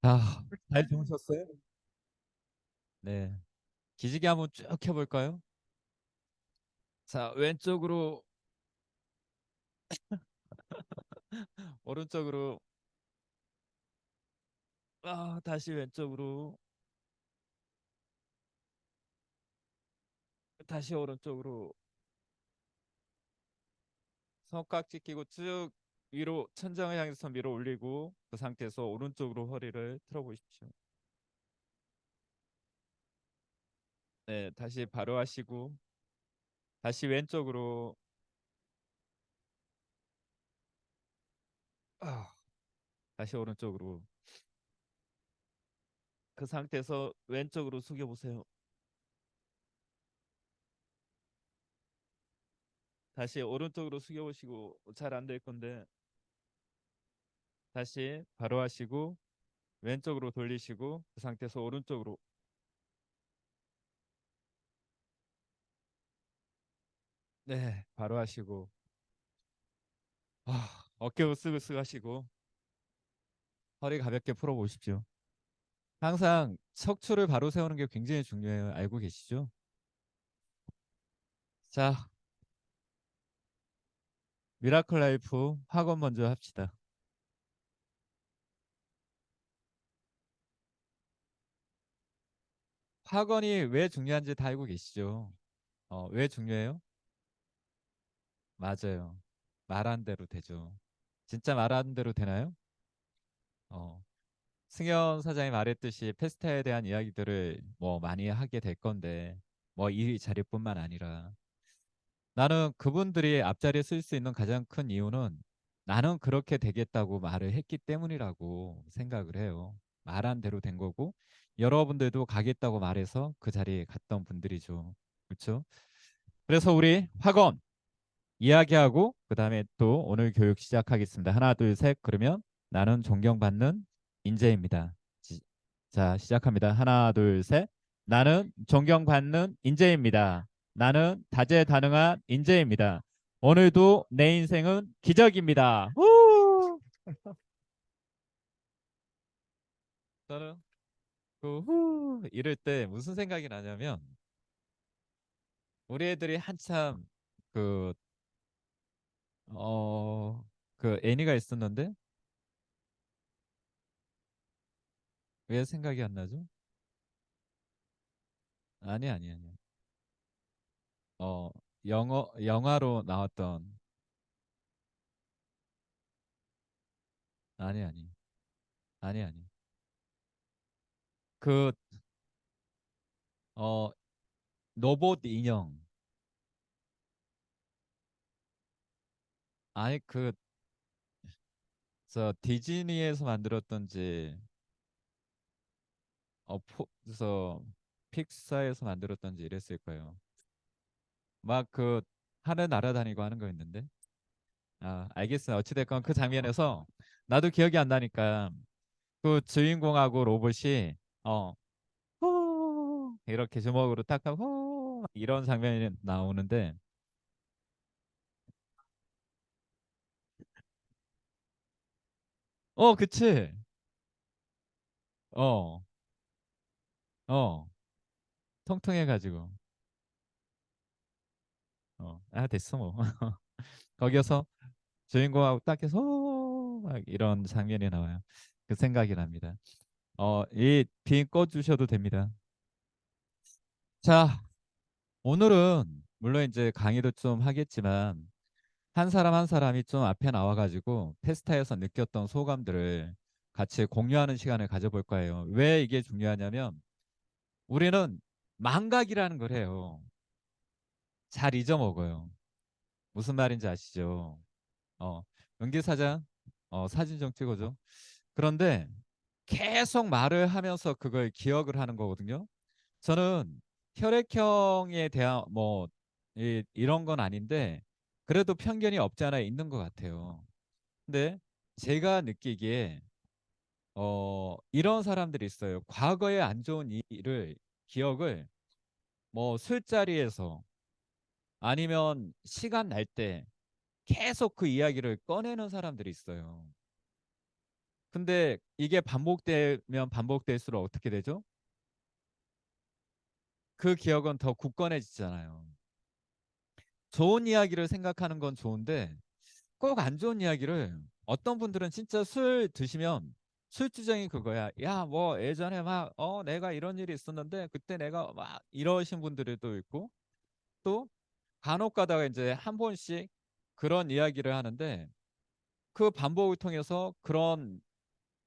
자, 잘 주무셨어요? 네. 기지개 한번 쭉 해볼까요? 자, 왼쪽으로, 오른쪽으로, 다시 왼쪽으로, 다시 오른쪽으로, 손깍지 끼고 쭉 위로, 천장을 향해서 밀어 올리고, 그 상태에서 오른쪽으로 허리를 틀어보십시오. 네, 다시 바로 하시고, 다시 왼쪽으로, 아, 다시 오른쪽으로, 그 상태에서 왼쪽으로 숙여보세요. 다시 오른쪽으로 숙여보시고, 잘 안 될 건데, 다시 바로 하시고, 왼쪽으로 돌리시고 그 상태에서 오른쪽으로. 네, 바로 하시고 어깨 으쓱으쓱 하시고 허리 가볍게 풀어 보십시오. 항상 척추를 바로 세우는 게 굉장히 중요해요. 알고 계시죠? 자, 미라클 라이프 학원 먼저 합시다. 학원이 왜 중요한지 다 알고 계시죠? 왜 중요해요? 맞아요. 말한 대로 되죠. 진짜 말한 대로 되나요? 어, 승현 사장이 말했듯이 페스타에 대한 이야기들을 뭐 많이 하게 될 건데 뭐 이 자리뿐만 아니라 나는 그분들이 앞자리에 쓸 수 있는 가장 큰 이유는 나는 그렇게 되겠다고 말을 했기 때문이라고 생각을 해요. 말한 대로 된 거고 여러분들도 가겠다고 말해서 그 자리에 갔던 분들이죠. 그렇죠? 그래서 우리 학원 이야기하고 그다음에 또 오늘 교육 시작하겠습니다. 하나, 둘, 셋. 그러면 나는 존경받는 인재입니다. 자, 시작합니다. 하나, 둘, 셋. 나는 존경받는 인재입니다. 나는 다재다능한 인재입니다. 오늘도 내 인생은 기적입니다. 후! 저는 이럴 때 무슨 생각이 나냐면 우리 애들이 한참 그 애니가 있었는데 왜 생각이 안 나죠? 아니. 어, 영화로 나왔던, 아니, 아니, 아니. 그, 어, 로봇 인형. 아니, 디즈니에서 만들었던지, 그래서 픽사에서 만들었던지 이랬을 거예요. 막 하늘 날아다니고 하는 거 있는데. 알겠어요. 어찌됐건 그 장면에서 나도 기억이 안 나니까 그 주인공하고 로봇이, 어, 이렇게 주먹으로 딱 하고, 이런 장면이 나오는데, 그치. 어, 어, 통통해가지고. 됐어, 뭐. 거기서 주인공하고 딱 해서, 막 이런 장면이 나와요. 그 생각이 납니다. 이 빈 꺼주셔도 됩니다. 자, 오늘은, 물론 이제 강의도 좀 하겠지만, 한 사람 한 사람이 좀 앞에 나와가지고, 페스타에서 느꼈던 소감들을 같이 공유하는 시간을 가져볼 거예요. 왜 이게 중요하냐면, 우리는 망각이라는 걸 해요. 잘 잊어먹어요. 무슨 말인지 아시죠? 어, 연기 사장, 사진 좀 찍어줘. 그런데 계속 말을 하면서 그걸 기억을 하는 거거든요. 저는 혈액형에 대한 이런 건 아닌데 그래도 편견이 없지 않아 있는 것 같아요. 근데 제가 느끼기에 이런 사람들이 있어요. 과거에 안 좋은 일을 기억을 뭐 술자리에서 아니면 시간 날 때 계속 그 이야기를 꺼내는 사람들이 있어요. 근데 이게 반복되면 반복될수록 어떻게 되죠? 그 기억은 더 굳건해지잖아요. 좋은 이야기를 생각하는 건 좋은데 꼭 안 좋은 이야기를, 어떤 분들은 진짜 술 드시면 술주정이 그거야. 야, 뭐 예전에 막 내가 이런 일이 있었는데 그때 내가 막 이러신 분들도 있고, 또 간혹 가다가 이제 한 번씩 그런 이야기를 하는데 그 반복을 통해서 그런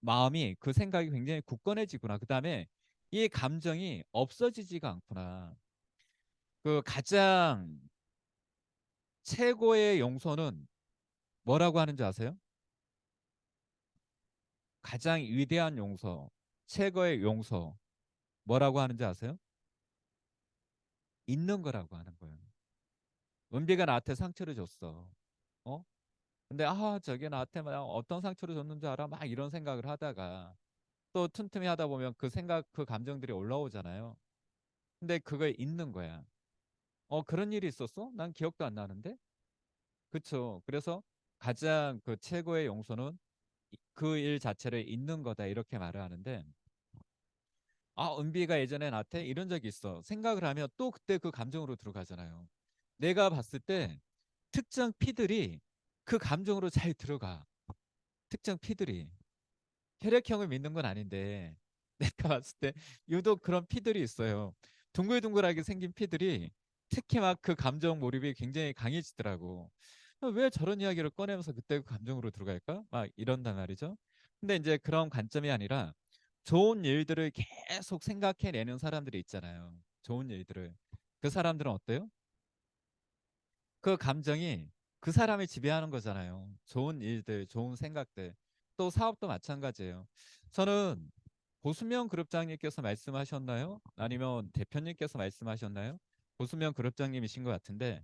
마음이, 그 생각이 굉장히 굳건해지구나. 그다음에 이 감정이 없어지지가 않구나. 그 가장 최고의 용서는 뭐라고 하는지 아세요? 가장 위대한 용서, 최고의 용서 뭐라고 하는지 아세요? 있는 거라고 하는 거예요. 은비가 나한테 상처를 줬어. 어? 근데 저게 나한테 막 어떤 상처를 줬는지 알아? 막 이런 생각을 하다가 또 틈틈이 하다 보면 그 생각, 그 감정들이 올라오잖아요. 근데 그거에 있는 거야. 그런 일이 있었어? 난 기억도 안 나는데? 그쵸. 그래서 가장 그 최고의 용서는 그 일 자체를 잊는 거다, 이렇게 말을 하는데, 은비가 예전에 나한테 이런 적이 있어. 생각을 하면 또 그때 그 감정으로 들어가잖아요. 내가 봤을 때 특정 피들이 그 감정으로 잘 들어가. 특정 피들이. 혈액형을 믿는 건 아닌데 내가 봤을 때 유독 그런 피들이 있어요. 둥글둥글하게 생긴 피들이 특히 막 그 감정 몰입이 굉장히 강해지더라고. 왜 저런 이야기를 꺼내면서 그때 그 감정으로 들어갈까? 막 이런단 말이죠. 근데 이제 그런 관점이 아니라 좋은 일들을 계속 생각해내는 사람들이 있잖아요. 좋은 일들을. 그 사람들은 어때요? 그 감정이 그 사람을 지배하는 거잖아요. 좋은 일들, 좋은 생각들. 또 사업도 마찬가지예요. 저는 고수명 그룹장님께서 말씀하셨나요? 아니면 대표님께서 말씀하셨나요? 고수명 그룹장님이신 것 같은데,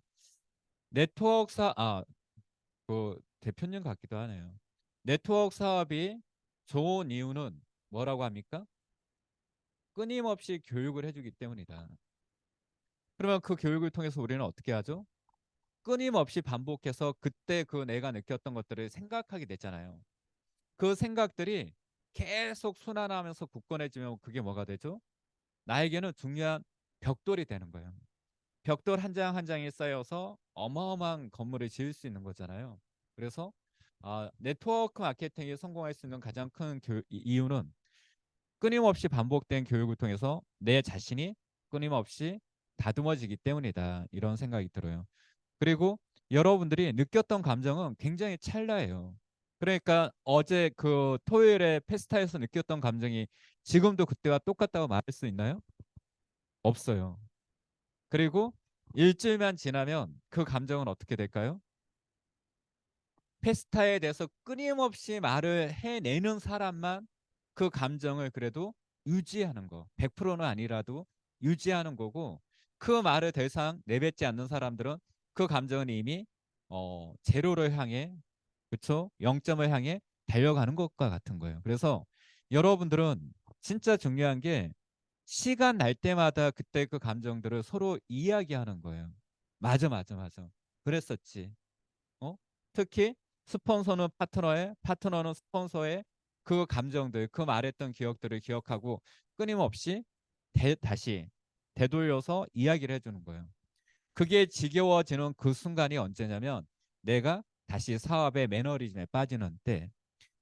그 대표님 같기도 하네요. 네트워크 사업이 좋은 이유는 뭐라고 합니까? 끊임없이 교육을 해주기 때문이다. 그러면 그 교육을 통해서 우리는 어떻게 하죠? 끊임없이 반복해서 그때 그 내가 느꼈던 것들을 생각하게 되잖아요. 그 생각들이 계속 순환하면서 굳건해지면 그게 뭐가 되죠? 나에게는 중요한 벽돌이 되는 거예요. 벽돌 한 장 한 장이 쌓여서 어마어마한 건물을 지을 수 있는 거잖아요. 그래서 네트워크 마케팅이 성공할 수 있는 가장 큰 이유는 끊임없이 반복된 교육을 통해서 내 자신이 끊임없이 다듬어지기 때문이다. 이런 생각이 들어요. 그리고 여러분들이 느꼈던 감정은 굉장히 찰나예요. 그러니까 어제 그 토요일에 페스타에서 느꼈던 감정이 지금도 그때와 똑같다고 말할 수 있나요? 없어요. 그리고 일주일만 지나면 그 감정은 어떻게 될까요? 페스타에 대해서 끊임없이 말을 해내는 사람만 그 감정을 그래도 유지하는 거. 100%는 아니라도 유지하는 거고, 그 말을 더 이상 내뱉지 않는 사람들은 그 감정은 이미 제로를 향해, 그쵸? 0점을 향해 달려가는 것과 같은 거예요. 그래서 여러분들은 진짜 중요한 게 시간 날 때마다 그때 그 감정들을 서로 이야기하는 거예요. 맞아, 맞아, 맞아. 그랬었지. 어? 특히 스폰서는 파트너의, 파트너는 스폰서의 그 감정들, 그 말했던 기억들을 기억하고 끊임없이 다시 되돌려서 이야기를 해주는 거예요. 그게 지겨워지는 그 순간이 언제냐면 내가 다시 사업의 매너리즘에 빠지는 때,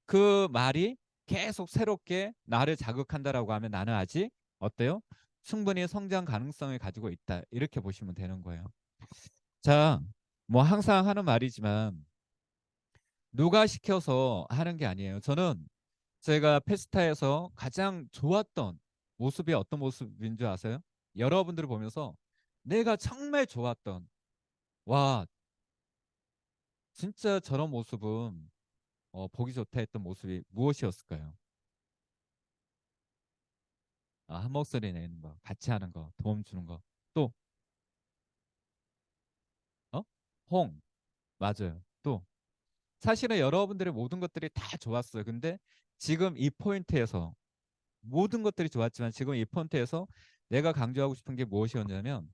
그 말이 계속 새롭게 나를 자극한다라고 하면 나는 아직 어때요? 충분히 성장 가능성을 가지고 있다. 이렇게 보시면 되는 거예요. 자, 뭐 항상 하는 말이지만 누가 시켜서 하는 게 아니에요. 저는 제가 페스타에서 가장 좋았던 모습이 어떤 모습인 줄 아세요? 여러분들을 보면서 내가 정말 좋았던, 와, 진짜 저런 모습은 보기 좋다 했던 모습이 무엇이었을까요? 한 목소리 내는 거, 같이 하는 거, 도움 주는 거. 또, 어? 홍. 맞아요. 또, 사실은 여러분들의 모든 것들이 다 좋았어요. 근데 지금 이 포인트에서 모든 것들이 좋았지만 지금 이 포인트에서 내가 강조하고 싶은 게 무엇이었냐면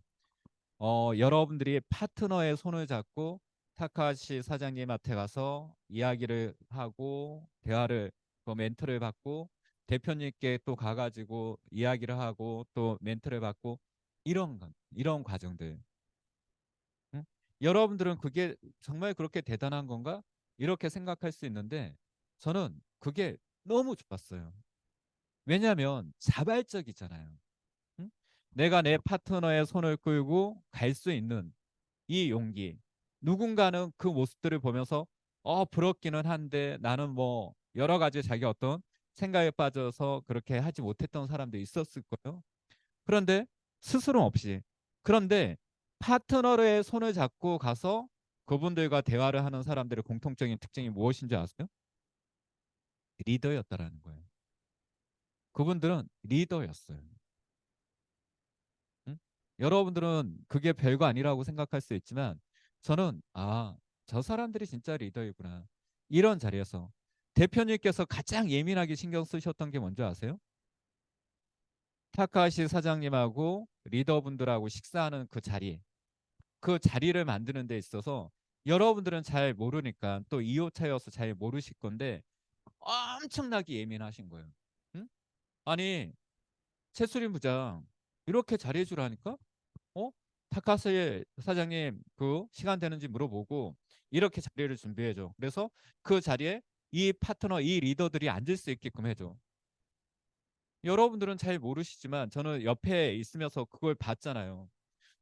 여러분들이 파트너의 손을 잡고 타카시 사장님한테 가서 이야기를 하고 대화를 그 멘토를 받고 대표님께 또 가가지고 이야기를 하고 또 멘토를 받고 이런 과정들. 응? 여러분들은 그게 정말 그렇게 대단한 건가? 이렇게 생각할 수 있는데 저는 그게 너무 좋았어요. 왜냐하면 자발적이잖아요. 응? 내가 내 파트너의 손을 끌고 갈 수 있는 이 용기. 누군가는 그 모습들을 보면서 부럽기는 한데 나는 뭐 여러 가지 자기 어떤 생각에 빠져서 그렇게 하지 못했던 사람도 있었을 거예요. 그런데 스스럼 없이. 그런데 파트너의 손을 잡고 가서 그분들과 대화를 하는 사람들의 공통적인 특징이 무엇인지 아세요? 리더였다라는 거예요. 그분들은 리더였어요. 응? 여러분들은 그게 별거 아니라고 생각할 수 있지만 저는 저 사람들이 진짜 리더이구나. 이런 자리에서 대표님께서 가장 예민하게 신경 쓰셨던 게 뭔지 아세요? 타카시 사장님하고 리더분들하고 식사하는 그 자리를 만드는 데 있어서 여러분들은 잘 모르니까 또 2호차여서 잘 모르실 건데 엄청나게 예민하신 거예요. 응? 아니 최수림 부장 이렇게 잘해주라니까? 어? 타카스 사장님 그 시간 되는지 물어보고 이렇게 자리를 준비해줘. 그래서 그 자리에 이 파트너, 이 리더들이 앉을 수 있게끔 해줘. 여러분들은 잘 모르시지만 저는 옆에 있으면서 그걸 봤잖아요.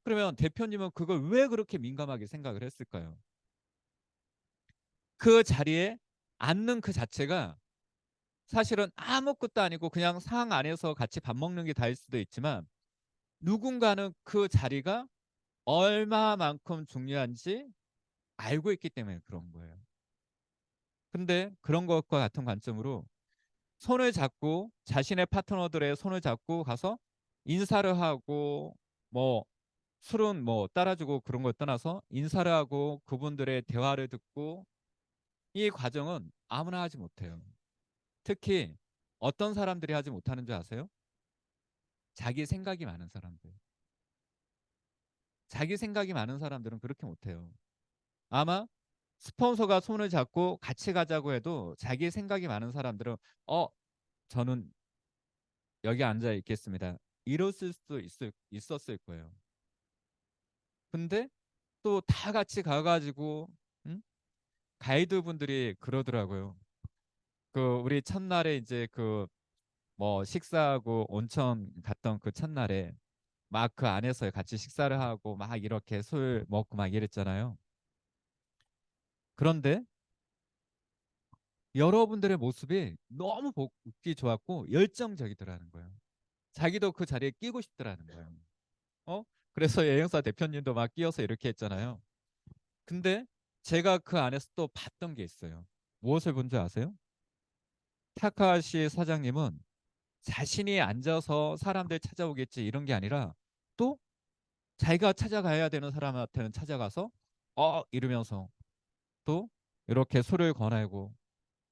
그러면 대표님은 그걸 왜 그렇게 민감하게 생각을 했을까요? 그 자리에 앉는 그 자체가 사실은 아무것도 아니고 그냥 상 안에서 같이 밥 먹는 게 다일 수도 있지만 누군가는 그 자리가 얼마만큼 중요한지 알고 있기 때문에 그런 거예요. 근데 그런 것과 같은 관점으로 손을 잡고 자신의 파트너들의 손을 잡고 가서 인사를 하고 뭐 술은 뭐 따라주고 그런 걸 떠나서 인사를 하고 그분들의 대화를 듣고 이 과정은 아무나 하지 못해요. 특히 어떤 사람들이 하지 못하는 줄 아세요? 자기 생각이 많은 사람들. 자기 생각이 많은 사람들은 그렇게 못해요. 아마 스폰서가 손을 잡고 같이 가자고 해도 자기 생각이 많은 사람들은 저는 여기 앉아 있겠습니다. 이랬을 수도 있었을 거예요. 근데 또 다 같이 가가지고 응? 가이드 분들이 그러더라고요. 그 우리 첫날에 이제 그 뭐 식사하고 온천 갔던 그 첫날에 막 그 안에서 같이 식사를 하고 막 이렇게 술 먹고 막 이랬잖아요. 그런데 여러분들의 모습이 너무 보기 좋았고 열정적이더라는 거예요. 자기도 그 자리에 끼고 싶더라는 거예요. 어? 그래서 여행사 대표님도 막 끼어서 이렇게 했잖아요. 근데 제가 그 안에서 또 봤던 게 있어요. 무엇을 본 줄 아세요? 타카시 사장님은 자신이 앉아서 사람들 찾아오겠지 이런 게 아니라 또 자기가 찾아가야 되는 사람한테는 찾아가서 이러면서 또 이렇게 술을 권하고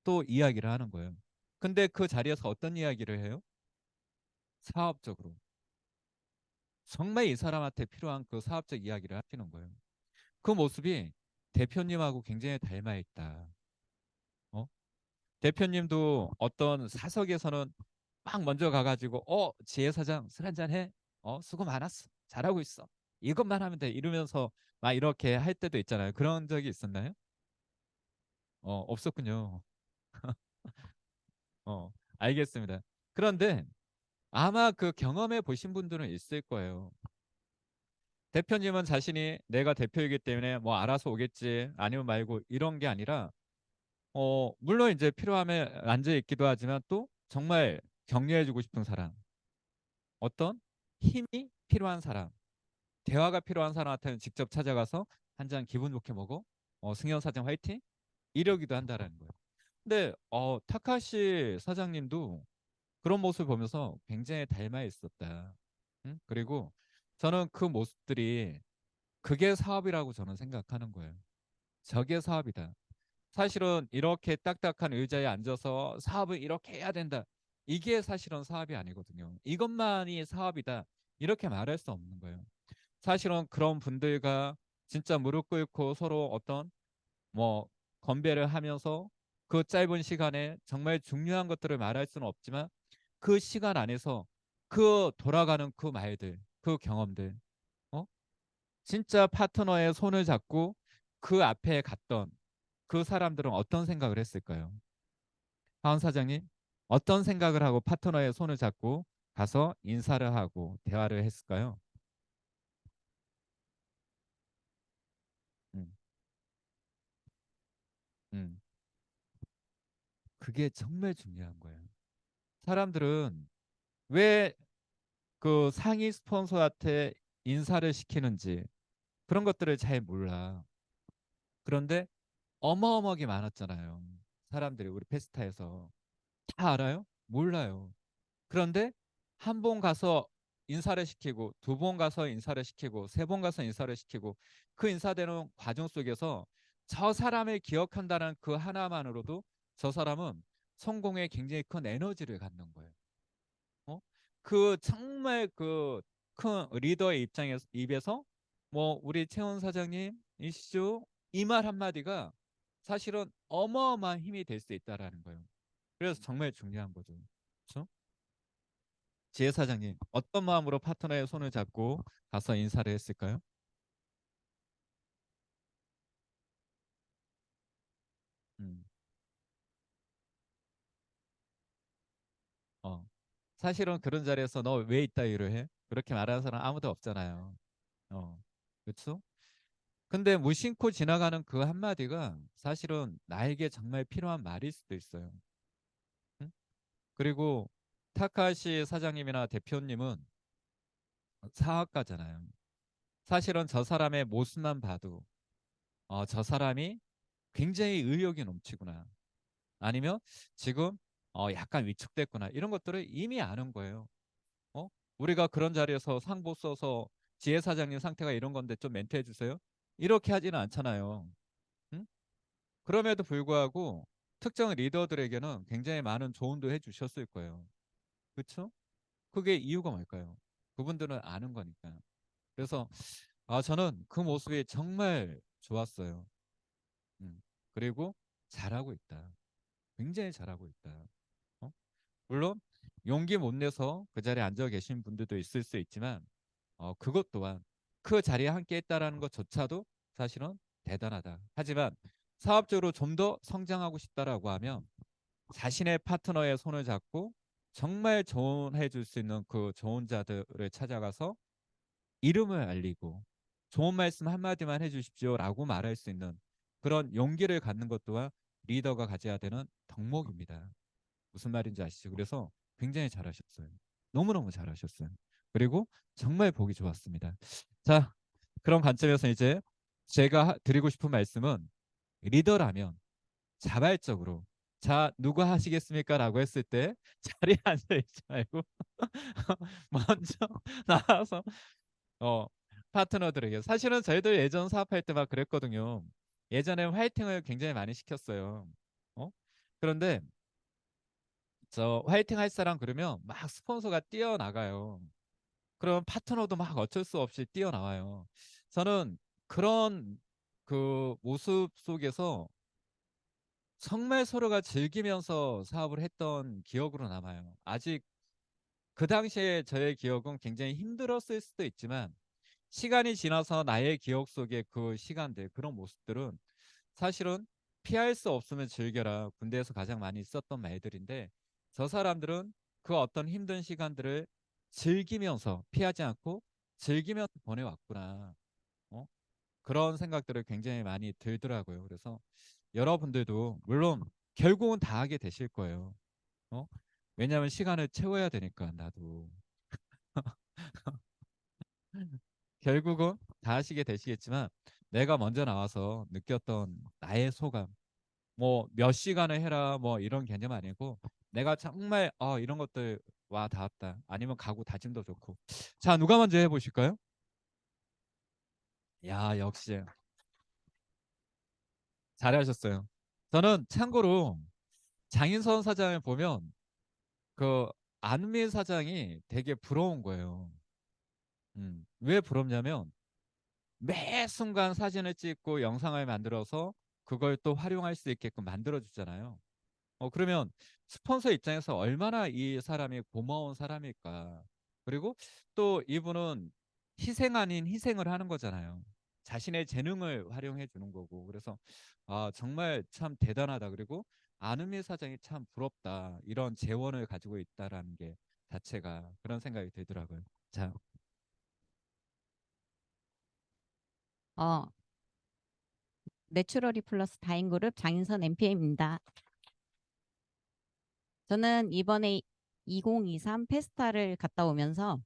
또 이야기를 하는 거예요. 근데 그 자리에서 어떤 이야기를 해요? 사업적으로. 정말 이 사람한테 필요한 그 사업적 이야기를 하시는 거예요. 그 모습이 대표님하고 굉장히 닮아 있다. 어? 대표님도 어떤 사석에서는 막 먼저 가가지고 지혜 사장 술 한잔 해. 수고 많았어. 잘하고 있어. 이것만 하면 돼. 이러면서 막 이렇게 할 때도 있잖아요. 그런 적이 있었나요? 없었군요. 알겠습니다. 그런데 아마 그 경험해 보신 분들은 있을 거예요. 대표님은 자신이 내가 대표이기 때문에 뭐 알아서 오겠지 아니면 말고 이런 게 아니라 물론 이제 필요하면 앉아 있기도 하지만 또 정말 격려해주고 싶은 사람, 어떤 힘이 필요한 사람, 대화가 필요한 사람한테는 직접 찾아가서 한 잔 기분 좋게 먹어. 승현 사장 화이팅. 이러기도 한다라는 거예요. 근데 타카시 사장님도 그런 모습을 보면서 굉장히 닮아 있었다. 응? 그리고 저는 그 모습들이 그게 사업이라고 저는 생각하는 거예요. 저게 사업이다. 사실은 이렇게 딱딱한 의자에 앉아서 사업을 이렇게 해야 된다. 이게 사실은 사업이 아니거든요. 이것만이 사업이다. 이렇게 말할 수 없는 거예요. 사실은 그런 분들과 진짜 무릎 꿇고 서로 어떤 뭐 건배를 하면서 그 짧은 시간에 정말 중요한 것들을 말할 수는 없지만 그 시간 안에서 그 돌아가는 그 말들, 그 경험들, 어? 진짜 파트너의 손을 잡고 그 앞에 갔던 그 사람들은 어떤 생각을 했을까요? 하원 사장님, 어떤 생각을 하고 파트너의 손을 잡고 가서 인사를 하고 대화를 했을까요? 음, 음. 그게 정말 중요한 거예요. 사람들은 왜 그 상위 스폰서한테 인사를 시키는지 그런 것들을 잘 몰라. 그런데 어마어마하게 많았잖아요. 사람들이 우리 페스타에서. 다 알아요? 몰라요. 그런데 한 번 가서 인사를 시키고 두 번 가서 인사를 시키고 세 번 가서 인사를 시키고 그 인사되는 과정 속에서 저 사람을 기억한다는 그 하나만으로도 저 사람은 성공에 굉장히 큰 에너지를 갖는 거예요. 어? 그 정말 그 큰 리더의 입장에서 입에서 뭐 우리 채원 사장님 이시죠 이 말 한마디가 사실은 어마어마한 힘이 될 수 있다라는 거예요. 그래서 정말 중요한 거죠. 그렇죠? 지혜 사장님 어떤 마음으로 파트너의 손을 잡고 가서 인사를 했을까요? 음, 어. 사실은 그런 자리에서 너 왜 이따 일을 해? 그렇게 말하는 사람 아무도 없잖아요. 그렇죠? 근데 무심코 지나가는 그 한마디가 사실은 나에게 정말 필요한 말일 수도 있어요. 응? 그리고 타카시 사장님이나 대표님은 사학가잖아요. 사실은 저 사람의 모습만 봐도 저 사람이 굉장히 의욕이 넘치구나. 아니면 지금 약간 위축됐구나. 이런 것들을 이미 아는 거예요. 어? 우리가 그런 자리에서 상보 써서 지혜 사장님 상태가 이런 건데 좀 멘트해 주세요. 이렇게 하지는 않잖아요. 응? 그럼에도 불구하고 특정 리더들에게는 굉장히 많은 조언도 해주셨을 거예요. 그렇죠? 그게 이유가 뭘까요? 그분들은 아는 거니까. 그래서 저는 그 모습이 정말 좋았어요. 음. 그리고 잘하고 있다. 굉장히 잘하고 있다. 어? 물론 용기 못 내서 그 자리에 앉아 계신 분들도 있을 수 있지만 그것 또한 그 자리에 함께 했다라는 것조차도 사실은 대단하다. 하지만 사업적으로 좀 더 성장하고 싶다라고 하면 자신의 파트너의 손을 잡고 정말 조언해 줄 수 있는 그 조언자들을 찾아가서 이름을 알리고 좋은 말씀 한마디만 해 주십시오라고 말할 수 있는 그런 용기를 갖는 것 또한 리더가 가져야 되는 덕목입니다. 무슨 말인지 아시죠? 그래서 굉장히 잘하셨어요. 너무너무 잘하셨어요. 그리고 정말 보기 좋았습니다. 자, 그런 관점에서 이제 제가 드리고 싶은 말씀은 리더라면 자발적으로 자 누가 하시겠습니까? 라고 했을 때 자리에 앉아있지 말고 먼저 나와서 어, 파트너들에게 사실은 저희들 예전 사업할 때 막 그랬거든요. 예전에 화이팅을 굉장히 많이 시켰어요. 어? 그런데 저 화이팅 할 사람 그러면 막 스폰서가 뛰어나가요. 그럼 파트너도 막 어쩔 수 없이 뛰어나와요. 저는 그런 그 모습 속에서 정말 서로가 즐기면서 사업을 했던 기억으로 남아요. 아직 그 당시에 저의 기억은 굉장히 힘들었을 수도 있지만 시간이 지나서 나의 기억 속의 그 시간들, 그런 모습들은 사실은 피할 수 없으면 즐겨라. 군대에서 가장 많이 썼던 말들인데 저 사람들은 그 어떤 힘든 시간들을 즐기면서 피하지 않고 즐기면서 보내왔구나. 어? 그런 생각들을 굉장히 많이 들더라고요. 그래서 여러분들도 물론 결국은 다 하게 되실 거예요. 어? 왜냐하면 시간을 채워야 되니까 나도 결국은 다 하시게 되시겠지만 내가 먼저 나와서 느꼈던 나의 소감 뭐 몇 시간을 해라 뭐 이런 개념 아니고 내가 정말 이런 것들 와 닿았다 아니면 가구 다짐도 좋고 자 누가 먼저 해보실까요? 야 역시 잘하셨어요. 저는 참고로 장인선 사장을 보면 그 안미 사장이 되게 부러운 거예요. 왜 부럽냐면 매 순간 사진을 찍고 영상을 만들어서 그걸 또 활용할 수 있게끔 만들어 주잖아요. 그러면 스폰서 입장에서 얼마나 이 사람이 고마운 사람일까. 그리고 또 이분은 희생 아닌 희생을 하는 거잖아요. 자신의 재능을 활용해 주는 거고. 그래서 정말 참 대단하다. 그리고 안은미 사장이 참 부럽다. 이런 재원을 가지고 있다라는 게 자체가 그런 생각이 들더라고요. 자, 어, 내추러리 플러스 다인그룹 장인선 MPM입니다. 저는 이번에 2023 페스타를 갔다 오면서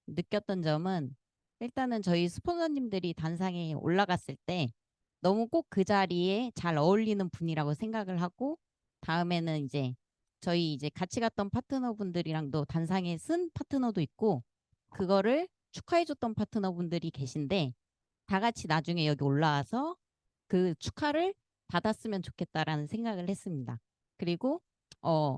느꼈던 점은 일단은 저희 스폰서님들이 단상에 올라갔을 때 너무 꼭 그 자리에 잘 어울리는 분이라고 생각을 하고 다음에는 이제 저희 이제 같이 갔던 파트너분들이랑도 단상에 쓴 파트너도 있고 그거를 축하해줬던 파트너분들이 계신데 다 같이 나중에 여기 올라와서 그 축하를 받았으면 좋겠다라는 생각을 했습니다. 그리고 어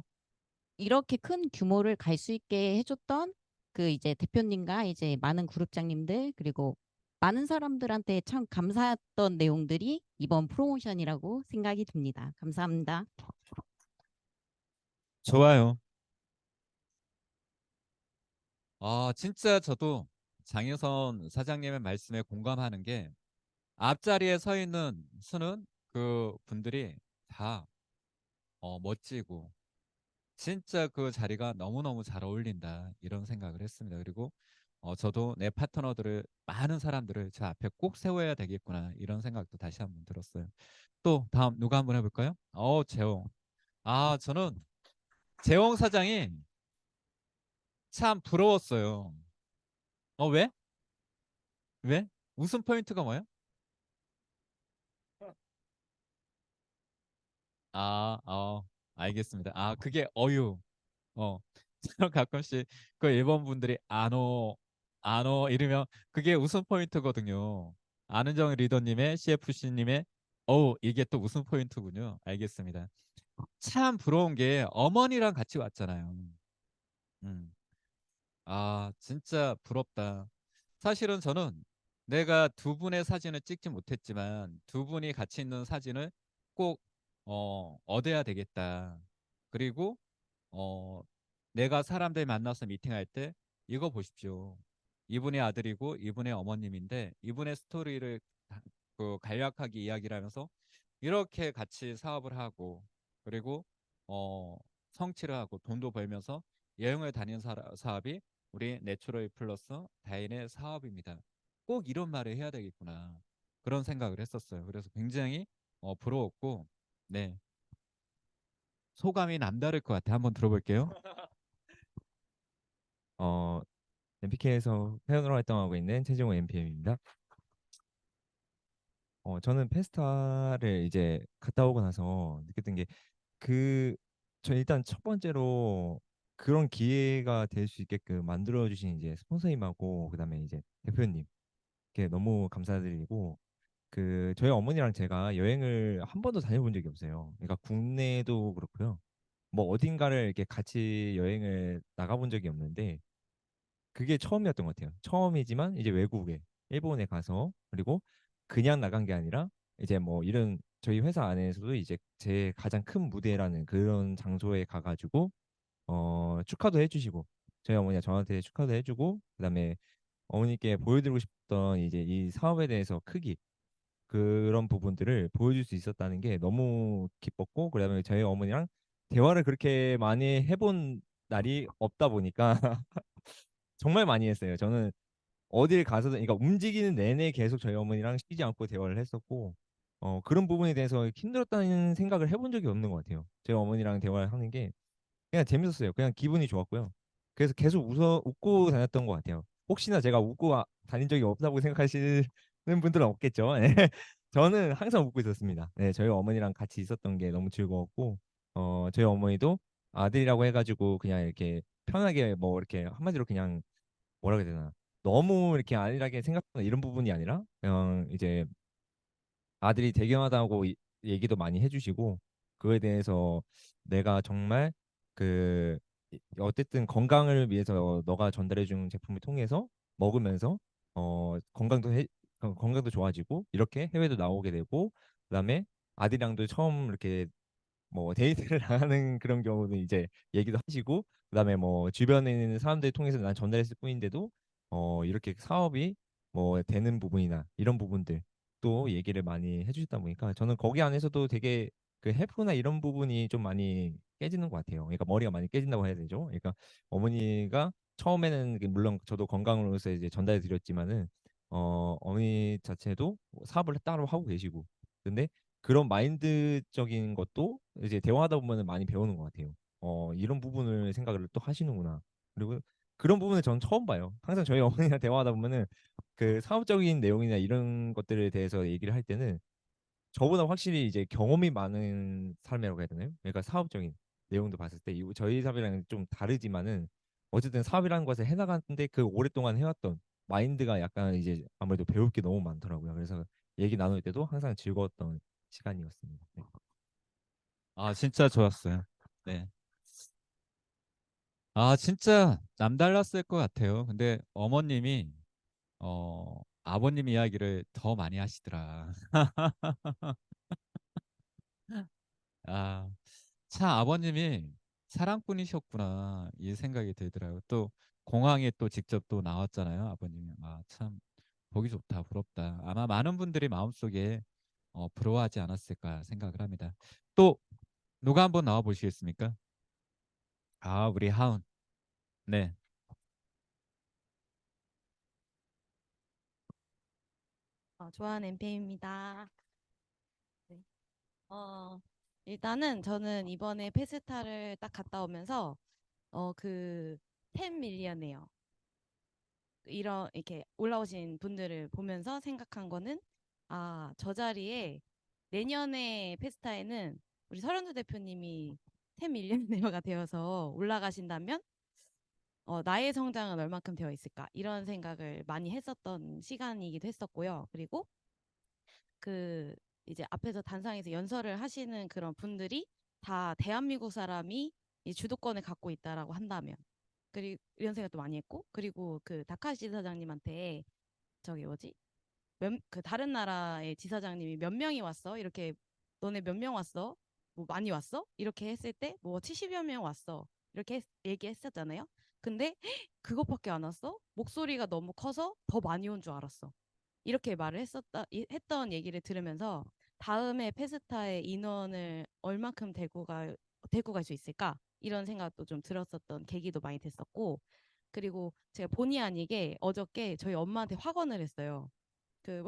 이렇게 큰 규모를 갈 수 있게 해줬던 그 이제 대표님과 이제 많은 그룹장님들 그리고 많은 사람들한테 참 감사했던 내용들이 이번 프로모션이라고 생각이 듭니다. 감사합니다. 좋아요. 진짜 저도 장효선 사장님의 말씀에 공감하는 게 앞자리에 서 있는 수는 그 분들이 다 멋지고 진짜 그 자리가 너무너무 잘 어울린다 이런 생각을 했습니다. 그리고 저도 내 파트너들을 많은 사람들을 제 앞에 꼭 세워야 되겠구나 이런 생각도 다시 한번 들었어요. 또 다음 누가 한번 해볼까요? 재홍. 저는 재홍 사장이 참 부러웠어요. 왜? 왜? 웃음 포인트가 뭐예요? 아, 알겠습니다. 그게 어유. 어, 저는 가끔씩 그 일본 분들이 아노 이러면 그게 웃음 포인트거든요. 안은정 리더님의 CFC님의 이게 또 웃음 포인트군요. 알겠습니다. 참 부러운 게 어머니랑 같이 왔잖아요. 음. 진짜 부럽다. 사실은 저는 내가 두 분의 사진을 찍지 못했지만 두 분이 같이 있는 사진을 꼭 얻어야 되겠다. 그리고 어, 내가 사람들 만나서 미팅할 때 이거 보십시오. 이분의 아들이고 이분의 어머님인데 이분의 스토리를 간략하게 이야기를 하면서 이렇게 같이 사업을 하고 그리고 어, 성취를 하고 돈도 벌면서 여행을 다니는 사업이 우리 내추럴 플러스 다인의 사업입니다. 꼭 이런 말을 해야 되겠구나. 그런 생각을 했었어요. 그래서 굉장히 부러웠고 네, 소감이 남다를 것 같아요. 한번 들어볼게요. 어, MPK에서 회원으로 활동하고 있는 최종호 MPM입니다. 저는 페스타를 이제 갔다 오고 나서 느꼈던 게 그, 저 일단 첫 번째로 그런 기회가 될 수 있게끔 만들어 주신 이제 스폰서님하고 그다음에 이제 대표님께 너무 감사드리고 저희 어머니랑 제가 여행을 한 번도 다녀본 적이 없어요. 그러니까 국내도 그렇고요. 뭐 어딘가를 이렇게 같이 여행을 나가본 적이 없는데 그게 처음이었던 것 같아요. 처음이지만 이제 외국에 일본에 가서 그리고 그냥 나간 게 아니라 이제 뭐 이런 저희 회사 안에서도 이제 제 가장 큰 무대라는 그런 장소에 가가지고 축하도 해주시고 저희 어머니가 저한테 축하도 해주고 그다음에 어머니께 보여드리고 싶던 이제 이 사업에 대해서 크기 그런 부분들을 보여줄 수 있었다는 게 너무 기뻤고 그다음에 저희 어머니랑 대화를 그렇게 많이 해본 날이 없다 보니까 정말 많이 했어요. 저는 어딜 가서든, 그러니까 움직이는 내내 계속 저희 어머니랑 쉬지 않고 대화를 했었고, 그런 부분에 대해서 힘들었다는 생각을 해본 적이 없는 것 같아요. 저희 어머니랑 대화를 하는 게 그냥 재밌었어요. 그냥 기분이 좋았고요. 그래서 계속 웃고 다녔던 것 같아요. 혹시나 제가 웃고 다닌 적이 없다고 생각하시는 분들은 없겠죠. 네. 저는 항상 웃고 있었습니다. 네, 저희 어머니랑 같이 있었던 게 너무 즐거웠고, 저희 어머니도 아들이라고 해가지고 그냥 이렇게 편하게 뭐 이렇게 한마디로 그냥 뭐라 그래야 되나 너무 이렇게 안일하게 생각하는 이런 부분이 아니라 그냥 이제 아들이 대견하다고 얘기도 많이 해주시고 그거에 대해서 내가 정말 그 어쨌든 건강을 위해서 너가 전달해준 제품을 통해서 먹으면서 건강도 좋아지고 이렇게 해외도 나오게 되고 그다음에 아들이랑도 처음 이렇게 뭐 데이트를 나가는 그런 경우는 이제 얘기도 하시고, 그다음에 뭐 주변에 있는 사람들 통해서 난 전달했을 뿐인데도 이렇게 사업이 뭐 되는 부분이나 이런 부분들 또 얘기를 많이 해주셨다 보니까 저는 거기 안에서도 되게 그 해프나 이런 부분이 좀 많이 깨지는 것 같아요. 그러니까 머리가 많이 깨진다고 해야 되죠. 그러니까 어머니가 처음에는 물론 저도 건강으로서 이제 전달해 드렸지만은 어머니 자체도 사업을 따로 하고 계시고, 근데 그런 마인드적인 것도 이제 대화하다 보면 많이 배우는 것 같아요. 이런 부분을 생각을 또 하시는구나. 그리고 그런 부분을 전 처음 봐요. 항상 저희 어머니랑 대화하다 보면은 그 사업적인 내용이나 이런 것들에 대해서 얘기를 할 때는 저보다 확실히 이제 경험이 많은 사람이라고 해야 되나요? 그러니까 사업적인 내용도 봤을 때 저희 사업이랑 좀 다르지만은 어쨌든 사업이라는 것을 해나가는데 그 오랫동안 해왔던 마인드가 약간 이제 아무래도 배울 게 너무 많더라고요. 그래서 얘기 나눌 때도 항상 즐거웠던 시간이었습니다. 네. 아, 진짜 좋았어요. 네. 아, 진짜 남달랐을 것 같아요. 근데 어머님이 아버님 이야기를 더 많이 하시더라. 아, 참 아버님이 사랑꾼이셨구나 이 생각이 들더라고요. 또 공항에 또 직접 또 나왔잖아요, 아버님이. 아, 참 보기 좋다, 부럽다. 아마 많은 분들이 마음속에 부러워하지 않았을까 생각을 합니다. 또 누가 한번 나와 보시겠습니까? 아, 우리 하운. 네. 좋아하는 엠페입니다. 네. 어, 일단은 저는 이번에 페스타를 딱 갔다 오면서 그 10 밀리언이에요. 이런 이렇게 올라오신 분들을 보면서 생각한 거는 저 자리에 내년에 페스타에는 우리 설현주 대표님이 10 밀리언웨어가 되어서 올라가신다면 나의 성장은 얼만큼 되어 있을까 이런 생각을 많이 했었던 시간이기도 했었고요. 그리고 그 이제 앞에서 단상에서 연설을 하시는 그런 분들이 다 대한민국 사람이 이 주도권을 갖고 있다라고 한다면, 그리고 이런 생각도 많이 했고, 그리고 그 다카시 지사장님한테 저기 뭐지 그 다른 나라의 지사장님이 몇 명이 왔어 이렇게, 너네 몇 명 왔어, 뭐 많이 왔어 이렇게 했을 때 뭐 70여 명 왔어 이렇게 얘기했었잖아요. 근데 그것밖에 안 왔어, 목소리가 너무 커서 더 많이 온 줄 알았어 이렇게 말을 했던 얘기를 들으면서 다음에 페스타의 인원을 얼만큼 데리고 갈 수 있을까 이런 생각도 좀 들었었던 계기도 많이 됐었고, 그리고 제가 본의 아니게 어저께 저희 엄마한테 확언을 했어요. 그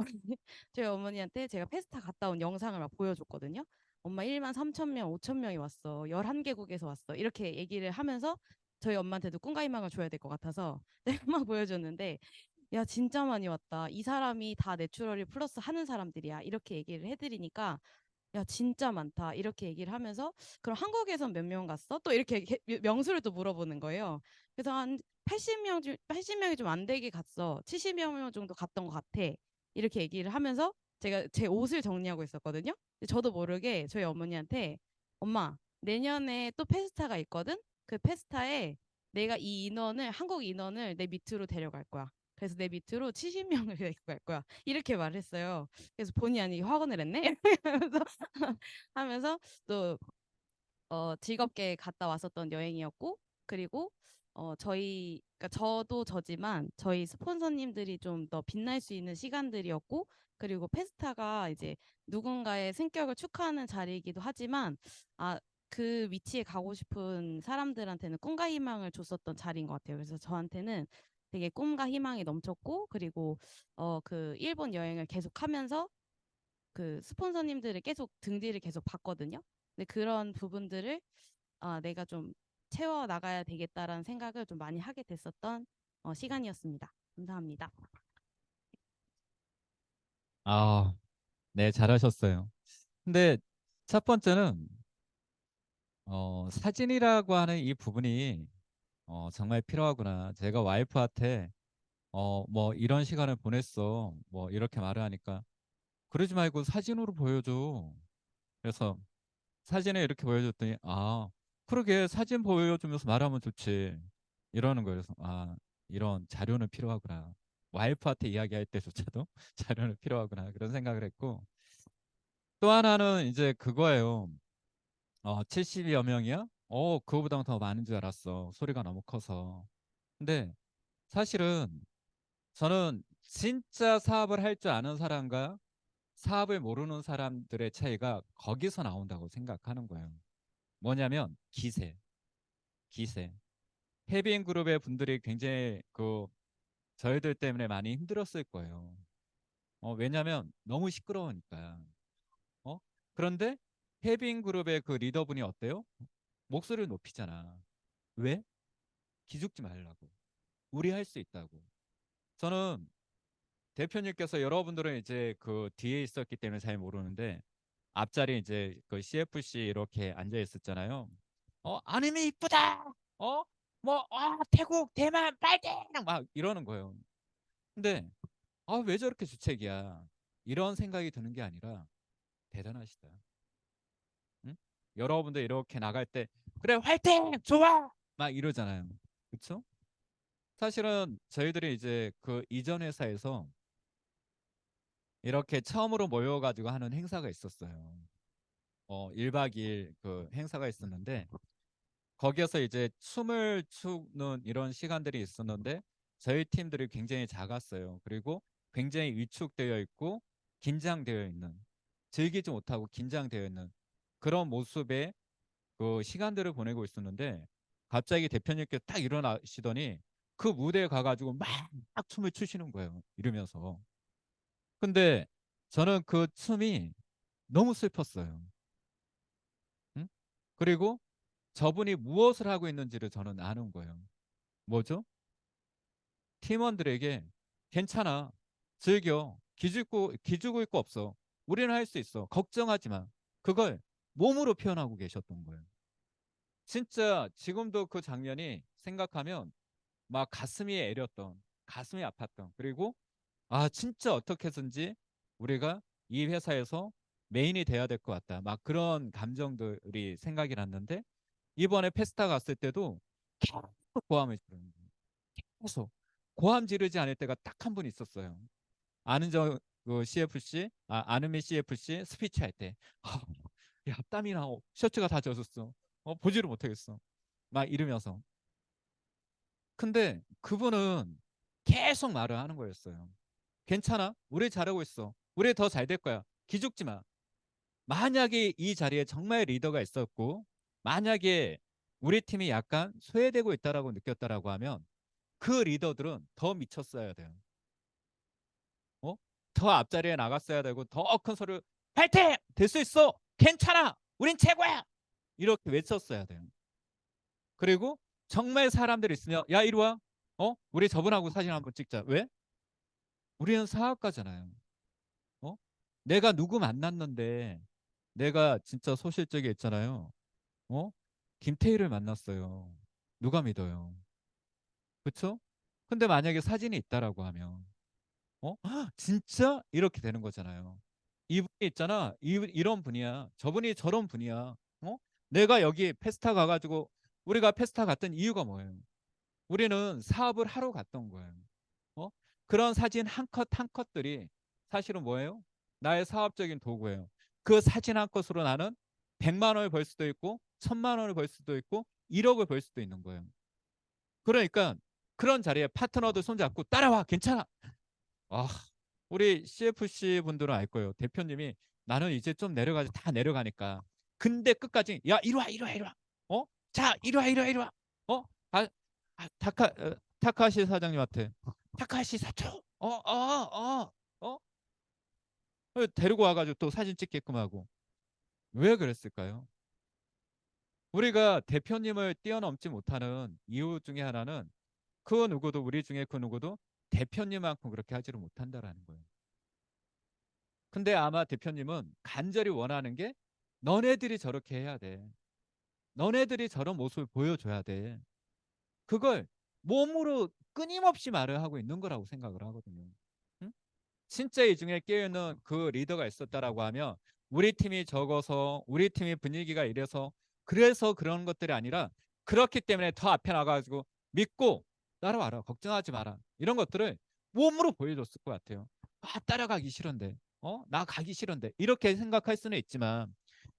저희 어머니한테 제가 페스타 갔다 온 영상을 막 보여줬거든요. 엄마 1만 3천 명, 5천 명이 왔어. 11개국에서 왔어. 이렇게 얘기를 하면서 저희 엄마한테도 꿈과 희망을 줘야 될 것 같아서 막 보여줬는데, 야 진짜 많이 왔다. 이 사람이 다 내추럴이 플러스 하는 사람들이야. 이렇게 얘기를 해드리니까 야 진짜 많다. 이렇게 얘기를 하면서 그럼 한국에선 몇 명 갔어? 또 이렇게 명수를 또 물어보는 거예요. 그래서 한 80명이 좀 안 되게 갔어. 70명 정도 갔던 것 같아. 이렇게 얘기를 하면서 제가 제 옷을 정리하고 있었거든요. 근데 저도 모르게 저희 어머니한테 엄마 내년에 또 페스타가 있거든. 그 페스타에 내가 이 인원을 한국 인원을 내 밑으로 데려갈 거야. 그래서 내 밑으로 70명을 데리고 갈 거야. 이렇게 말했어요. 그래서 본의 아니게 확언을 했네. 하면서 하면서 또 즐겁게 갔다 왔었던 여행이었고, 그리고 그러니까 저도 저지만 저희 스폰서님들이 좀 더 빛날 수 있는 시간들이었고, 그리고 페스타가 이제 누군가의 승격을 축하하는 자리이기도 하지만 그 위치에 가고 싶은 사람들한테는 꿈과 희망을 줬었던 자리인 것 같아요. 그래서 저한테는 되게 꿈과 희망이 넘쳤고, 그리고 그 일본 여행을 계속하면서 그 스폰서님들을 계속 등 뒤를 계속 봤거든요. 근데 그런 부분들을 내가 좀 채워 나가야 되겠다라는 생각을 좀 많이 하게 됐었던 시간이었습니다. 감사합니다. 아, 네, 잘하셨어요. 근데 첫 번째는 사진이라고 하는 이 부분이 정말 필요하구나. 제가 와이프한테 뭐 이런 시간을 보냈어. 뭐 이렇게 말을 하니까 그러지 말고 사진으로 보여줘. 그래서 사진에 이렇게 보여줬더니 그러게 사진 보여주면서 말하면 좋지. 이러는 거예요. 그래서 이런 자료는 필요하구나. 와이프한테 이야기할 때조차도 자료는 필요하구나. 그런 생각을 했고 또 하나는 이제 그거예요. 70여 명이야? 그거보다 더 많은 줄 알았어. 소리가 너무 커서. 근데 사실은 저는 진짜 사업을 할 줄 아는 사람과 사업을 모르는 사람들의 차이가 거기서 나온다고 생각하는 거예요. 뭐냐면 기세. 해비인 그룹의 분들이 굉장히 저희들 때문에 많이 힘들었을 거예요. 왜냐면 너무 시끄러우니까. 어? 그런데 해비인 그룹의 그 리더분이 어때요? 목소리를 높이잖아. 왜? 기죽지 말라고. 우리 할 수 있다고. 저는 대표님께서 여러분들은 이제 그 뒤에 있었기 때문에 잘 모르는데 앞자리 이제 그 CFC 이렇게 앉아 있었잖아요. 아니면 이쁘다. 태국, 대만, 파이팅! 막 이러는 거예요. 근데 왜 저렇게 주책이야? 이런 생각이 드는 게 아니라 대단하시다. 응? 여러분들 이렇게 나갈 때 그래 화이팅! 좋아! 막 이러잖아요. 그렇죠? 사실은 저희들이 이제 그 이전 회사에서 이렇게 처음으로 모여가지고 하는 행사가 있었어요. 1박 2일 그 행사가 있었는데 거기에서 이제 춤을 추는 이런 시간들이 있었는데 저희 팀들이 굉장히 작았어요. 그리고 굉장히 위축되어 있고 긴장되어 있는 즐기지 못하고 긴장되어 있는 그런 모습의 그 시간들을 보내고 있었는데 갑자기 대표님께서 딱 일어나시더니 그 무대에 가가지고 막 춤을 추시는 거예요. 이러면서. 근데 저는 그 춤이 너무 슬펐어요. 응? 그리고 저분이 무엇을 하고 있는지를 저는 아는 거예요. 뭐죠? 팀원들에게 괜찮아. 즐겨. 기죽을 거 없어. 우리는 할 수 있어. 걱정하지 마. 그걸 몸으로 표현하고 계셨던 거예요. 진짜 지금도 그 장면이 생각하면 막 가슴이 애렸던, 가슴이 아팠던, 그리고 진짜 어떻게 해서든지 우리가 이 회사에서 메인이 돼야 될 것 같다. 막 그런 감정들이 생각이 났는데 이번에 페스타 갔을 때도 계속 고함을 지르는 거예요. 계속 고함 지르지 않을 때가 딱 한 분 있었어요. 아는 그 CFC, 아는미 CFC 스피치 할 때, 야 땀이 나, 셔츠가 다 젖었어, 보지를 못하겠어, 막 이러면서. 근데 그분은 계속 말을 하는 거였어요. 괜찮아, 우리 잘하고 있어, 우리 더 잘 될 거야, 기죽지 마. 만약에 이 자리에 정말 리더가 있었고 만약에 우리 팀이 약간 소외되고 있다라고 느꼈다라고 하면 그 리더들은 더 미쳤어야 돼요. 어? 더 앞자리에 나갔어야 되고 더 큰 소리를 파이팅! 될 수 있어! 괜찮아! 우린 최고야! 이렇게 외쳤어야 돼요. 그리고 정말 사람들이 있으면 야 이리 와. 우리 저분하고 사진 한번 찍자. 왜? 우리는 사업가잖아요. 어? 내가 누구 만났는데 내가 진짜 소실적에 있잖아요. 어? 김태희를 만났어요. 누가 믿어요? 그렇죠? 근데 만약에 사진이 있다라고 하면 진짜 이렇게 되는 거잖아요. 이분이 있잖아. 이런 분이야. 저분이 저런 분이야. 내가 여기 페스타 가가지고 우리가 페스타 갔던 이유가 뭐예요? 우리는 사업을 하러 갔던 거예요. 어? 그런 사진 한 컷 한 컷들이 사실은 뭐예요? 나의 사업적인 도구예요. 그 사진 한 컷으로 나는 100만 원을 벌 수도 있고 1000만 원을 벌 수도 있고 1억을 벌 수도 있는 거예요. 그러니까 그런 자리에 파트너들 손잡고 따라와 괜찮아. 아, 우리 CFC 분들은 알 거예요. 대표님이 나는 이제 좀 내려가지 다 내려가니까. 근데 끝까지 야 이리 와 이리 와 이리 와. 자 이리 와 이리 와 이리 와. 어? 아, 타카시 사장님한테 타카시 사초. 데리고 와가지고 또 사진 찍게끔 하고. 왜 그랬을까요? 우리가 대표님을 뛰어넘지 못하는 이유 중에 하나는 그 누구도 우리 중에 그 누구도 대표님만큼 그렇게 하지를 못한다라는 거예요. 근데 아마 대표님은 간절히 원하는 게 너네들이 저렇게 해야 돼. 너네들이 저런 모습을 보여줘야 돼. 그걸 몸으로 끊임없이 말을 하고 있는 거라고 생각을 하거든요. 응? 진짜 이 중에 깨어있는 그 리더가 있었다라고 하면 우리 팀이 적어서 우리 팀의 분위기가 이래서 그래서 그런 것들이 아니라 그렇기 때문에 더 앞에 나가가지고 믿고 따라와라 걱정하지 마라 이런 것들을 몸으로 보여줬을 것 같아요. 따라가기 싫은데 나 가기 싫은데 이렇게 생각할 수는 있지만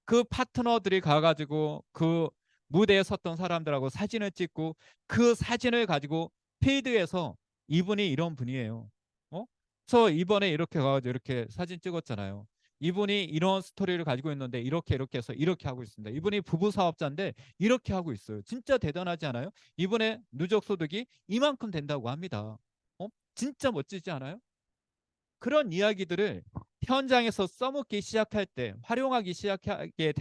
그 파트너들이 가가지고 그 무대에 섰던 사람들하고 사진을 찍고 그 사진을 가지고 필드에서 이분이 이런 분이에요. 어? 저 이번에 이렇게 가가지고 이렇게 사진 찍었잖아요. 이분이 이런 스토리를 가지고 있는데 이렇게 해서 이렇게 하고 있습니다. 이분이 부부 사업자인데 이렇게 하고 있어요. 진짜 대단하지 않아요? 이분의 누적 소득이 이만큼 된다고 합니다. 진짜 멋지지 않아요? 그런 이야기들을 현장에서 써먹기 시작할 때, 활용하기 시작하게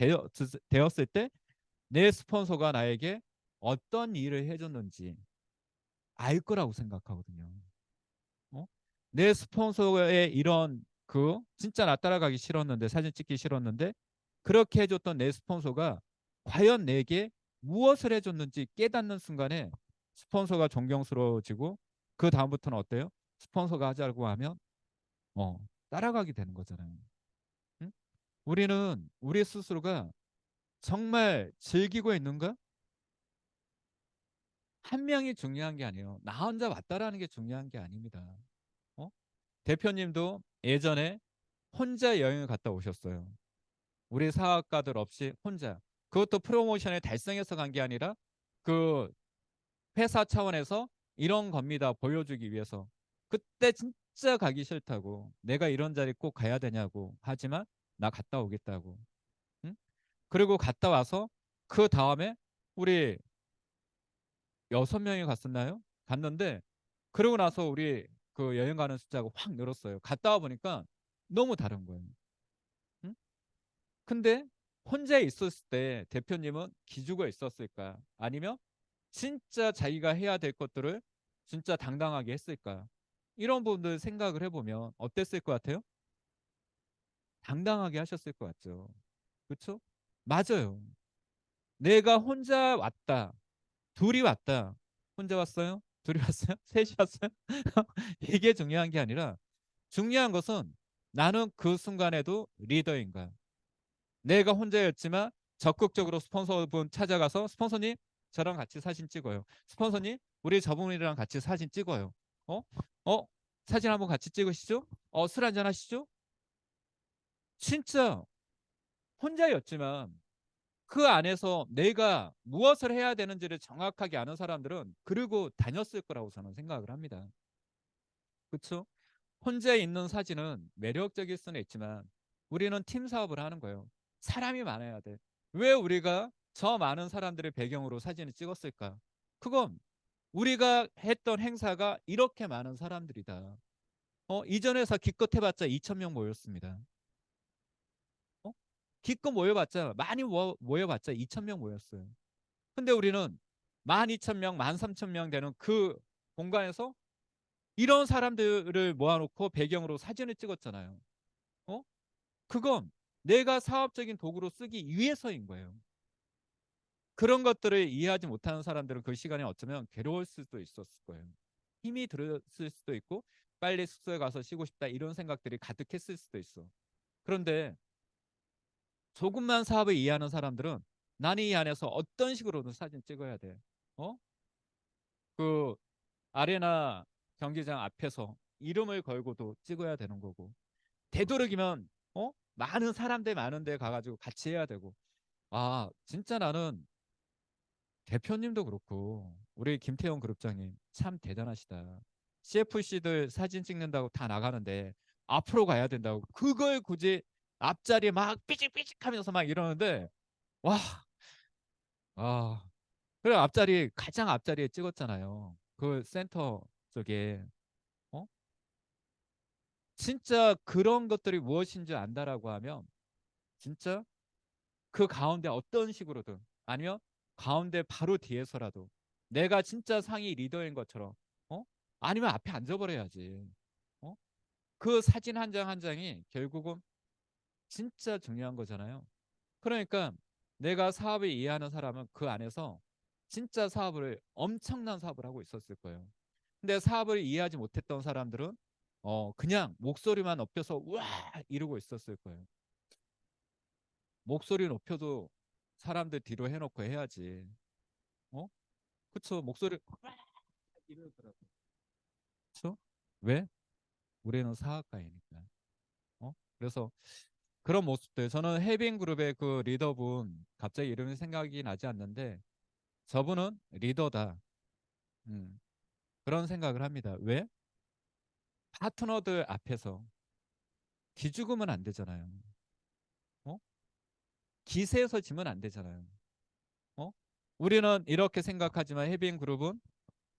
되었을 때 내 스폰서가 나에게 어떤 일을 해줬는지 알 거라고 생각하거든요. 어? 내 스폰서의 이런 진짜 나 따라가기 싫었는데, 사진 찍기 싫었는데 그렇게 해줬던 내 스폰서가 과연 내게 무엇을 해줬는지 깨닫는 순간에 스폰서가 존경스러워지고, 그 다음부터는 어때요? 스폰서가 하자고 하면 따라가게 되는 거잖아요. 응? 우리는 우리 스스로가 정말 즐기고 있는가? 한 명이 중요한 게 아니에요. 나 혼자 왔다라는 게 중요한 게 아닙니다. 어? 대표님도 예전에 혼자 여행을 갔다 오셨어요. 우리 사업가들 없이 혼자. 그것도 프로모션을 달성해서 간 게 아니라 그 회사 차원에서 이런 겁니다. 보여주기 위해서. 그때 진짜 가기 싫다고. 내가 이런 자리 꼭 가야 되냐고. 하지만 나 갔다 오겠다고. 응? 그리고 갔다 와서 그 다음에 우리 6명이 갔었나요? 갔는데 그러고 나서 우리 그 여행 가는 숫자가 확 늘었어요. 갔다 와 보니까 너무 다른 거예요. 응? 근데 혼자 있었을 때 대표님은 기죽어 있었을까? 아니면 진짜 자기가 해야 될 것들을 진짜 당당하게 했을까? 이런 부분들 생각을 해보면 어땠을 것 같아요? 당당하게 하셨을 것 같죠. 그렇죠? 맞아요. 내가 혼자 왔다. 둘이 왔다. 혼자 왔어요? 둘이 왔어요? 셋이 왔어요? 이게 중요한 게 아니라 중요한 것은 나는 그 순간에도 리더인가. 내가 혼자였지만 적극적으로 스폰서분 찾아가서 스폰서님 저랑 같이 사진 찍어요. 스폰서님 우리 저분이랑 같이 사진 찍어요. 어? 어? 사진 한번 같이 찍으시죠? 술 한잔 하시죠? 진짜 혼자였지만 그 안에서 내가 무엇을 해야 되는지를 정확하게 아는 사람들은 그러고 다녔을 거라고 저는 생각을 합니다. 그렇죠? 혼자 있는 사진은 매력적일 수는 있지만 우리는 팀 사업을 하는 거예요. 사람이 많아야 돼. 왜 우리가 저 많은 사람들의 배경으로 사진을 찍었을까? 그건 우리가 했던 행사가 이렇게 많은 사람들이다. 이전 회사 기껏 해봤자 2,000명 모였습니다. 기껏 모여봤자 많이 모여봤자 2,000명 모였어요. 근데 우리는 12,000명, 13,000명 되는 그 공간에서 이런 사람들을 모아놓고 배경으로 사진을 찍었잖아요. 어? 그건 내가 사업적인 도구로 쓰기 위해서인 거예요. 그런 것들을 이해하지 못하는 사람들은 그 시간에 어쩌면 괴로울 수도 있었을 거예요. 힘이 들었을 수도 있고 빨리 숙소에 가서 쉬고 싶다 이런 생각들이 가득했을 수도 있어. 그런데 조금만 사업을 이해하는 사람들은 나는 이 안에서 어떤 식으로든 사진 찍어야 돼. 어? 그 아레나 경기장 앞에서 이름을 걸고도 찍어야 되는 거고 되도록이면 많은 사람들 많은 데 가가지고 같이 해야 되고 진짜 나는 대표님도 그렇고 우리 김태형 그룹장님 참 대단하시다. CFC들 사진 찍는다고 다 나가는데 앞으로 가야 된다고 그걸 굳이 앞자리에 막 삐직삐직 하면서 막 이러는데 와, 그래 앞자리 가장 앞자리에 찍었잖아요. 그 센터 쪽에 어? 진짜 그런 것들이 무엇인지 안다라고 하면 진짜 그 가운데 어떤 식으로든 아니면 가운데 바로 뒤에서라도 내가 진짜 상위 리더인 것처럼 어? 아니면 앞에 앉아버려야지. 어? 그 사진 한 장 한 장이 결국은 진짜 중요한 거잖아요. 그러니까 내가 사업을 이해하는 사람은 그 안에서 진짜 사업을 엄청난 사업을 하고 있었을 거예요. 근데 사업을 이해하지 못했던 사람들은 그냥 목소리만 높여서 와 이러고 있었을 거예요. 목소리 높여도 사람들 뒤로 해놓고 해야지. 어? 그쵸? 목소리 이러더라고. 그쵸? 왜? 우리는 사업가이니까. 어? 그래서 그런 모습들, 저는 해빙 그룹의 그 리더분 갑자기 이름이 생각이 나지 않는데 저분은 리더다. 음, 그런 생각을 합니다. 왜? 파트너들 앞에서 기죽으면 안 되잖아요. 어? 기세에서 지면 안 되잖아요. 어? 우리는 이렇게 생각하지만 해빙 그룹은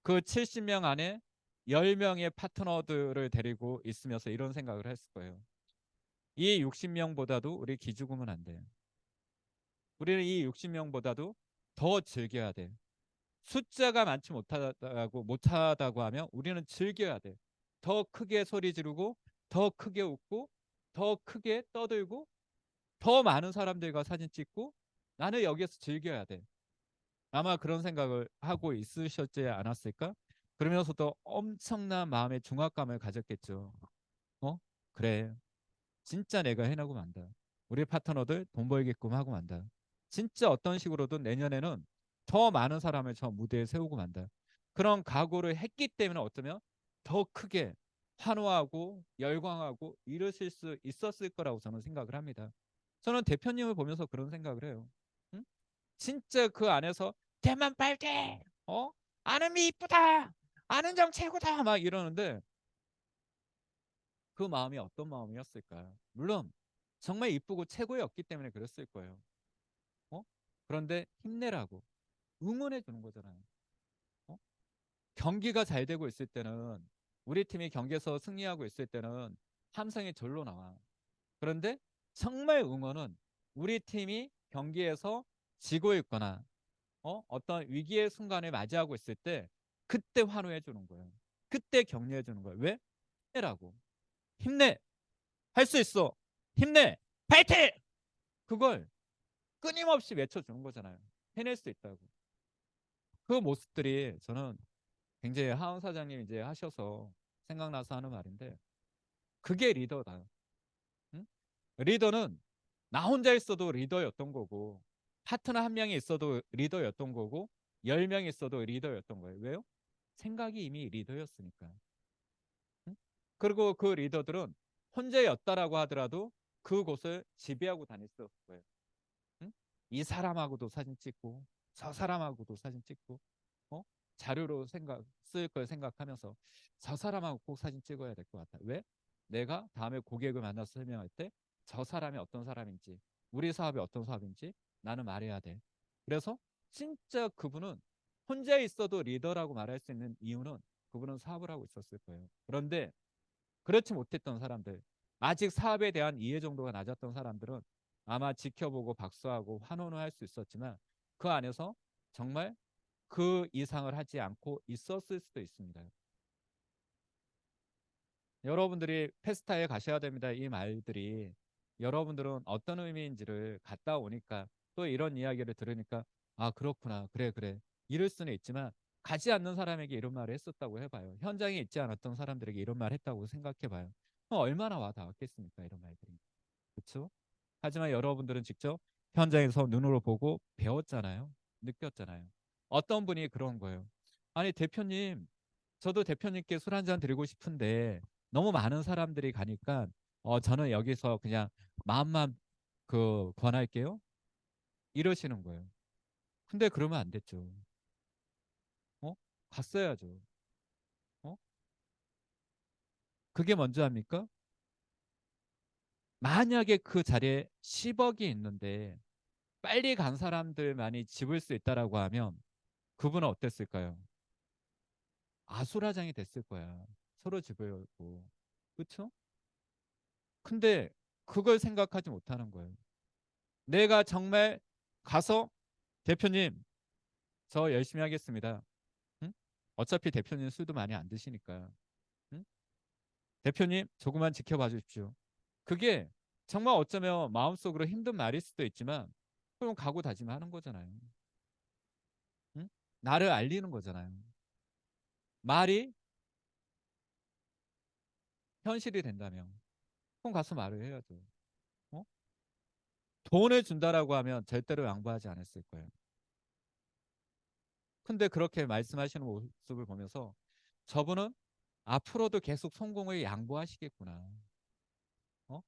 그 70명 안에 10명의 파트너들을 데리고 있으면서 이런 생각을 했을 거예요. 이 60명보다도 우리 기죽으면 안 돼요. 우리는 이 60명보다도 더 즐겨야 돼. 숫자가 많지 못하다고 하면 우리는 즐겨야 돼. 더 크게 소리 지르고 더 크게 웃고 더 크게 떠들고 더 많은 사람들과 사진 찍고 나는 여기에서 즐겨야 돼. 아마 그런 생각을 하고 있으셨지 않았을까? 그러면서도 엄청난 마음의 중압감을 가졌겠죠. 어? 그래. 진짜 내가 해내고 만다. 우리 파트너들 돈 벌게끔 하고 만다. 진짜 어떤 식으로든 내년에는 더 많은 사람을 저 무대에 세우고 만다. 그런 각오를 했기 때문에 어쩌면 더 크게 환호하고 열광하고 이러실 수 있었을 거라고 저는 생각을 합니다. 저는 대표님을 보면서 그런 생각을 해요. 응? 진짜 그 안에서 대만 빨대, 아름이 이쁘다, 아는정 최고다 막 이러는데 그 마음이 어떤 마음이었을까? 물론 정말 이쁘고 최고였기 때문에 그랬을 거예요. 어? 그런데 힘내라고 응원해 주는 거잖아요. 어? 경기가 잘 되고 있을 때는 우리 팀이 경기에서 승리하고 있을 때는 함성이 절로 나와. 그런데 정말 응원은 우리 팀이 경기에서 지고 있거나 어떤 위기의 순간을 맞이하고 있을 때 그때 환호해 주는 거예요. 그때 격려해 주는 거예요. 왜? 힘내라고. 힘내. 할 수 있어. 힘내. 파이팅! 그걸 끊임없이 외쳐주는 거잖아요. 해낼 수 있다고. 그 모습들이 저는 굉장히 하은 사장님 이제 하셔서 생각나서 하는 말인데 그게 리더다. 응? 리더는 나 혼자 있어도 리더였던 거고 파트너 한 명이 있어도 리더였던 거고 10명이 있어도 리더였던 거예요. 왜요? 생각이 이미 리더였으니까. 응? 그리고 그 리더들은 혼자였다라고 하더라도 그곳을 지배하고 다녔을 거예요. 응? 이 사람하고도 사진 찍고 저 사람하고도 사진 찍고 어? 자료로 쓸 걸 생각하면서 저 사람하고 꼭 사진 찍어야 될 것 같아. 왜? 내가 다음에 고객을 만나서 설명할 때 저 사람이 어떤 사람인지 우리 사업이 어떤 사업인지 나는 말해야 돼. 그래서 진짜 그분은 혼자 있어도 리더라고 말할 수 있는 이유는 그분은 사업을 하고 있었을 거예요. 그런데 그렇지 못했던 사람들, 아직 사업에 대한 이해 정도가 낮았던 사람들은 아마 지켜보고 박수하고 환호는 할 수 있었지만 그 안에서 정말 그 이상을 하지 않고 있었을 수도 있습니다. 여러분들이 페스타에 가셔야 됩니다. 이 말들이 여러분들은 어떤 의미인지를 갔다 오니까 또 이런 이야기를 들으니까 아 그렇구나 그래 그래 이럴 수는 있지만 가지 않는 사람에게 이런 말을 했었다고 해봐요. 현장에 있지 않았던 사람들에게 이런 말 했다고 생각해봐요. 그럼 얼마나 와닿았겠습니까 이런 말들이. 그렇죠? 하지만 여러분들은 직접 현장에서 눈으로 보고 배웠잖아요. 느꼈잖아요. 어떤 분이 그런 거예요. 아니 대표님 저도 대표님께 술 한잔 드리고 싶은데 너무 많은 사람들이 가니까 저는 여기서 그냥 마음만 권할게요. 이러시는 거예요. 근데 그러면 안 됐죠. 어? 갔어야죠. 어? 그게 먼저 합니까? 만약에 그 자리에 10억이 있는데 빨리 간 사람들만이 집을 수 있다라고 하면 그분은 어땠을까요? 아수라장이 됐을 거야. 서로 집을고. 그렇죠? 근데 그걸 생각하지 못하는 거예요. 내가 정말 가서 대표님 저 열심히 하겠습니다. 응? 어차피 대표님 술도 많이 안 드시니까. 응? 대표님 조금만 지켜봐 주십시오. 그게 정말 어쩌면 마음속으로 힘든 말일 수도 있지만 그럼 각오 다짐하는 거잖아요. 응? 나를 알리는 거잖아요. 말이 현실이 된다면 그럼 가서 말을 해야죠. 어? 돈을 준다라고 하면 절대로 양보하지 않았을 거예요. 근데 그렇게 말씀하시는 모습을 보면서 저분은 앞으로도 계속 성공을 양보하시겠구나. 어?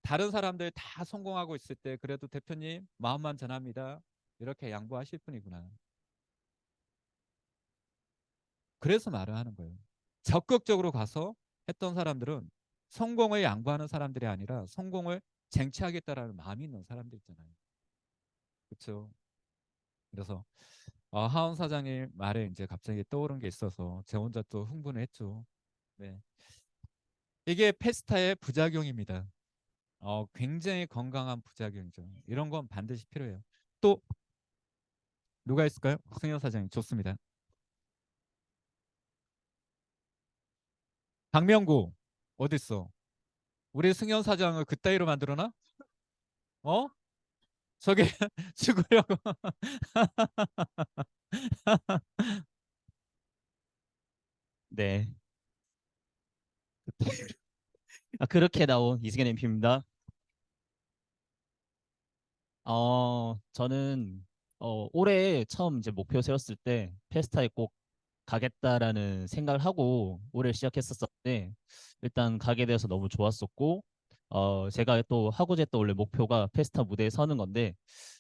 다른 사람들 다 성공하고 있을 때 그래도 대표님 마음만 전합니다. 이렇게 양보하실 분이구나. 그래서 말을 하는 거예요. 적극적으로 가서 했던 사람들은 성공을 양보하는 사람들이 아니라 성공을 쟁취하겠다라는 마음이 있는 사람들 있잖아요. 그렇죠? 그래서 하원 사장님 말에 이제 갑자기 떠오른 게 있어서 제 혼자 또 흥분을 했죠. 네. 이게 페스타의 부작용입니다. 굉장히 건강한 부작용이죠. 이런 건 반드시 필요해요. 또 누가 있을까요? 승현 사장님 좋습니다. 박명구 어딨어? 우리 승현 사장을 그따위로 만들어놔? 어? 저게 죽으려고. 네. 그렇게 나온 이승현 MP입니다. 저는 올해 처음 이제 목표 세웠을 때 페스타에 꼭 가겠다라는 생각을 하고 올해 시작했었는데 일단 가게 돼서 너무 좋았었고 제가 또 하고자 했던 원래 목표가 페스타 무대에 서는 건데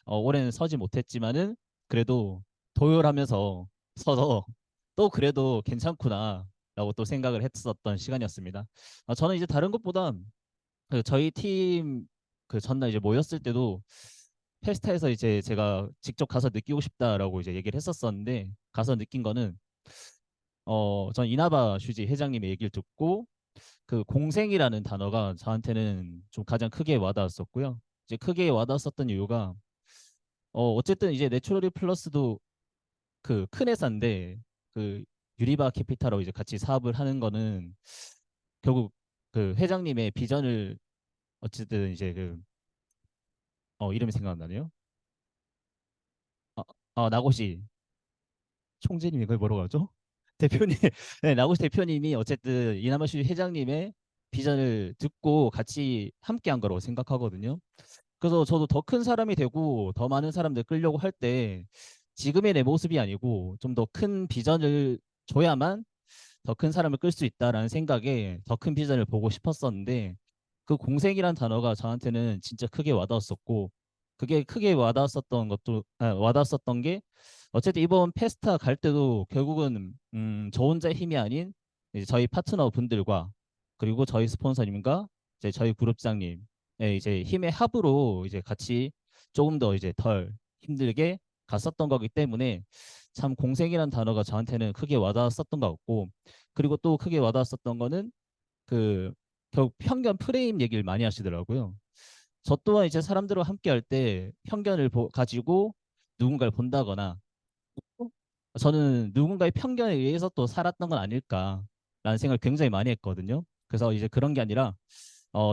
올해는 서지 못했지만은 그래도 도열하면서 서서 또 그래도 괜찮구나라고 또 생각을 했었던 시간이었습니다. 저는 이제 다른 것보다 그 저희 팀 그 전날 이제 모였을 때도 페스타에서 이제 제가 직접 가서 느끼고 싶다라고 이제 얘기를 했었었는데 가서 느낀 거는 전 이나바 슈지 회장님의 얘기를 듣고 그 공생이라는 단어가 저한테는 좀 가장 크게 와닿았었고요. 이제 크게 와닿았었던 이유가 어쨌든 이제 내추럴리 플러스도 그 큰 회사인데 그 유리바 캐피탈하고 이제 같이 사업을 하는 거는 결국 그 회장님의 비전을 어쨌든 이제 그 이름이 생각 안 나네요. 나고시 총재님이 그걸 뭐라고 하죠? 대표님, 네, 나고시 대표님이 어쨌든 이나마슈 회장님의 비전을 듣고 같이 함께 한 거라고 생각하거든요. 그래서 저도 더 큰 사람이 되고 더 많은 사람들 끌려고 할 때 지금의 내 모습이 아니고 좀 더 큰 비전을 줘야만 더 큰 사람을 끌 수 있다라는 생각에 더 큰 비전을 보고 싶었었는데 그 공생이란 단어가 저한테는 진짜 크게 와닿았었고 그게 크게 와닿았었던 게 어쨌든 이번 페스타 갈 때도 결국은 저 혼자의 힘이 아닌 이제 저희 파트너 분들과 그리고 저희 스폰서님과 이제 저희 그룹장님 이제 힘의 합으로 이제 같이 조금 더 이제 덜 힘들게 갔었던 거기 때문에 참 공생이라는 단어가 저한테는 크게 와닿았었던 것 같고 그리고 또 크게 와닿았었던 거는 그 결국 편견 프레임 얘기를 많이 하시더라고요. 저 또한 이제 사람들과 함께 할 때 편견을 가지고 누군가를 본다거나 저는 누군가의 편견에 의해서 또 살았던 건 아닐까라는 생각을 굉장히 많이 했거든요. 그래서 이제 그런 게 아니라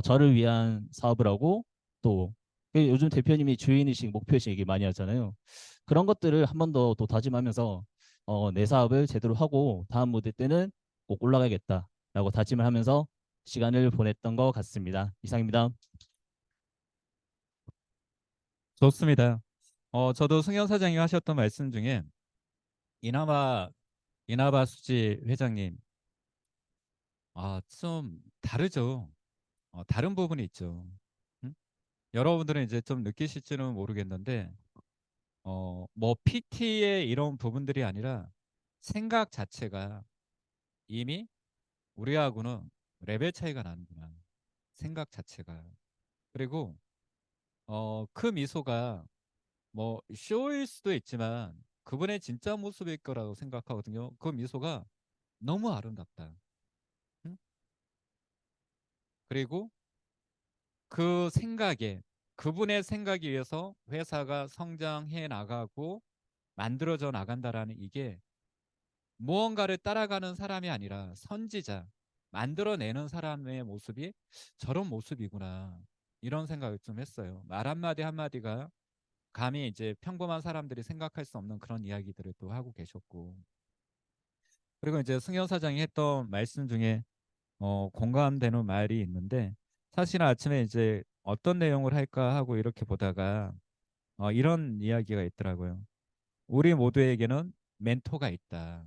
저를 위한 사업을 하고 또 요즘 대표님이 주인의식, 목표의식 얘기 많이 하잖아요. 그런 것들을 한 번 더 또 다짐하면서 내 사업을 제대로 하고 다음 무대 때는 꼭 올라가겠다라고 다짐을 하면서 시간을 보냈던 것 같습니다. 이상입니다. 좋습니다. 저도 승현 사장이 하셨던 말씀 중에 이나바 이나바 수지 회장님 좀 다르죠. 다른 부분이 있죠. 응? 여러분들은 이제 좀 느끼실지는 모르겠는데 뭐 PT의 이런 부분들이 아니라 생각 자체가 이미 우리하고는 레벨 차이가 나는구나. 생각 자체가. 그리고 그 미소가 뭐 쇼일 수도 있지만 그분의 진짜 모습일 거라고 생각하거든요. 그 미소가 너무 아름답다. 응? 그리고 그 생각에 그분의 생각에 의해서 회사가 성장해 나가고 만들어져 나간다라는 이게 무언가를 따라가는 사람이 아니라 선지자, 만들어내는 사람의 모습이 저런 모습이구나. 이런 생각을 좀 했어요. 말 한마디 한마디가 감히 이제 평범한 사람들이 생각할 수 없는 그런 이야기들을 또 하고 계셨고. 그리고 이제 승현 사장이 했던 말씀 중에 공감되는 말이 있는데 사실 아침에 이제 어떤 내용을 할까 하고 이렇게 보다가 이런 이야기가 있더라고요. 우리 모두에게는 멘토가 있다.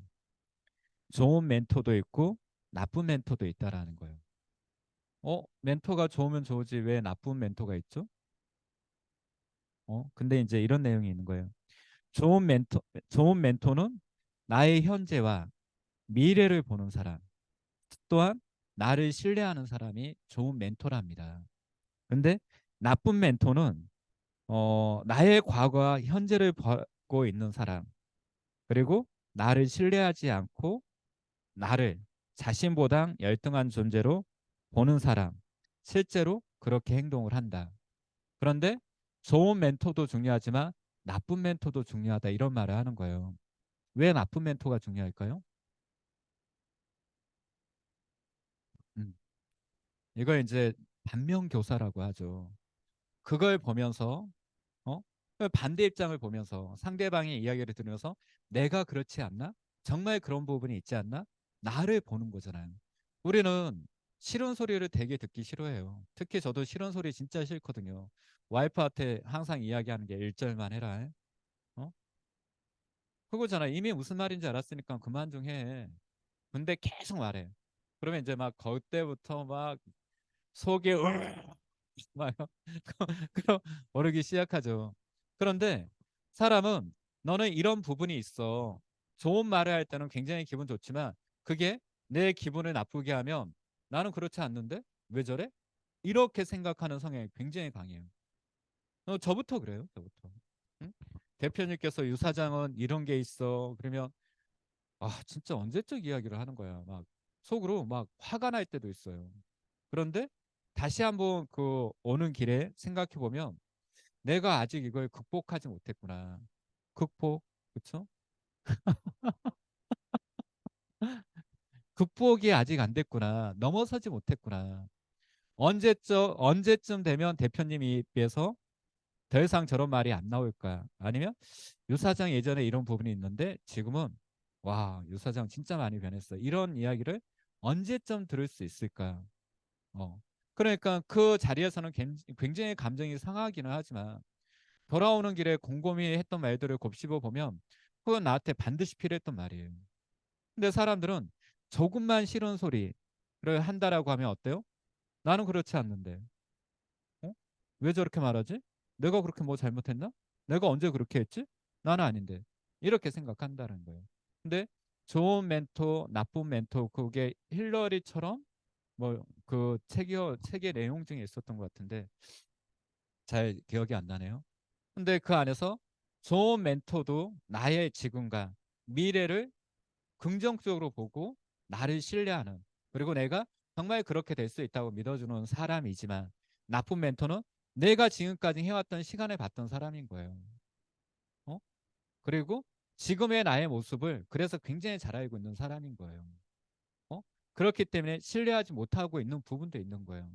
좋은 멘토도 있고 나쁜 멘토도 있다라는 거예요. 멘토가 좋으면 좋으지 왜 나쁜 멘토가 있죠? 근데 이제 이런 내용이 있는 거예요. 좋은 멘토는 나의 현재와 미래를 보는 사람, 또한 나를 신뢰하는 사람이 좋은 멘토랍니다. 근데 나쁜 멘토는 나의 과거와 현재를 보고 있는 사람, 그리고 나를 신뢰하지 않고 나를 자신보다 열등한 존재로 보는 사람, 실제로 그렇게 행동을 한다. 그런데 좋은 멘토도 중요하지만 나쁜 멘토도 중요하다 이런 말을 하는 거예요. 왜 나쁜 멘토가 중요할까요? 음, 이걸 이제 반면교사라고 하죠. 그걸 보면서 어? 그 반대 입장을 보면서 상대방의 이야기를 들으면서 내가 그렇지 않나? 정말 그런 부분이 있지 않나? 나를 보는 거잖아요. 우리는 싫은 소리를 되게 듣기 싫어해요. 특히 저도 싫은 소리 진짜 싫거든요. 와이프한테 항상 이야기하는 게 1절만 해라. 어? 그거잖아. 이미 무슨 말인지 알았으니까 그만 좀 해. 근데 계속 말해. 그러면 이제 막 그때부터 막 속에 막 그럼 오르기 시작하죠. 그런데 사람은 너는 이런 부분이 있어. 좋은 말을 할 때는 굉장히 기분 좋지만 그게 내 기분을 나쁘게 하면 나는 그렇지 않는데 왜 저래? 이렇게 생각하는 성향이 굉장히 강해요. 저부터 그래요. 저부터. 응? 대표님께서 유 사장은 이런 게 있어. 그러면 진짜 언제적 이야기를 하는 거야. 막 속으로 막 화가 날 때도 있어요. 그런데 다시 한번 그 오는 길에 생각해 보면 내가 아직 이걸 극복하지 못했구나. 극복, 그쵸? 극복이 아직 안 됐구나. 넘어서지 못했구나. 언제쯤 되면 대표님 입에서 더 이상 저런 말이 안 나올까? 아니면 유 사장 예전에 이런 부분이 있는데 지금은 와, 유 사장 진짜 많이 변했어. 이런 이야기를 언제쯤 들을 수 있을까? 어. 그러니까 그 자리에서는 굉장히 감정이 상하기는 하지만 돌아오는 길에 곰곰이 했던 말들을 곱씹어 보면 그건 나한테 반드시 필요했던 말이에요. 근데 사람들은 조금만 싫은 소리를 한다라고 하면 어때요? 나는 그렇지 않는데. 어? 왜 저렇게 말하지? 내가 그렇게 뭐 잘못했나? 내가 언제 그렇게 했지? 나는 아닌데. 이렇게 생각한다는 거예요. 근데 좋은 멘토, 나쁜 멘토 그게 힐러리처럼 뭐 그 책의 내용 중에 있었던 것 같은데 잘 기억이 안 나네요. 근데 그 안에서 좋은 멘토도 나의 지금과 미래를 긍정적으로 보고 나를 신뢰하는 그리고 내가 정말 그렇게 될 수 있다고 믿어주는 사람이지만 나쁜 멘토는 내가 지금까지 해왔던 시간을 봤던 사람인 거예요. 어? 그리고 지금의 나의 모습을 그래서 굉장히 잘 알고 있는 사람인 거예요. 어? 그렇기 때문에 신뢰하지 못하고 있는 부분도 있는 거예요.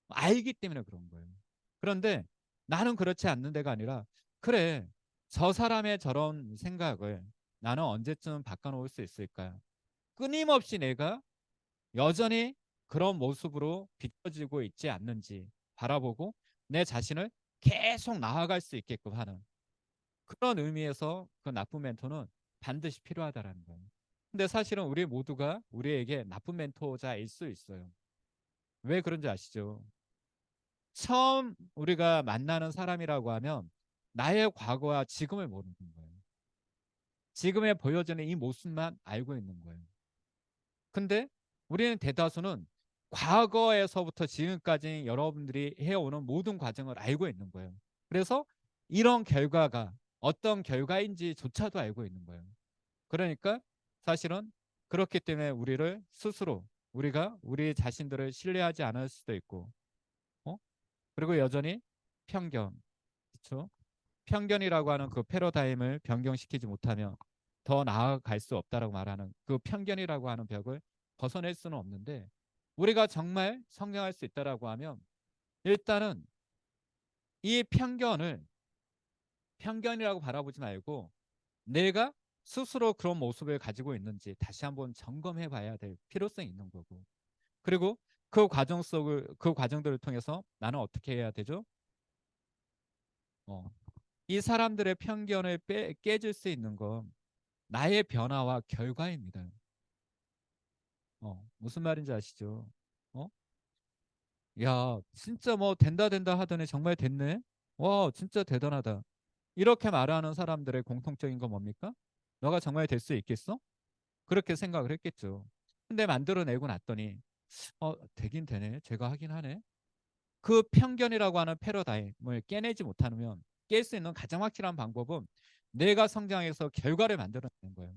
알기 때문에 그런 거예요. 그런데 나는 그렇지 않는 데가 아니라 그래 저 사람의 저런 생각을 나는 언제쯤 바꿔놓을 수 있을까? 끊임없이 내가 여전히 그런 모습으로 비춰지고 있지 않는지 바라보고 내 자신을 계속 나아갈 수 있게끔 하는 그런 의미에서 그 나쁜 멘토는 반드시 필요하다라는 거예요. 근데 사실은 우리 모두가 우리에게 나쁜 멘토자일 수 있어요. 왜 그런지 아시죠? 처음 우리가 만나는 사람이라고 하면 나의 과거와 지금을 모르는 거예요. 지금에 보여지는 이 모습만 알고 있는 거예요. 근데 우리는 대다수는 과거에서부터 지금까지 여러분들이 해오는 모든 과정을 알고 있는 거예요. 그래서 이런 결과가 어떤 결과인지조차도 알고 있는 거예요. 그러니까 사실은 그렇기 때문에 우리를 스스로 우리가 우리 자신들을 신뢰하지 않을 수도 있고 어? 그리고 여전히 편견, 그렇죠? 편견이라고 하는 그 패러다임을 변경시키지 못하면 더 나아갈 수 없다라고 말하는 그 편견이라고 하는 벽을 벗어낼 수는 없는데 우리가 정말 성장할 수 있다라고 하면 일단은 이 편견이라고 바라보지 말고 내가 스스로 그런 모습을 가지고 있는지 다시 한번 점검해 봐야 될 필요성이 있는 거고 그리고 그 과정들을 통해서 나는 어떻게 해야 되죠? 어, 이 사람들의 편견을 깨질 수 있는 건 나의 변화와 결과입니다. 무슨 말인지 아시죠? 어? 야, 진짜 뭐 된다 된다 하더니 정말 됐네. 와, 진짜 대단하다. 이렇게 말하는 사람들의 공통적인 건 뭡니까? 너가 정말 될 수 있겠어? 그렇게 생각을 했겠죠. 근데 만들어내고 났더니 되긴 되네. 제가 하긴 하네. 그 편견이라고 하는 패러다임을 깨내지 못하면 깰 수 있는 가장 확실한 방법은 내가 성장해서 결과를 만들어내는 거예요.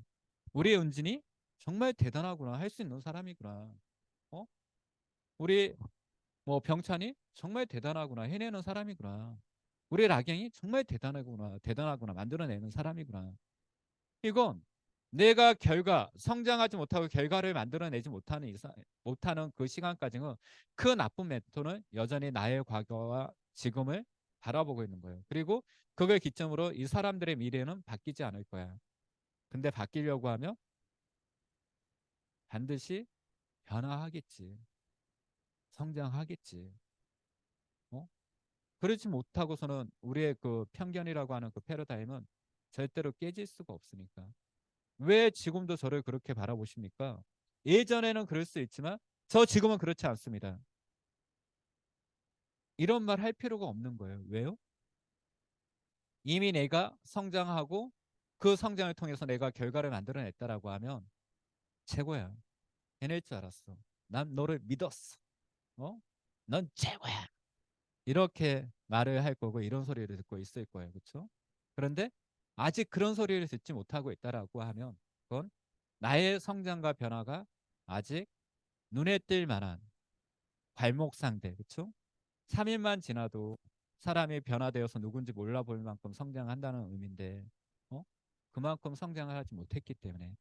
우리 은진이 정말 대단하구나. 할 수 있는 사람이구나. 어? 우리 뭐 병찬이 정말 대단하구나. 해내는 사람이구나. 우리 라경이 정말 대단하구나. 대단하구나. 만들어내는 사람이구나. 이건 내가 성장하지 못하고 결과를 만들어내지 못하는 그 시간까지는 그 나쁜 멘토는 여전히 나의 과거와 지금을 바라보고 있는 거예요. 그리고 그걸 기점으로 이 사람들의 미래는 바뀌지 않을 거야. 근데 바뀌려고 하면 반드시 변화하겠지. 성장하겠지. 어? 그렇지 못하고서는 우리의 그 편견이라고 하는 그 패러다임은 절대로 깨질 수가 없으니까. 왜 지금도 저를 그렇게 바라보십니까? 예전에는 그럴 수 있지만 저 지금은 그렇지 않습니다. 이런 말 할 필요가 없는 거예요. 왜요? 이미 내가 성장하고 그 성장을 통해서 내가 결과를 만들어냈다라고 하면 최고야. 해낼 줄 알았어. 난 너를 믿었어. 어? 넌 최고야. 이렇게 말을 할 거고 이런 소리를 듣고 있을 거예요. 그렇죠? 그런데 아직 그런 소리를 듣지 못하고 있다라고 하면 그건 나의 성장과 변화가 아직 눈에 띌 만한 발목상대, 그렇죠? 3일만 지나도 사람이 변화되어서 누군지 몰라볼 만큼 성장한다는 의미인데 그만큼 성장을 하지 못했기 때문에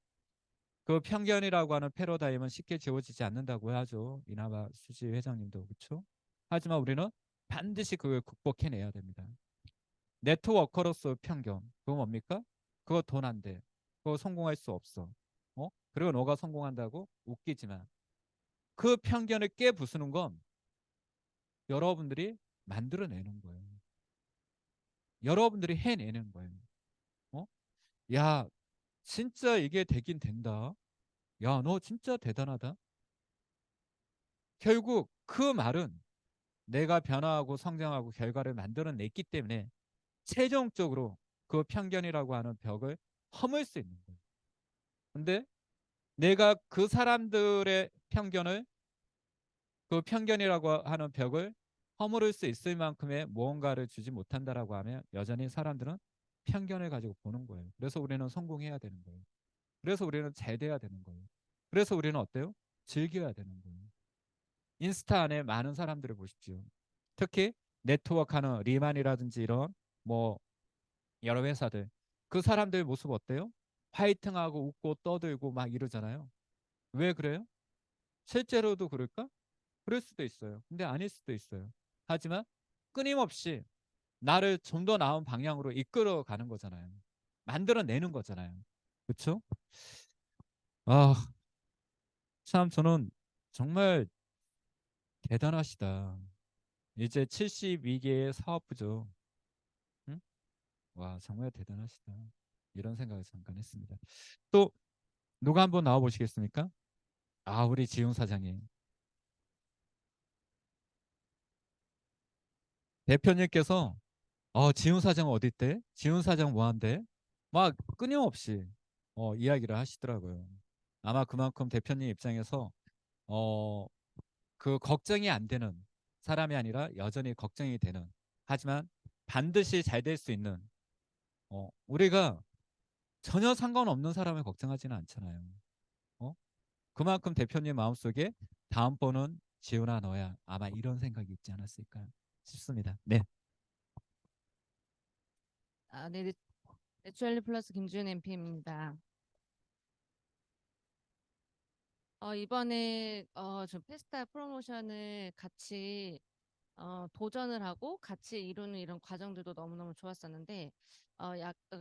그 편견이라고 하는 패러다임은 쉽게 지워지지 않는다고 하죠. 이나바 수지 회장님도 그렇죠? 하지만 우리는 반드시 그걸 극복해내야 됩니다. 네트워커로서 편견, 그거 뭡니까? 그거 돈 안 돼. 그거 성공할 수 없어. 그리고 너가 성공한다고 웃기지만 그 편견을 깨부수는 건 여러분들이 만들어내는 거예요. 여러분들이 해내는 거예요. 어? 야, 진짜 이게 되긴 된다. 야, 너 진짜 대단하다. 결국 그 말은 내가 변화하고 성장하고 결과를 만들어냈기 때문에 최종적으로 그 편견이라고 하는 벽을 허물 수 있는 거예요. 근데 내가 그 사람들의 그 편견이라고 하는 벽을 허물을 수 있을 만큼의 무언가를 주지 못한다라고 하면 여전히 사람들은 편견을 가지고 보는 거예요. 그래서 우리는 성공해야 되는 거예요. 그래서 우리는 잘 돼야 되는 거예요. 그래서 우리는 어때요? 즐겨야 되는 거예요. 인스타 안에 많은 사람들을 보십시오. 특히 네트워크하는 리만이라든지 이런 뭐 여러 회사들 그 사람들 모습 어때요? 화이팅하고 웃고 떠들고 막 이러잖아요. 왜 그래요? 실제로도 그럴까? 그럴 수도 있어요. 근데 아닐 수도 있어요. 하지만 끊임없이 나를 좀 더 나은 방향으로 이끌어 가는 거잖아요. 만들어내는 거잖아요. 그렇죠? 아, 참 저는 정말 대단하시다. 이제 72개의 사업부죠. 응? 와, 정말 대단하시다. 이런 생각을 잠깐 했습니다. 또 누가 한번 나와 보시겠습니까? 아, 우리 지훈 사장님. 대표님께서 지훈 사장 어디 있대? 지훈 사장 뭐 한대? 막 끊임없이 이야기를 하시더라고요. 아마 그만큼 대표님 입장에서 어, 그 걱정이 안 되는 사람이 아니라 여전히 걱정이 되는 하지만 반드시 잘 될 수 있는 우리가 전혀 상관없는 사람을 걱정하지는 않잖아요. 어? 그만큼 대표님 마음속에 다음번은 지훈아 너야 아마 이런 생각이 있지 않았을까 싶습니다. 네. 네, 내추럴리 플러스 김주현 MP입니다. 이번에 저 페스타 프로모션을 같이 도전을 하고 같이 이루는 이런 과정들도 너무너무 좋았었는데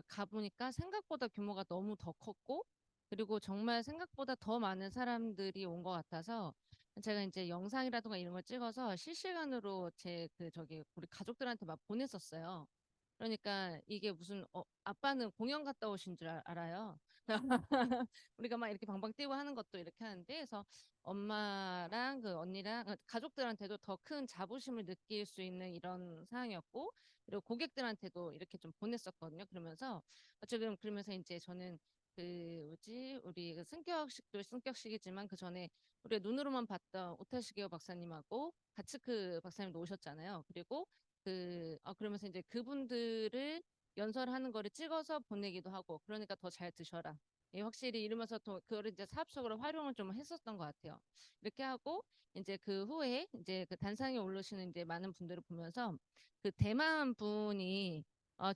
가보니까 생각보다 규모가 너무 더 컸고 그리고 정말 생각보다 더 많은 사람들이 온 것 같아서 제가 이제 영상이라든가 이런 걸 찍어서 실시간으로 제 저기 우리 가족들한테 막 보냈었어요. 그러니까 이게 무슨 아빠는 공연 갔다 오신 줄 알아요. 우리가 막 이렇게 방방 뛰고 하는 것도 이렇게 하는데, 그래서 엄마랑 그 언니랑 가족들한테도 더 큰 자부심을 느낄 수 있는 이런 상황이었고, 그리고 고객들한테도 이렇게 좀 보냈었거든요. 그러면서 지금 그러면서 이제 저는 그 뭐지 우리 그 승격식도 승격식이지만 그 전에 우리가 눈으로만 봤던 오타시게오 박사님하고 가츠크 박사님도 오셨잖아요. 그리고 그러면서 이제 그분들을 연설하는 거를 찍어서 보내기도 하고, 그러니까 더 잘 드셔라. 예, 확실히 이러면서 또 그거를 이제 사업적으로 활용을 좀 했었던 것 같아요. 이렇게 하고 이제 그 후에 이제 그 단상에 오르시는 이제 많은 분들을 보면서 그 대만 분이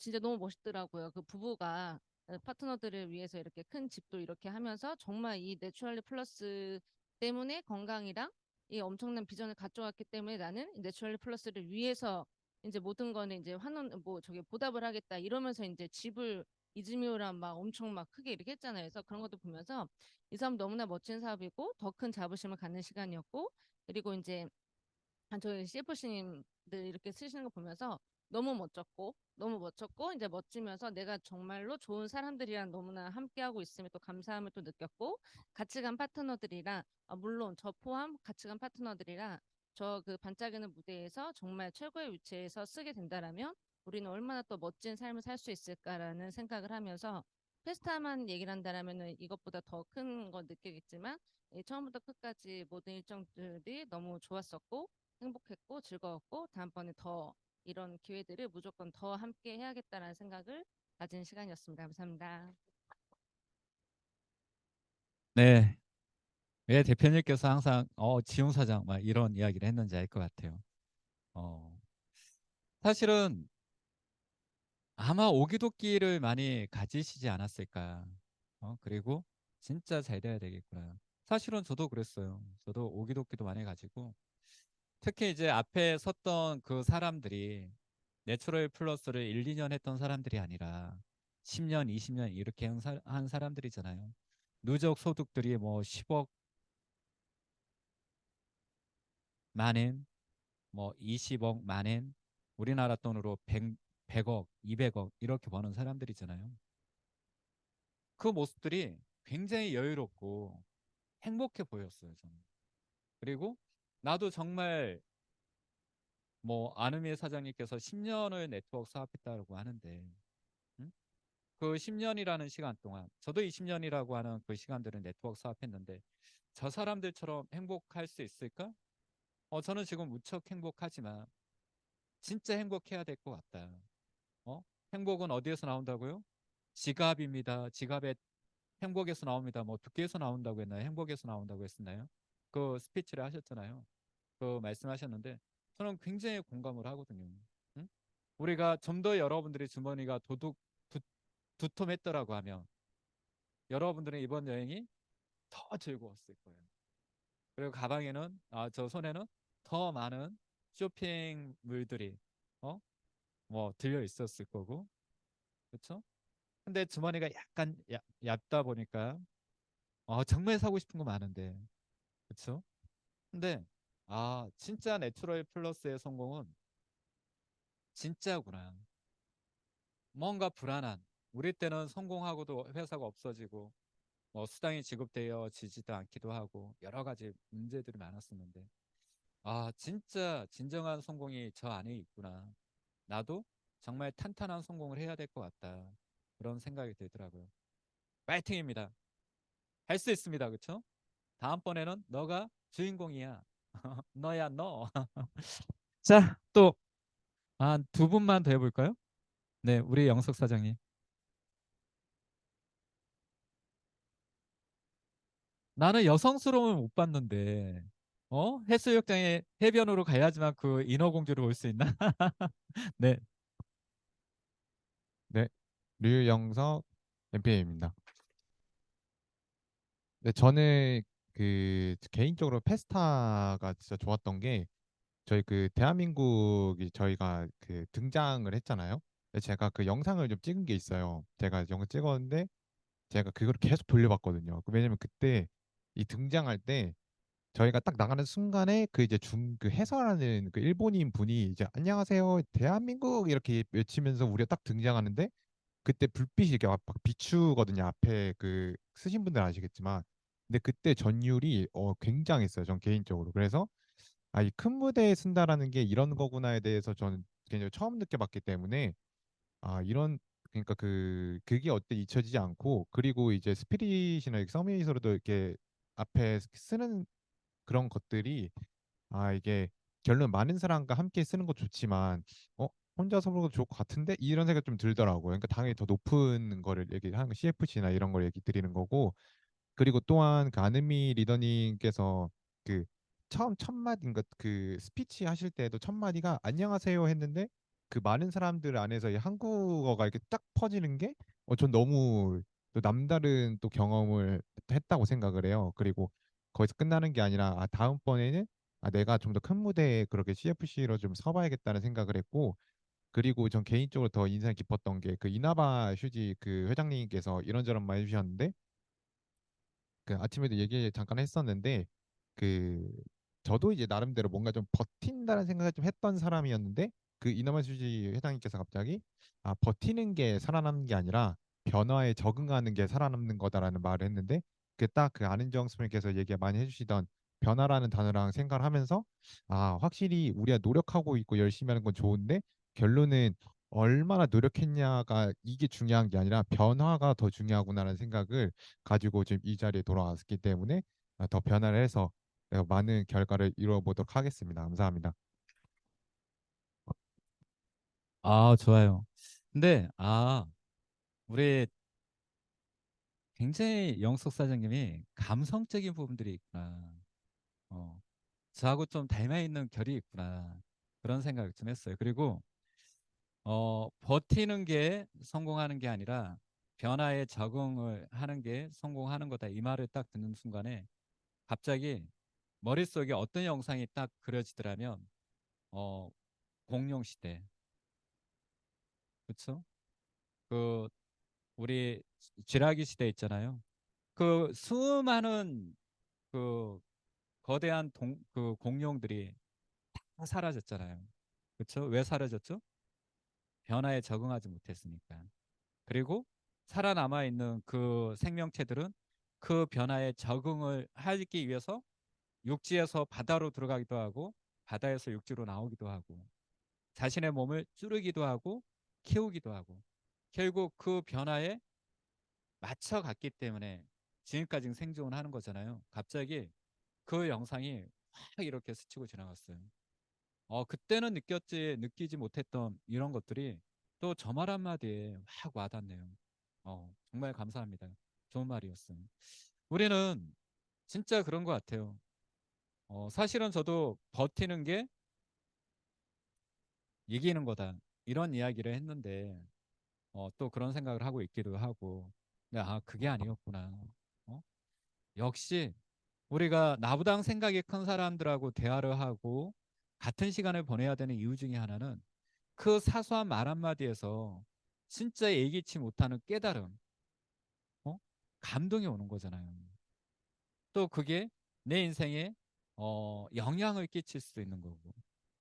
진짜 너무 멋있더라고요. 그 부부가 파트너들을 위해서 이렇게 큰 집도 이렇게 하면서 정말 이 내추럴리 플러스 때문에 건강이랑 이 엄청난 비전을 가져왔기 때문에 나는 내추럴리 플러스를 위해서 이제 모든 거는 이제 환원 뭐 저기 보답을 하겠다 이러면서 이제 집을 이즈미오랑 막 엄청 막 크게 이렇게 했잖아요. 그래서 그런 것도 보면서 이 사람 너무나 멋진 사업이고 더 큰 자부심을 갖는 시간이었고, 그리고 이제 저희 CFC님들 이렇게 쓰시는 거 보면서 너무 멋졌고 이제 멋지면서 내가 정말로 좋은 사람들이랑 너무나 함께하고 있음에 또 감사함을 또 느꼈고, 같이 간 파트너들이랑 물론 저 포함 같이 간 파트너들이랑 저 그 반짝이는 무대에서 정말 최고의 위치에서 쓰게 된다라면 우리는 얼마나 또 멋진 삶을 살 수 있을까라는 생각을 하면서, 페스타만 얘기를 한다라면은 이것보다 더 큰 건 느끼겠지만 처음부터 끝까지 모든 일정들이 너무 좋았었고 행복했고 즐거웠고, 다음번에 더 이런 기회들을 무조건 더 함께 해야겠다라는 생각을 가진 시간이었습니다. 감사합니다. 네. 왜 대표님께서 항상 지용 사장 막 이런 이야기를 했는지 알 것 같아요. 어, 사실은 아마 오기도끼를 많이 가지시지 않았을까. 그리고 진짜 잘 돼야 되겠구나. 사실은 저도 그랬어요. 저도 오기도끼도 많이 가지고, 특히 이제 앞에 섰던 그 사람들이 내추럴 플러스를 1, 2년 했던 사람들이 아니라 10년, 20년 이렇게 한 사람들이잖아요. 누적 소득들이 뭐 10억 만엔, 뭐 20억 만엔, 우리나라 돈으로 100억, 200억 이렇게 버는 사람들이잖아요. 그 모습들이 굉장히 여유롭고 행복해 보였어요, 저는. 그리고 나도 정말 뭐 아누미의 사장님께서 10년을 네트워크 사업했다고 하는데, 음? 그 10년이라는 시간 동안 저도 20년이라고 하는 그 시간들은 네트워크 사업했는데 저 사람들처럼 행복할 수 있을까? 저는 지금 무척 행복하지만 진짜 행복해야 될 것 같다. 행복은 어디에서 나온다고요? 지갑입니다. 지갑에 행복에서 나옵니다. 뭐 두께에서 나온다고 했나요? 행복에서 나온다고 했었나요? 그 스피치를 하셨잖아요. 그 말씀하셨는데 저는 굉장히 공감을 하거든요. 응? 우리가 좀 더 여러분들의 주머니가 두툼했더라고 하면 여러분들의 이번 여행이 더 즐거웠을 거예요. 그리고 가방에는 저 손에는 더 많은 쇼핑물들이 어? 뭐 들려 있었을 거고, 그렇죠? 근데 주머니가 약간 얇다 보니까 정말 사고 싶은 거 많은데, 그렇죠? 근데 진짜 내추럴 플러스의 성공은 진짜구나. 뭔가 불안한, 우리 때는 성공하고도 회사가 없어지고 뭐 수당이 지급되어지지도 않기도 하고 여러 가지 문제들이 많았었는데, 진짜 진정한 성공이 저 안에 있구나. 나도 정말 탄탄한 성공을 해야 될 것 같다. 그런 생각이 들더라고요. 파이팅입니다. 할 수 있습니다. 그렇죠? 다음번에는 너가 주인공이야. 너야 너. 자, 또 두 분만 더 해볼까요? 네, 우리 영석 사장님. 나는 여성스러움을 못 봤는데, 해수욕장에 해변으로 가야지만 그 인어공주를 볼 수 있나? 네, 네, 류영석 MPA입니다. 네, 저는 그 개인적으로 페스타가 진짜 좋았던 게 저희 그 대한민국이 저희가 그 등장을 했잖아요. 근데 제가 그 영상을 좀 찍은 게 있어요. 제가 영상 찍었는데 제가 그걸 계속 돌려봤거든요. 왜냐면 그때 이 등장할 때 저희가 딱 나가는 순간에 그 이제 그 해설하는 그 일본인 분이 이제 안녕하세요 대한민국 이렇게 외치면서 우리가 딱 등장하는데 그때 불빛이 이렇게 막 비추거든요. 앞에 그 쓰신 분들 아시겠지만, 근데 그때 전율이 굉장했어요. 전 개인적으로. 그래서 이 큰 무대에 쓴다라는 게 이런 거구나에 대해서 저는 개인적으로 처음 느껴봤기 때문에 이런 그러니까 그게 어때 잊혀지지 않고, 그리고 이제 스피릿이나 서밋으로도 이렇게 앞에 쓰는 그런 것들이 이게 결론 많은 사람과 함께 쓰는 거 좋지만 혼자서 부르도 좋을 것 같은데 이런 생각 좀 들더라고요. 그러니까 당연히 더 높은 거를 얘기하는 거 CFC나 이런 걸 얘기 드리는 거고, 그리고 또한 그 아느미 리더님께서 그 처음 첫 마디인가 그 스피치 하실 때도 첫 마디가 안녕하세요 했는데 그 많은 사람들 안에서 이 한국어가 이렇게 딱 퍼지는 게 전 너무 또 남다른 또 경험을 했다고 생각을 해요. 그리고 거기서 끝나는 게 아니라 다음번에는 내가 좀 더 큰 무대에 그렇게 CFC로 좀 서봐야겠다는 생각을 했고, 그리고 전 개인적으로 더 인상 깊었던 게 그 이나바 슈지 그 회장님께서 이런저런 말 해주셨는데, 그 아침에도 얘기 잠깐 했었는데, 그 저도 이제 나름대로 뭔가 좀 버틴다는 생각을 좀 했던 사람이었는데, 그 이너만 수지 회장님께서 갑자기 버티는 게 살아남는 게 아니라 변화에 적응하는 게 살아남는 거다라는 말을 했는데, 그 딱 그 안은정 선생님께서 얘기 많이 해주시던 변화라는 단어랑 생각을 하면서 확실히 우리가 노력하고 있고 열심히 하는 건 좋은데 결론은 얼마나 노력했냐가 이게 중요한 게 아니라 변화가 더 중요하구나라는 생각을 가지고 지금 이 자리에 돌아왔기 때문에 더 변화를 해서 많은 결과를 이루어 보도록 하겠습니다. 감사합니다. 좋아요. 근데 우리 굉장히 영석 사장님이 감성적인 부분들이 있구나. 어, 저하고 좀 닮아 있는 결이 있구나. 그런 생각을 좀 했어요. 그리고 버티는 게 성공하는 게 아니라 변화에 적응을 하는 게 성공하는 거다. 이 말을 딱 듣는 순간에 갑자기 머릿속에 어떤 영상이 딱 그려지더라면 어, 공룡 시대, 그렇죠? 그 우리 쥐라기 시대 있잖아요. 그 수많은 그 거대한 그 공룡들이 다 사라졌잖아요. 그렇죠? 왜 사라졌죠? 변화에 적응하지 못했으니까. 그리고 살아남아 있는 그 생명체들은 그 변화에 적응을 하기 위해서 육지에서 바다로 들어가기도 하고 바다에서 육지로 나오기도 하고 자신의 몸을 찌르기도 하고 키우기도 하고 결국 그 변화에 맞춰갔기 때문에 지금까지 생존하는 거잖아요. 갑자기 그 영상이 확 이렇게 스치고 지나갔어요. 그때는 느끼지 못했던 이런 것들이 또 저 말 한마디에 확 와닿네요. 정말 감사합니다. 좋은 말이었어요. 우리는 진짜 그런 것 같아요. 사실은 저도 버티는 게 이기는 거다. 이런 이야기를 했는데, 또 그런 생각을 하고 있기도 하고, 근데 그게 아니었구나. 어? 역시 우리가 나보다 생각이 큰 사람들하고 대화를 하고 같은 시간을 보내야 되는 이유 중에 하나는 그 사소한 말 한마디에서 진짜 예기치 못하는 깨달음, 어? 감동이 오는 거잖아요. 또 그게 내 인생에 영향을 끼칠 수 있는 거고.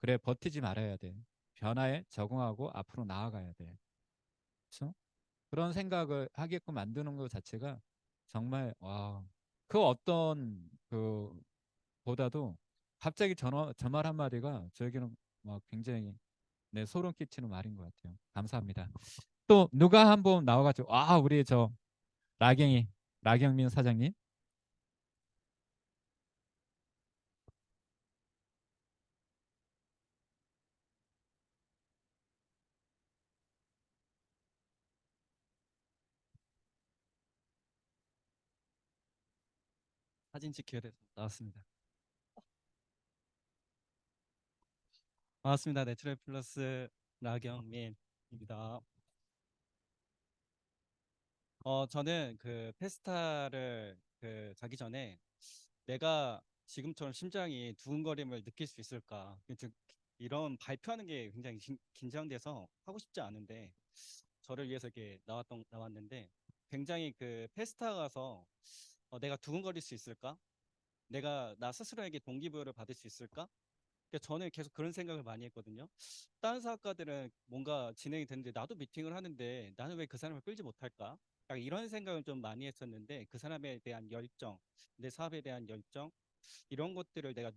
그래, 버티지 말아야 돼. 변화에 적응하고 앞으로 나아가야 돼. 그렇죠? 그런 생각을 하게끔 만드는 것 자체가 정말 그 어떤 그 보다도 갑자기 저 말 한마디가 저에게는 막 굉장히 소름 끼치는 말인 것 같아요. 감사합니다. 또 누가 한번 나와가지고 우리 저 라경이 라경민 사장님. 사진 찍혀야 돼서 나왔습니다. 반갑습니다. 내추럴 플러스 라경민입니다. 저는 그 페스타를 가기 전에 내가 지금처럼 심장이 두근거림을 느낄 수 있을까? 즉 이런 발표하는 게 굉장히 긴장돼서 하고 싶지 않은데 저를 위해서 이렇게 나왔는데 굉장히 그 페스타 가서 내가 두근거릴 수 있을까? 내가 나 스스로에게 동기부여를 받을 수 있을까? 그러니까 저는 계속 그런 생각을 많이 했거든요. 다른 사업가들은 뭔가 진행이 되는데 나도 미팅을 하는데 나는 왜 그 사람을 끌지 못할까? 약간 이런 생각을 좀 많이 했었는데 그 사람에 대한 열정, 내 사업에 대한 열정, 이런 것들을 내가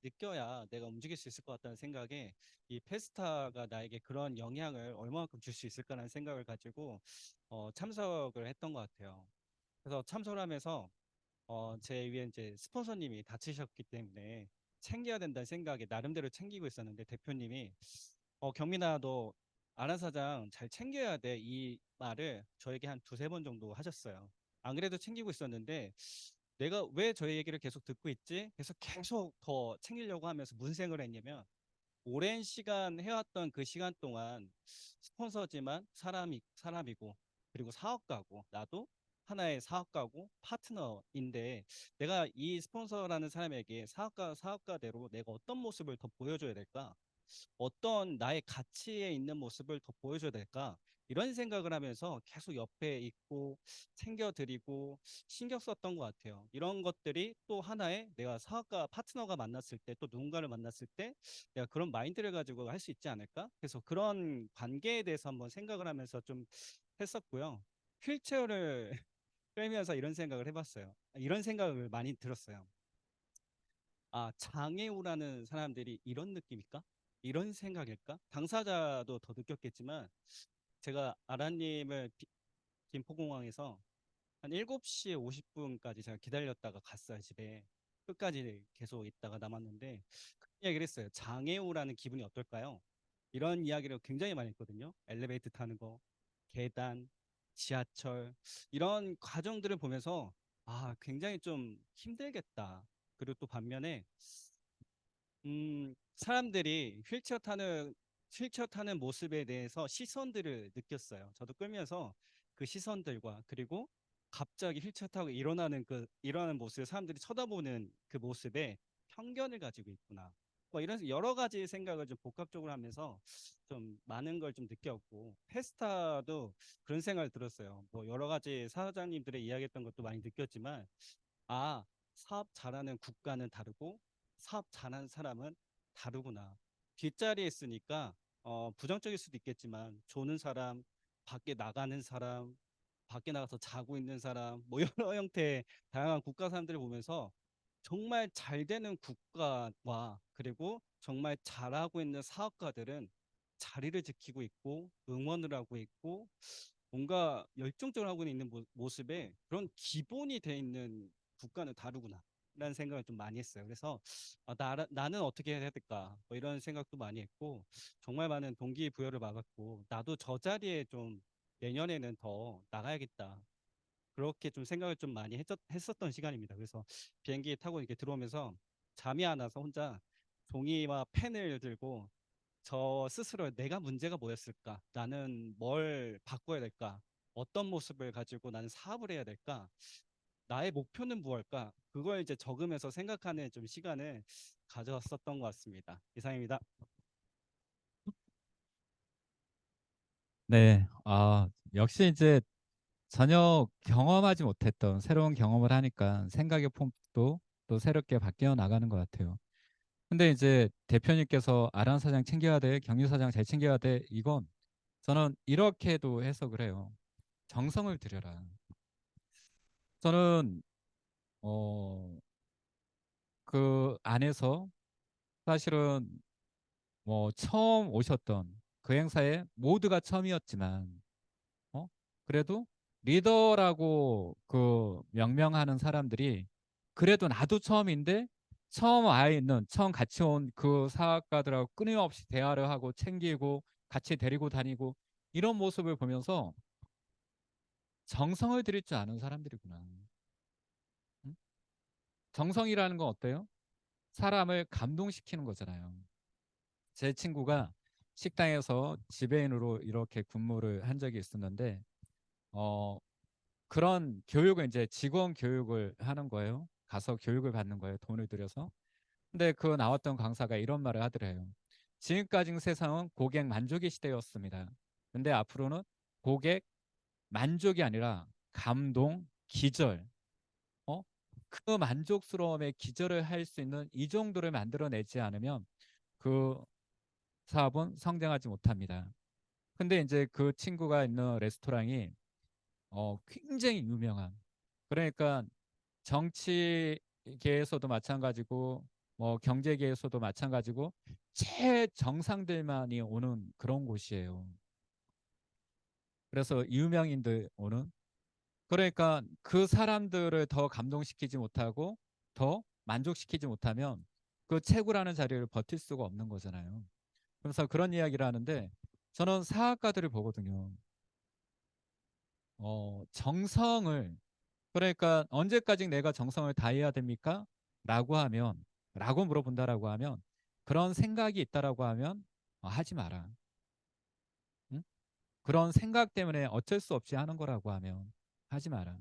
느껴야 내가 움직일 수 있을 것 같다는 생각에 이 페스타가 나에게 그런 영향을 얼마만큼 줄 수 있을까라는 생각을 가지고 참석을 했던 것 같아요. 그래서 참석을 하면서 제 위에 이제 스폰서님이 다치셨기 때문에 챙겨야 된다는 생각에 나름대로 챙기고 있었는데 대표님이 경민아 너 아란사장 잘 챙겨야 돼 이 말을 저에게 한 두세 번 정도 하셨어요. 안 그래도 챙기고 있었는데 내가 왜 저의 얘기를 계속 듣고 있지? 그래서 계속 더 챙기려고 하면서 무슨 생각을 했냐면 오랜 시간 해왔던 그 시간 동안 스폰서지만 사람이고 그리고 사업가고 나도 하나의 사업가고 파트너인데 내가 이 스폰서라는 사람에게 사업가대로 내가 어떤 모습을 더 보여줘야 될까? 어떤 나의 가치에 있는 모습을 더 보여줘야 될까? 이런 생각을 하면서 계속 옆에 있고 챙겨드리고 신경 썼던 것 같아요. 이런 것들이 또 하나의 내가 사업가 파트너가 만났을 때 또 누군가를 만났을 때 내가 그런 마인드를 가지고 할 수 있지 않을까? 그래서 그런 관계에 대해서 한번 생각을 하면서 좀 했었고요. 휠체어를 끌면서 이런 생각을 해봤어요. 이런 생각을 많이 들었어요. 아, 장애우라는 사람들이 이런 느낌일까? 이런 생각일까? 당사자도 더 느꼈겠지만 제가 아란님을 김포공항에서 한 7시 50분까지 제가 기다렸다가 갔어요, 집에. 끝까지 계속 있다가 남았는데 그 이야기를 했어요. 장애우라는 기분이 어떨까요? 이런 이야기를 굉장히 많이 했거든요. 엘리베이터 타는 거, 계단, 지하철 이런 과정들을 보면서 아, 굉장히 좀 힘들겠다. 그리고 또 반면에 사람들이 휠체어 타는 모습에 대해서 시선들을 느꼈어요. 저도 끌면서 그 시선들과 그리고 갑자기 휠체어 타고 일어나는 모습을 사람들이 쳐다보는 그 모습에 편견을 가지고 있구나. 뭐 이런 여러 가지 생각을 좀 복합적으로 하면서 좀 많은 걸 좀 느꼈고 페스타도 그런 생각을 들었어요. 뭐 여러 가지 사장님들의 이야기했던 것도 많이 느꼈지만 아, 사업 잘하는 국가는 다르고 사업 잘하는 사람은 다르구나. 뒷자리에 있으니까 부정적일 수도 있겠지만 조는 사람, 밖에 나가는 사람, 밖에 나가서 자고 있는 사람, 뭐 여러 형태의 다양한 국가 사람들을 보면서 정말 잘 되는 국가와 그리고 정말 잘하고 있는 사업가들은 자리를 지키고 있고 응원을 하고 있고 뭔가 열정적으로 하고 있는 모습에 그런 기본이 돼 있는 국가는 다르구나 라는 생각을 좀 많이 했어요. 그래서 나는 어떻게 해야 될까 뭐 이런 생각도 많이 했고 정말 많은 동기부여를 받았고 나도 저 자리에 좀 내년에는 더 나가야겠다 그렇게 좀 생각을 좀 많이 했었던 시간입니다. 그래서 비행기 타고 이렇게 들어오면서 잠이 안 와서 혼자 종이와 펜을 들고 저 스스로 내가 문제가 뭐였을까? 나는 뭘 바꿔야 될까? 어떤 모습을 가지고 나는 사업을 해야 될까? 나의 목표는 무엇일까? 그걸 이제 적으면서 생각하는 좀 시간을 가져왔었던 것 같습니다. 이상입니다. 네, 역시 이제 전혀 경험하지 못했던 새로운 경험을 하니까 생각의 폭도 또 새롭게 바뀌어 나가는 것 같아요. 근데 이제 대표님께서 아란 사장 챙겨야 돼, 경유 사장 잘 챙겨야 돼, 이건 저는 이렇게도 해석을 해요. 정성을 들여라. 저는 어, 그 안에서 사실은 뭐 처음 오셨던 그 행사에 모두가 처음이었지만 어? 그래도 리더라고 그 명명하는 사람들이 그래도 나도 처음인데 처음 와에 있는 처음 같이 온 그 사학과들하고 끊임없이 대화를 하고 챙기고 같이 데리고 다니고 이런 모습을 보면서 정성을 들일 줄 아는 사람들이구나. 응? 정성이라는 건 어때요? 사람을 감동시키는 거잖아요. 제 친구가 식당에서 지배인으로 이렇게 근무를 한 적이 있었는데 어, 그런 교육을 이제 직원 교육을 하는 거예요. 가서 교육을 받는 거예요. 돈을 들여서. 근데 그 나왔던 강사가 이런 말을 하더래요. 지금까지 세상은 고객 만족의 시대였습니다. 근데 앞으로는 고객 만족이 아니라 감동, 기절, 그 만족스러움의 기절을 할 수 있는 이 정도를 만들어내지 않으면 그 사업은 성장하지 못합니다. 근데 이제 그 친구가 있는 레스토랑이 굉장히 유명한, 그러니까 정치계에서도 마찬가지고 뭐 경제계에서도 마찬가지고 최정상들만이 오는 그런 곳이에요. 그래서 유명인들 오는, 그러니까 그 사람들을 더 감동시키지 못하고 더 만족시키지 못하면 그 최고라는 자리를 버틸 수가 없는 거잖아요. 그래서 그런 이야기를 하는데 저는 사학과들을 보거든요. 정성을, 그러니까 언제까지 내가 정성을 다해야 됩니까? 라고 물어본다라고 하면, 그런 생각이 있다라고 하면 하지 마라. 응? 그런 생각 때문에 어쩔 수 없이 하는 거라고 하면 하지 마라.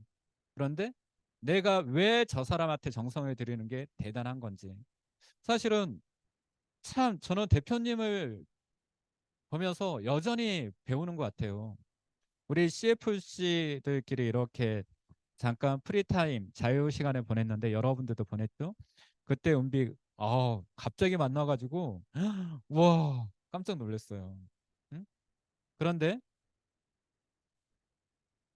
그런데 내가 왜 저 사람한테 정성을 들이는 게 대단한 건지, 사실은 참 저는 대표님을 보면서 여전히 배우는 것 같아요. 우리 CFC들끼리 이렇게 잠깐 프리타임 자유 시간을 보냈는데 여러분들도 보냈죠? 그때 은비 갑자기 만나가지고 와 깜짝 놀랐어요. 응? 그런데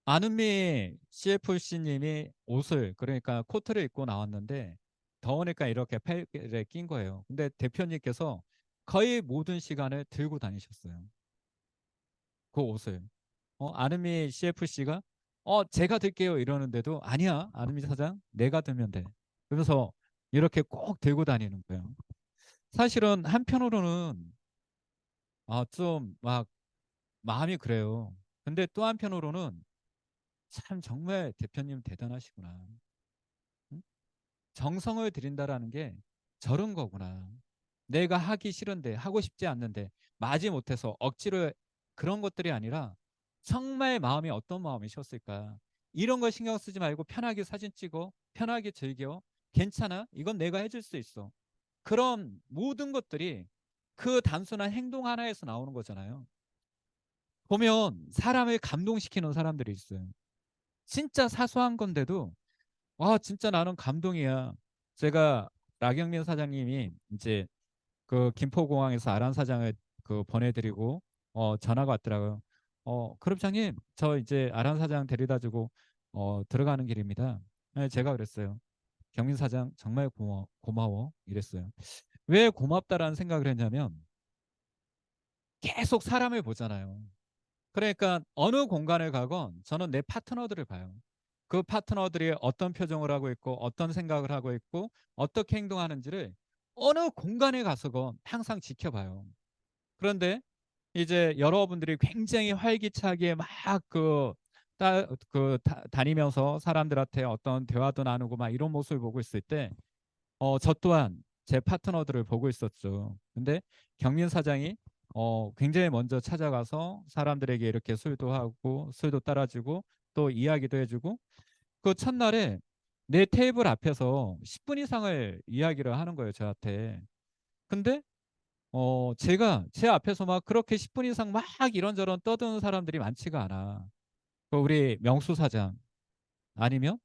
안은미 CFC님이 옷을, 그러니까 코트를 입고 나왔는데 더우니까 이렇게 팔에 낀 거예요. 근데 대표님께서 거의 모든 시간을 들고 다니셨어요. 그 옷을. 안은미 CFC가 제가 들게요 이러는데도 아니야 안은미 사장 내가 들면 돼. 그래서 이렇게 꼭 들고 다니는 거예요. 사실은 한편으로는 좀 막 마음이 그래요. 근데 또 한편으로는 참 정말 대표님 대단하시구나. 응? 정성을 들인다라는 게 저런 거구나. 내가 하기 싫은데 하고 싶지 않는데 마지 못해서 억지로, 그런 것들이 아니라 정말 마음이 어떤 마음이셨을까. 이런 거 신경 쓰지 말고 편하게 사진 찍어, 편하게 즐겨, 괜찮아, 이건 내가 해줄 수 있어. 그런 모든 것들이 그 단순한 행동 하나에서 나오는 거잖아요. 보면 사람을 감동시키는 사람들이 있어요. 진짜 사소한 건데도 진짜 나는 감동이야. 제가 라경민 사장님이 이제 그 김포공항에서 아란 사장을 그 보내드리고 전화가 왔더라고요. 그룹장님 저 이제 아란 사장 데려다 주고 들어가는 길입니다. 네, 제가 그랬어요. 경민 사장 정말 고마워 이랬어요. 왜 고맙다라는 생각을 했냐면 계속 사람을 보잖아요. 그러니까 어느 공간을 가건 저는 내 파트너들을 봐요. 그 파트너들이 어떤 표정을 하고 있고 어떤 생각을 하고 있고 어떻게 행동하는지를 어느 공간에 가서건 항상 지켜봐요. 그런데 이제 여러분들이 굉장히 활기차게 막 다니면서 사람들한테 어떤 대화도 나누고 막 이런 모습을 보고 있을 때 저 또한 제 파트너들을 보고 있었죠. 근데 경민 사장이 굉장히 먼저 찾아가서 사람들에게 이렇게 술도 하고 술도 따라주고 또 이야기도 해주고, 그 첫날에 내 테이블 앞에서 10분 이상을 이야기를 하는 거예요, 저한테. 근데 제가 제 앞에서 막 그렇게 10분 이상 막 이런저런 떠드는 사람들이 많지가 않아. 그 우리 명수 사장 아니면,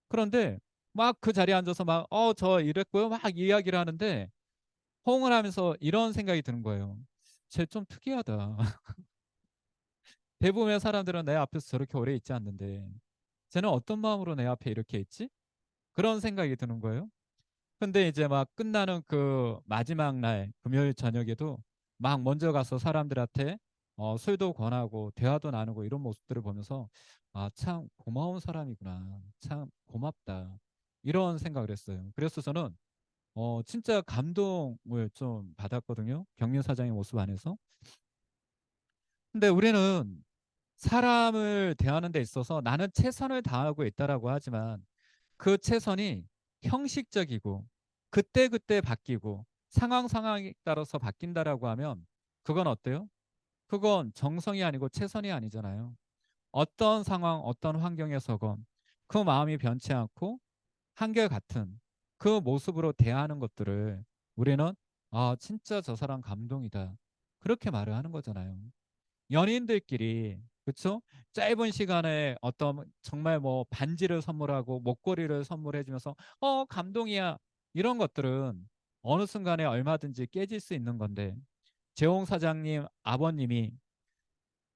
그런데 막 그 자리에 앉아서 막 저 이랬고요 막 이야기를 하는데 호응을 하면서 이런 생각이 드는 거예요. 쟤 좀 특이하다. 대부분의 사람들은 내 앞에서 저렇게 오래 있지 않는데 쟤는 어떤 마음으로 내 앞에 이렇게 있지? 그런 생각이 드는 거예요. 근데 이제 막 끝나는 그 마지막 날 금요일 저녁에도 막 먼저 가서 사람들한테 술도 권하고 대화도 나누고 이런 모습들을 보면서 참 고마운 사람이구나. 참 고맙다. 이런 생각을 했어요. 그래서 저는 진짜 감동을 좀 받았거든요. 경륜 사장의 모습 안에서. 근데 우리는 사람을 대하는 데 있어서 나는 최선을 다하고 있다라고 하지만 그 최선이 형식적이고 그때그때 바뀌고 상황에 따라서 바뀐다라고 하면 그건 어때요? 그건 정성이 아니고 최선이 아니잖아요. 어떤 상황, 어떤 환경에서건 그 마음이 변치 않고 한결같은 그 모습으로 대하는 것들을 우리는 진짜 저 사람 감동이다. 그렇게 말을 하는 거잖아요. 연인들끼리 그렇죠? 짧은 시간에 어떤 정말 뭐 반지를 선물하고 목걸이를 선물해 주면서 감동이야. 이런 것들은 어느 순간에 얼마든지 깨질 수 있는 건데 재홍 사장님 아버님이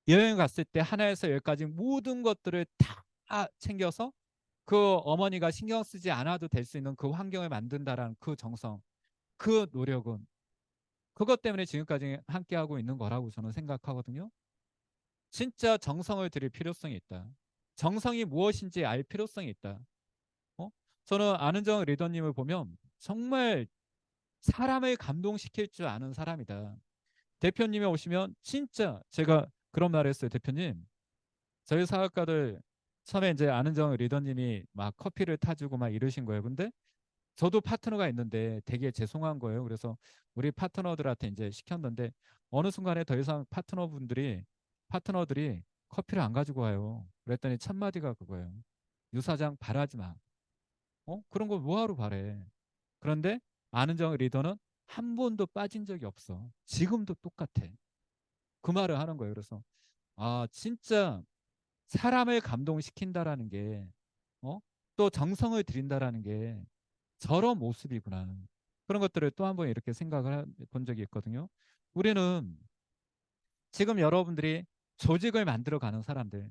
여행 갔을 때 하나에서 열까지 모든 것들을 다 챙겨서 그 어머니가 신경 쓰지 않아도 될 수 있는 그 환경을 만든다라는 그 정성, 그 노력은 그것 때문에 지금까지 함께하고 있는 거라고 저는 생각하거든요. 진짜 정성을 들일 필요성이 있다. 정성이 무엇인지 알 필요성이 있다. 어? 저는 안은정 리더님을 보면 정말 사람을 감동시킬 줄 아는 사람이다. 대표님이 오시면 진짜 제가 그런 말을 했어요. 대표님, 저희 사업가들 처음에 이제 안은정 리더님이 막 커피를 타주고 막 이러신 거예요. 근데 저도 파트너가 있는데 되게 죄송한 거예요. 그래서 우리 파트너들한테 이제 시켰는데 어느 순간에 더 이상 파트너들이 커피를 안 가지고 와요. 그랬더니 첫 마디가 그거예요. 유 사장 바라지 마. 그런 걸 뭐하러 바래. 그런데 안은정 리더는 한 번도 빠진 적이 없어. 지금도 똑같아. 그 말을 하는 거예요. 그래서 아 진짜 사람을 감동시킨다라는 게 또 정성을 들인다라는 게 저런 모습이구나. 그런 것들을 또 한 번 이렇게 생각을 본 적이 있거든요. 우리는 지금 여러분들이 조직을 만들어가는 사람들,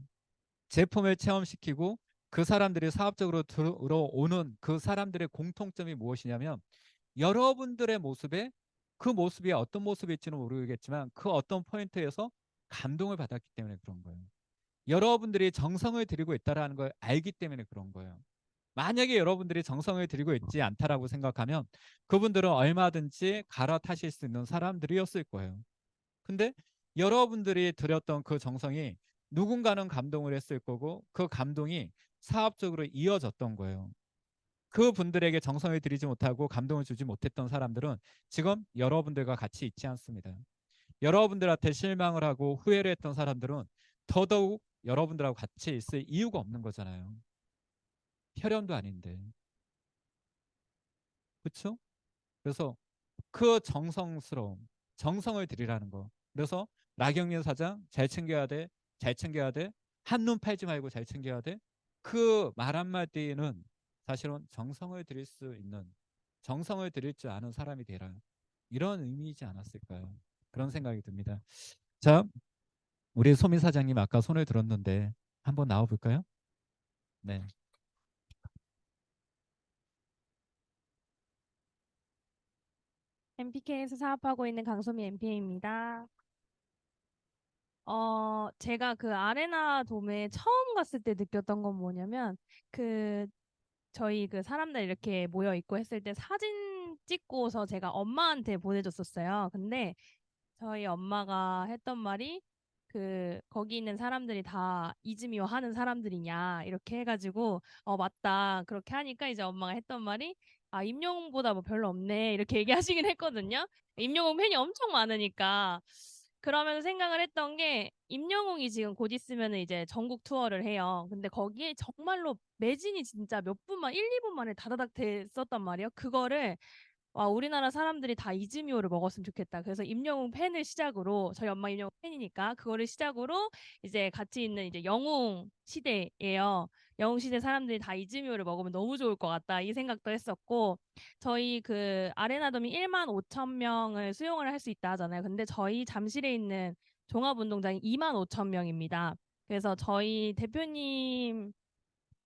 제품을 체험시키고 그 사람들이 사업적으로 들어오는 그 사람들의 공통점이 무엇이냐면 여러분들의 모습에 그 모습이 어떤 모습일지는 모르겠지만 그 어떤 포인트에서 감동을 받았기 때문에 그런 거예요. 여러분들이 정성을 들이고 있다는 걸 알기 때문에 그런 거예요. 만약에 여러분들이 정성을 들이고 있지 않다라고 생각하면 그분들은 얼마든지 갈아타실 수 있는 사람들이었을 거예요. 근데 여러분들이 들였던 그 정성이 누군가는 감동을 했을 거고 그 감동이 사업적으로 이어졌던 거예요. 그 분들에게 정성을 들이지 못하고 감동을 주지 못했던 사람들은 지금 여러분들과 같이 있지 않습니다. 여러분들한테 실망을 하고 후회를 했던 사람들은 더더욱 여러분들하고 같이 있을 이유가 없는 거잖아요. 혈연도 아닌데. 그렇죠? 그래서 그 정성스러움, 정성을 들이라는 거. 그래서 나경민 사장 잘 챙겨야 돼, 잘 챙겨야 돼. 한눈 팔지 말고 잘 챙겨야 돼. 그 말 한마디는 사실은 정성을 들일 수 있는, 정성을 들일 줄 아는 사람이 되라. 이런 의미이지 않았을까요? 그런 생각이 듭니다. 자, 우리 소민 사장님 아까 손을 들었는데 한번 나와 볼까요? 네. MPK에서 사업하고 있는 강소미 MPA입니다. 제가 그 아레나 돔에 처음 갔을 때 느꼈던 건 뭐냐면, 저희 그 사람들 이렇게 모여 있고 했을 때 사진 찍고서 제가 엄마한테 보내줬었어요. 근데 저희 엄마가 했던 말이 거기 있는 사람들이 다 이즈미오 하는 사람들이냐 이렇게 해가지고 맞다 그렇게 하니까 이제 엄마가 했던 말이 임영웅보다 뭐 별로 없네 이렇게 얘기하시긴 했거든요. 임영웅 팬이 엄청 많으니까 그러면서 생각을 했던 게 임영웅이 지금 곧 있으면 이제 전국 투어를 해요. 근데 거기에 정말로 매진이 진짜 몇 분만 1, 2분 만에 다다닥 됐었단 말이에요. 그거를 와, 우리나라 사람들이 다 이즈미오를 먹었으면 좋겠다. 그래서 임영웅 팬을 시작으로 저희 엄마 임영웅 팬이니까 그거를 시작으로 이제 같이 있는 이제 영웅 시대예요. 영웅 시대 사람들이 다 이즈미오를 먹으면 너무 좋을 것 같다. 이 생각도 했었고 저희 그 아레나돔이 1만 5천 명을 수용을 할 수 있다 하잖아요. 근데 저희 잠실에 있는 종합운동장이 2만 5천 명입니다. 그래서 저희 대표님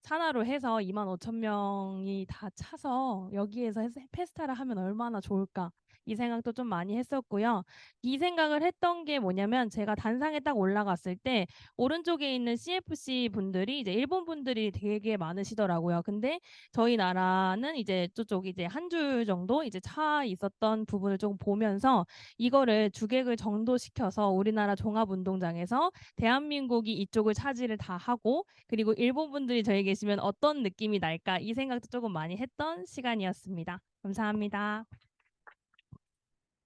산하로 해서 2만 5천 명이 다 차서 여기에서 페스타를 하면 얼마나 좋을까 이 생각도 좀 많이 했었고요. 이 생각을 했던 게 뭐냐면 제가 단상에 딱 올라갔을 때 오른쪽에 있는 CFC 분들이 이제 일본 분들이 되게 많으시더라고요. 근데 저희 나라는 이제 저쪽 이제 한 줄 정도 이제 차 있었던 부분을 좀 보면서 이거를 주객을 정도시켜서 우리나라 종합운동장에서 대한민국이 이쪽을 차지를 다 하고 그리고 일본 분들이 저희 계시면 어떤 느낌이 날까 이 생각도 조금 많이 했던 시간이었습니다. 감사합니다.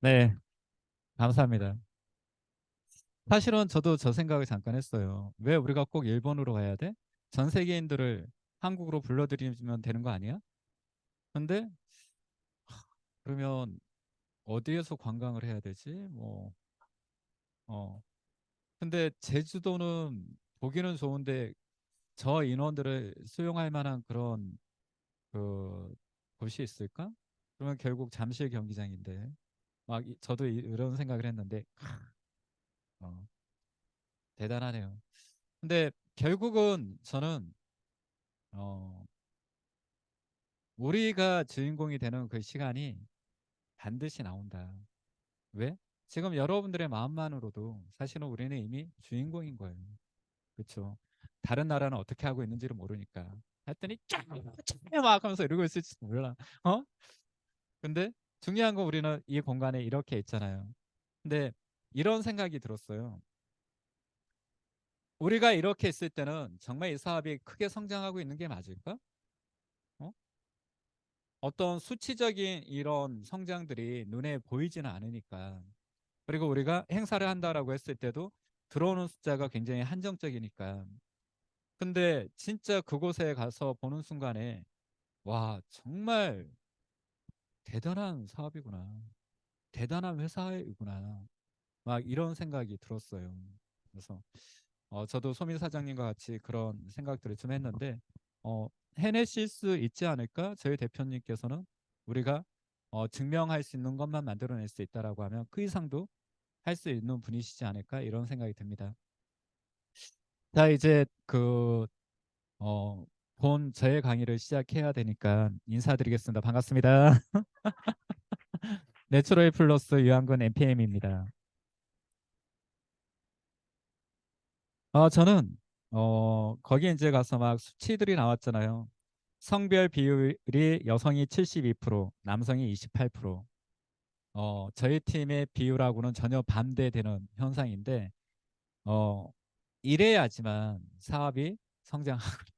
네, 감사합니다. 사실은 저도 저 생각을 잠깐 했어요. 왜 우리가 꼭 일본으로 가야 돼? 전 세계인들을 한국으로 불러들이면 되는 거 아니야? 근데 그러면 어디에서 관광을 해야 되지? 어. 근데 제주도는 보기는 좋은데 저 인원들을 수용할 만한 그런 그 곳이 있을까? 그러면 결국 잠실 경기장인데 막 저도 이런 생각을 했는데 어, 대단하네요. 근데 결국은 저는 어, 우리가 주인공이 되는 그 시간이 반드시 나온다. 왜? 지금 여러분들의 마음만으로도 사실은 우리는 이미 주인공인 거예요. 그렇죠? 다른 나라는 어떻게 하고 있는지를 모르니까 했더니 쫙쫙막 하면서 이러고 있을지 몰라. 어? 근데 중요한 건 우리는 이 공간에 이렇게 있잖아요. 근데 이런 생각이 들었어요. 우리가 이렇게 있을 때는 정말 이 사업이 크게 성장하고 있는 게 맞을까? 어? 어떤 수치적인 이런 성장들이 눈에 보이지는 않으니까. 그리고 우리가 행사를 한다라고 했을 때도 들어오는 숫자가 굉장히 한정적이니까. 근데 진짜 그곳에 가서 보는 순간에 와, 정말 대단한 사업이구나. 대단한 회사이구나. 막 이런 생각이 들었어요. 그래서 저도 소민 사장님과 같이 그런 생각들을 좀 했는데 어, 해내실 수 있지 않을까? 저희 대표님께서는 우리가 증명할 수 있는 것만 만들어낼 수 있다라고 하면 그 이상도 할 수 있는 분이시지 않을까? 이런 생각이 듭니다. 자, 이제 본 저의 강의를 시작해야 되니까 인사드리겠습니다. 반갑습니다. 내추럴 플러스 유한군 NPM입니다. 저는 거기 이제 가서 막 수치들이 나왔잖아요. 성별 비율이 여성이 72%, 남성이 28%. 저희 팀의 비율하고는 전혀 반대되는 현상인데 이래야지만 사업이 성장하고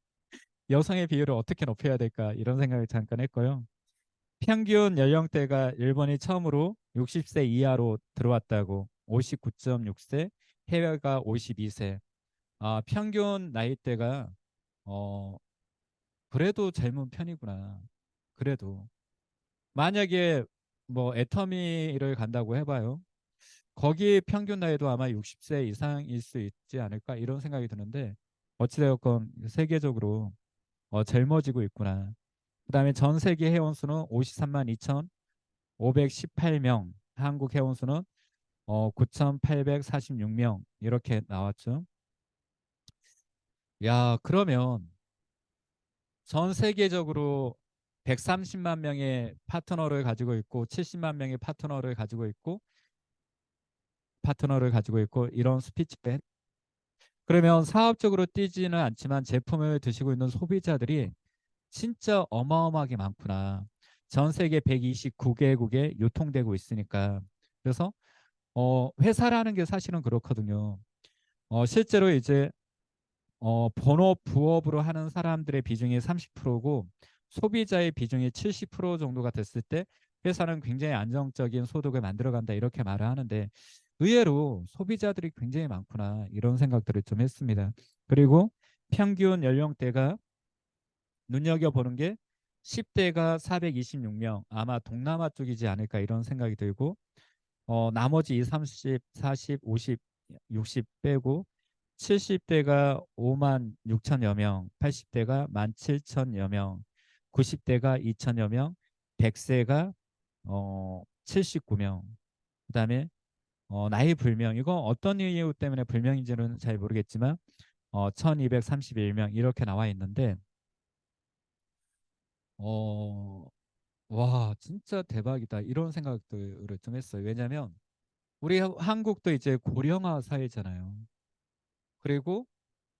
여성의 비율을 어떻게 높여야 될까 이런 생각을 잠깐 했고요. 평균 연령대가 일본이 처음으로 60세 이하로 들어왔다고 59.6세, 해외가 52세. 평균 나이대가 어, 그래도 젊은 편이구나. 그래도 만약에 뭐 애터미를 간다고 해봐요. 거기 평균 나이도 아마 60세 이상일 수 있지 않을까 이런 생각이 드는데 어찌되었건 세계적으로 젊어지고 있구나. 그다음에 전 세계 회원수는 53만 2,518명, 한국 회원수는 9,846명 이렇게 나왔죠. 야, 그러면 전 세계적으로 130만 명의 파트너를 가지고 있고 70만 명의 파트너를 가지고 있고 이런 스피치밴 그러면 사업적으로 뛰지는 않지만 제품을 드시고 있는 소비자들이 진짜 어마어마하게 많구나. 전 세계 129개국에 유통되고 있으니까. 그래서 회사라는 게 사실은 그렇거든요. 실제로 이제 본업, 부업으로 하는 사람들의 비중이 30%고 소비자의 비중이 70% 정도가 됐을 때 회사는 굉장히 안정적인 소득을 만들어간다 이렇게 말을 하는데 의외로 소비자들이 굉장히 많구나 이런 생각들을 좀 했습니다. 그리고 평균 연령대가 눈여겨보는 게 10대가 426명 아마 동남아 쪽이지 않을까 이런 생각이 들고 나머지 20, 30, 40, 50, 60 빼고 70대가 5만 6천여 명, 80대가 1만 7천여 명, 90대가 2천여 명, 100세가 79명. 그다음에 나이 불명 이거 어떤 이유 때문에 불명인지는 잘 모르겠지만 1231명 이렇게 나와 있는데 와 진짜 대박이다 이런 생각들을 좀 했어요. 왜냐하면 우리 한국도 이제 고령화 사회잖아요. 그리고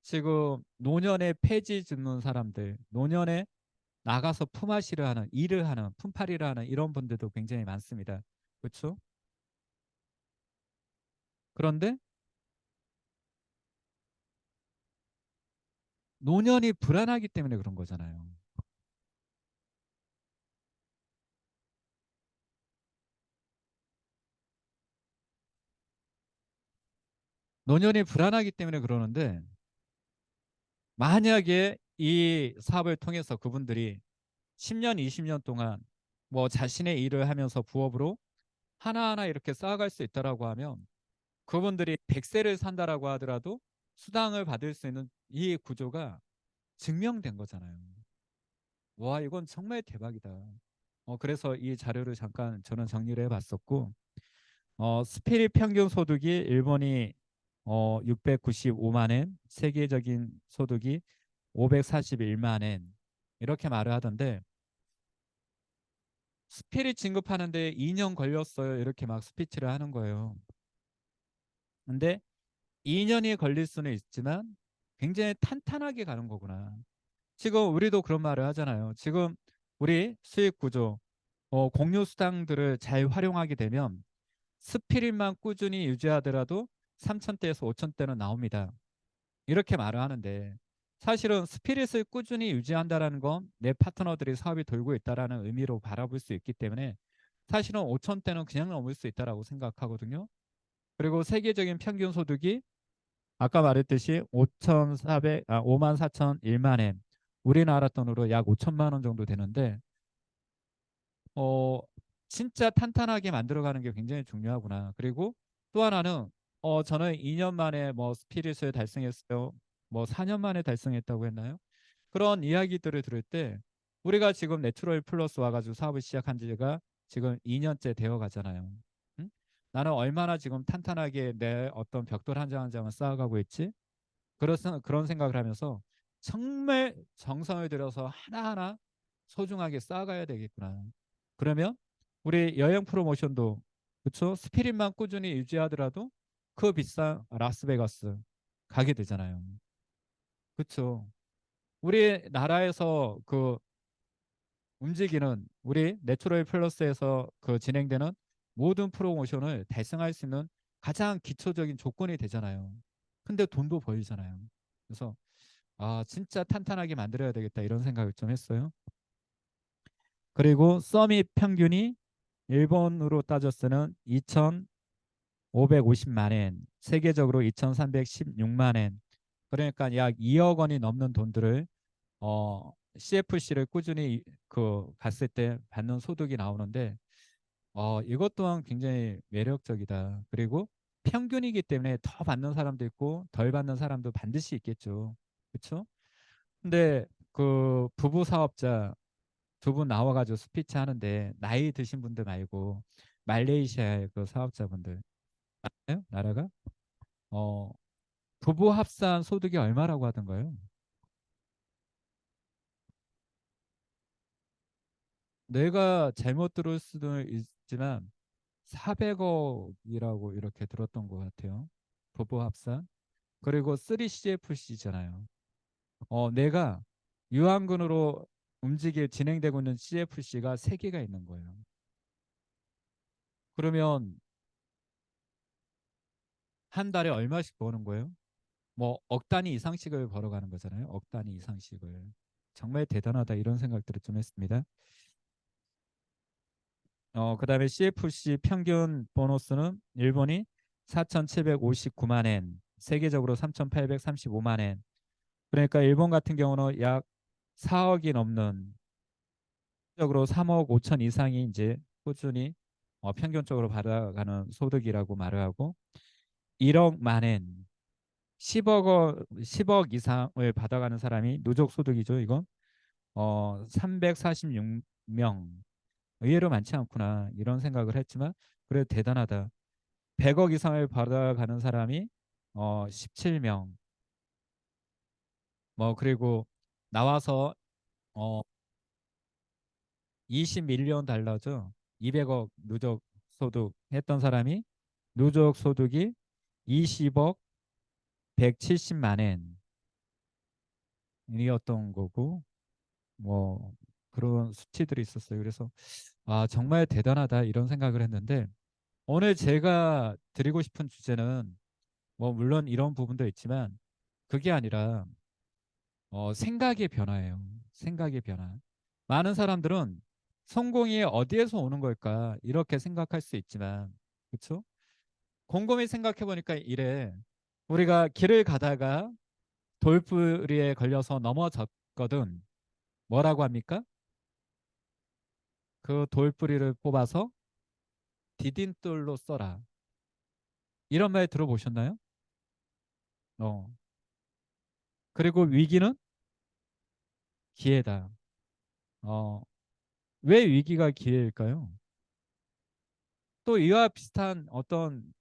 지금 노년에 폐지 줍는 사람들, 노년에 나가서 품앗이를 하는, 일을 하는, 품팔이를 하는 이런 분들도 굉장히 많습니다. 그렇죠? 그런데 노년이 불안하기 때문에 그런 거잖아요. 노년이 불안하기 때문에 그러는데 만약에 이 사업을 통해서 그분들이 10년, 20년 동안 뭐 자신의 일을 하면서 부업으로 하나하나 이렇게 쌓아갈 수 있다라고 하면 그분들이 100세를 산다라고 하더라도 수당을 받을 수 있는 이 구조가 증명된 거잖아요. 와, 이건 정말 대박이다. 그래서 이 자료를 잠깐 저는 정리를 해봤었고, 스피릿 평균 소득이 일본이 695만 엔, 세계적인 소득이 541만 엔 이렇게 말을 하던데, 스피릿 진급하는데 2년 걸렸어요. 이렇게 막 스피치를 하는 거예요. 근데 2년이 걸릴 수는 있지만 굉장히 탄탄하게 가는 거구나. 지금 우리도 그런 말을 하잖아요. 지금 우리 수익 구조, 공유 수당들을 잘 활용하게 되면 스피릿만 꾸준히 유지하더라도 3,000대에서 5,000대는 나옵니다. 이렇게 말을 하는데, 사실은 스피릿을 꾸준히 유지한다는 건 내 파트너들이 사업이 돌고 있다라는 의미로 바라볼 수 있기 때문에 사실은 5,000대는 그냥 넘을 수 있다라고 생각하거든요. 그리고 세계적인 평균 소득이 아까 말했듯이 54,001만 엔, 우리나라 돈으로 약 5천만 원 정도 되는데, 어, 진짜 탄탄하게 만들어가는 게 굉장히 중요하구나. 그리고 또 하나는 저는 2년 만에 뭐 스피릿을 달성했어요. 뭐 4년 만에 달성했다고 했나요? 그런 이야기들을 들을 때 우리가 지금 내추럴 플러스 와가지고 사업을 시작한 지가 지금 2년째 되어 가잖아요. 응? 나는 얼마나 지금 탄탄하게 내 어떤 벽돌 한 장 한 장을 쌓아가고 있지? 그런 생각을 하면서 정말 정성을 들여서 하나하나 소중하게 쌓아가야 되겠구나. 그러면 우리 여행 프로모션도 그렇죠? 스피릿만 꾸준히 유지하더라도 그 비싼 라스베가스 가게 되잖아요. 그렇죠? 우리나라에서 그 움직이는 우리 내추럴 플러스에서 그 진행되는 모든 프로모션을 달성할 수 있는 가장 기초적인 조건이 되잖아요. 근데 돈도 벌잖아요. 그래서 진짜 탄탄하게 만들어야 되겠다 이런 생각을 좀 했어요. 그리고 서밋 평균이 일본으로 따졌을 때는 2,550만 엔, 세계적으로 2,316만 엔. 그러니까 약 2억 원이 넘는 돈들을 CFC를 꾸준히 그 갔을 때 받는 소득이 나오는데, 이것 또한 굉장히 매력적이다. 그리고 평균이기 때문에 더 받는 사람도 있고 덜 받는 사람도 반드시 있겠죠. 그렇죠? 근데 그 부부 사업자 두 분 나와가지고 스피치 하는데 나이 드신 분들 말고 말레이시아의 그 사업자분들 알아요? 나라가 어 부부 합산 소득이 얼마라고 하던가요? 내가 잘못 들을 수도 있지만 400억이라고 이렇게 들었던 것 같아요. 부부 합산. 그리고 3CFC잖아요. 내가 유한근으로 진행되고 있는 CFC가 3개가 있는 거예요. 그러면 한 달에 얼마씩 버는 거예요? 뭐 억 단위 이상씩을 벌어가는 거잖아요. 억 단위 이상씩을. 정말 대단하다 이런 생각들을 좀 했습니다. 그다음에 CFC 평균 보너스는 일본이 4,759만 엔, 세계적으로 3,835만 엔. 그러니까 일본 같은 경우는 약 4억이 넘는, 적으로 3억 5천 이상이 이제 꾸준히 평균적으로 받아가는 소득이라고 말을 하고, 1억 만엔 10억 이상을 받아가는 사람이 누적 소득이죠. 이건 346명. 의외로 많지 않구나 이런 생각을 했지만 그래도 대단하다. 100억 이상을 받아가는 사람이 17명. 뭐 그리고 나와서 어 20밀리언 달러죠. 200억 누적 소득 했던 사람이 누적 소득이 20억 170만 엔이었던 거고, 뭐 그런 수치들이 있었어요. 그래서 정말 대단하다 이런 생각을 했는데, 오늘 제가 드리고 싶은 주제는 뭐 물론 이런 부분도 있지만 그게 아니라 생각의 변화예요. 생각의 변화. 많은 사람들은 성공이 어디에서 오는 걸까 이렇게 생각할 수 있지만, 그렇죠? 곰곰이 생각해 보니까 이래. 우리가 길을 가다가 돌부리에 걸려서 넘어졌거든. 뭐라고 합니까? 그 돌부리를 뽑아서 디딤돌로 써라. 이런 말 들어보셨나요? 어. 그리고 위기는 기회다. 어, 왜 위기가 기회일까요? 또 이와 비슷한 어떤